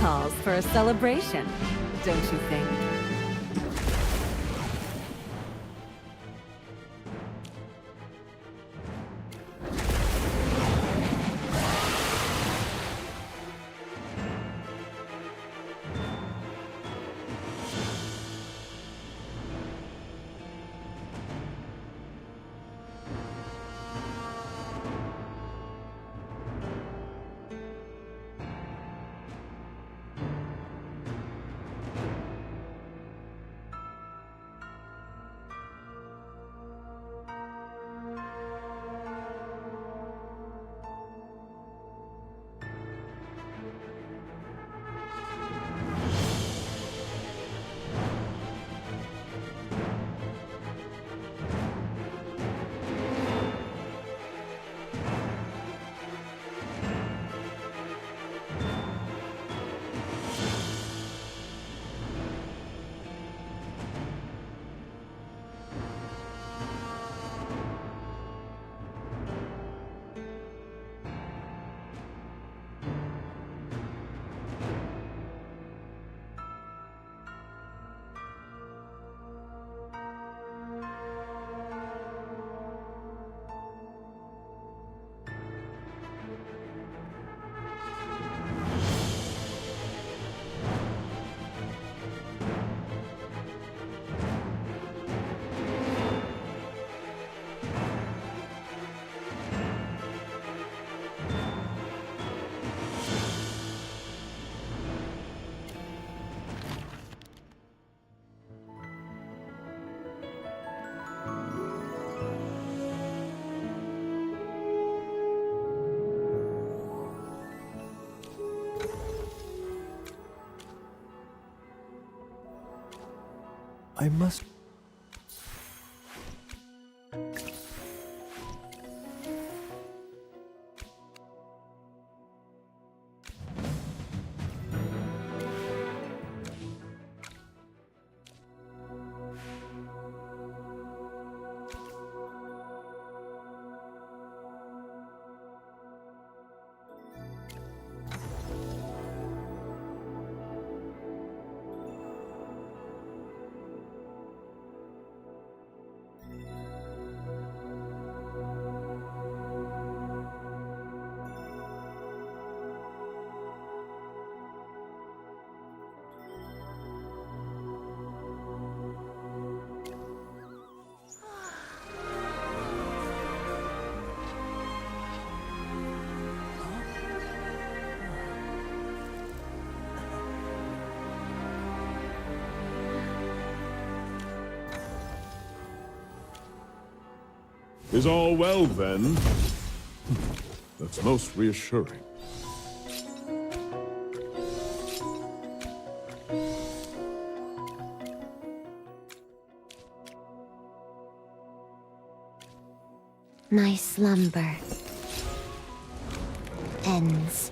calls for a celebration, don't you think? I must... Is all well, then? That's most reassuring. My slumber ends.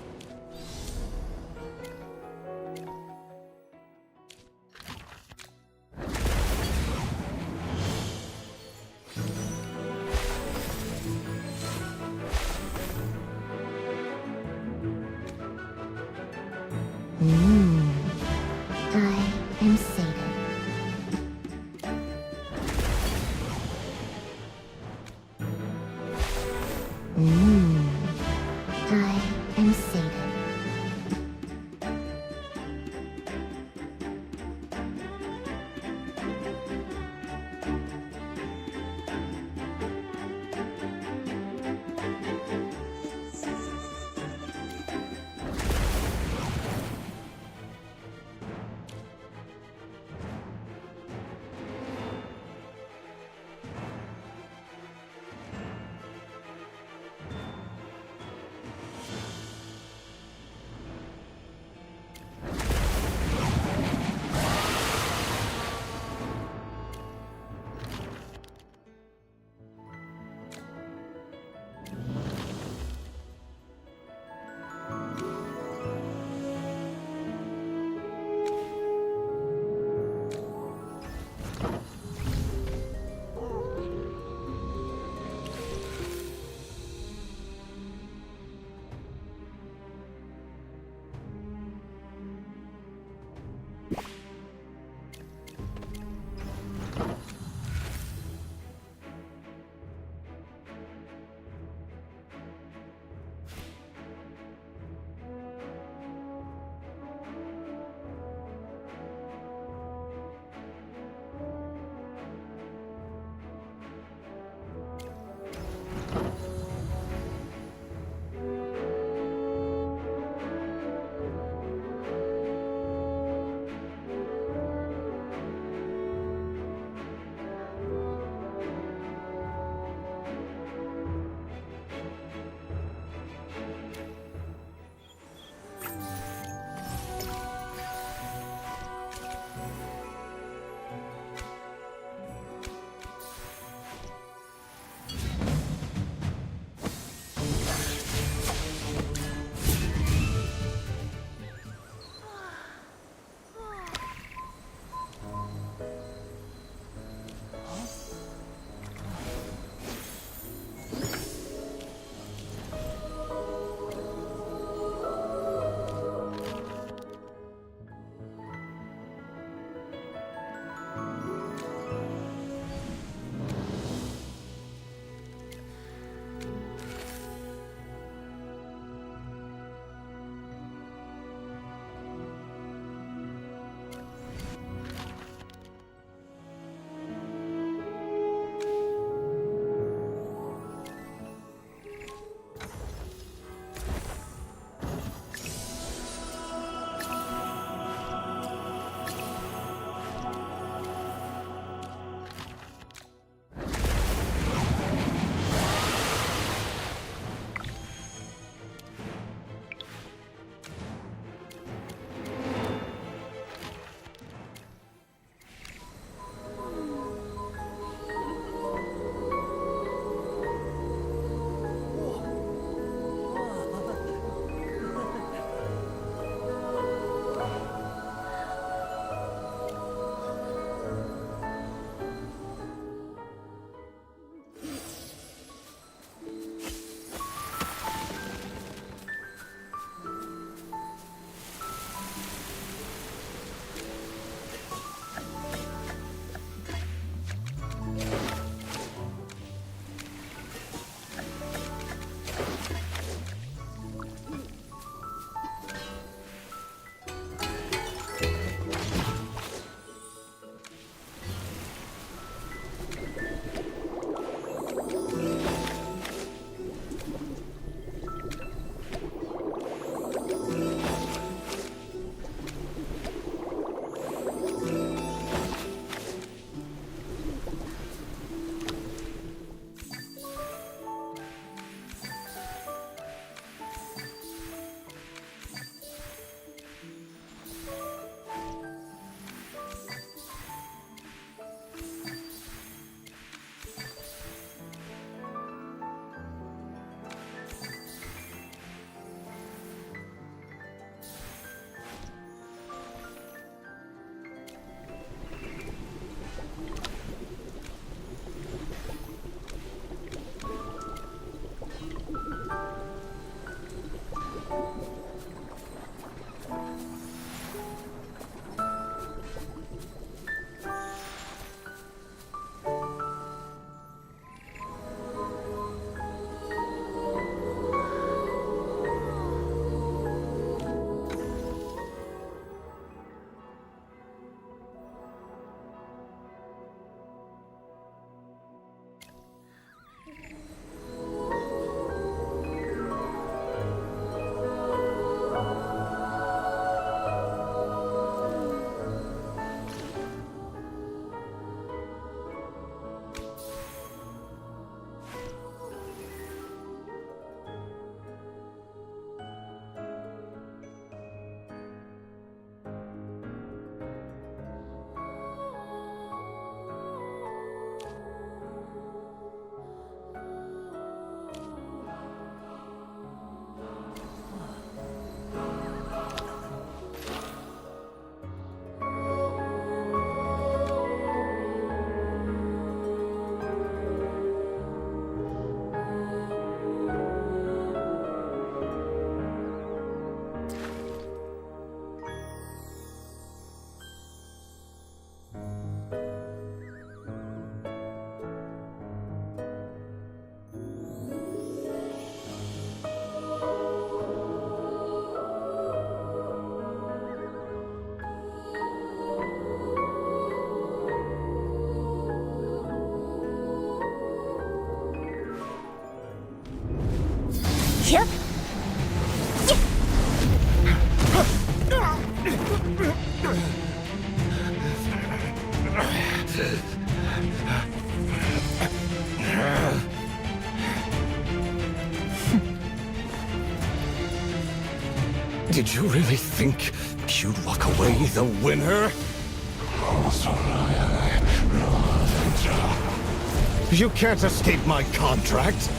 I am sated. I am sated. Did you really think you'd walk away the winner? You can't escape my contract.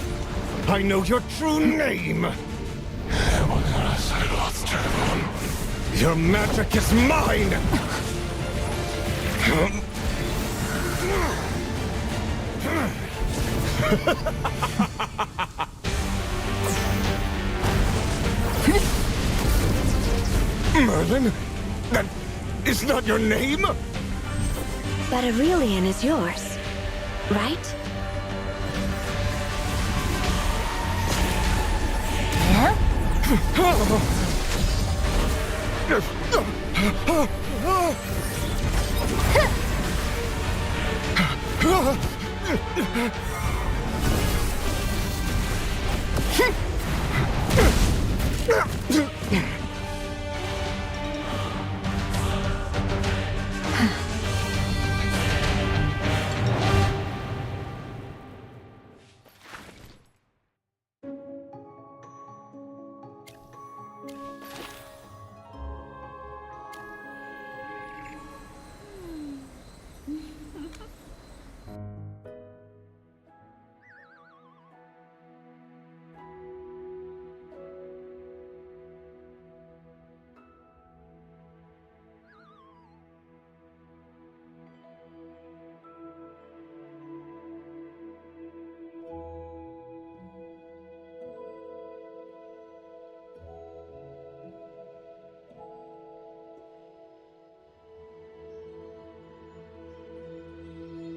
I know your true name. Your magic is mine! Merlin? That is not your name? But Aurelian is yours, right?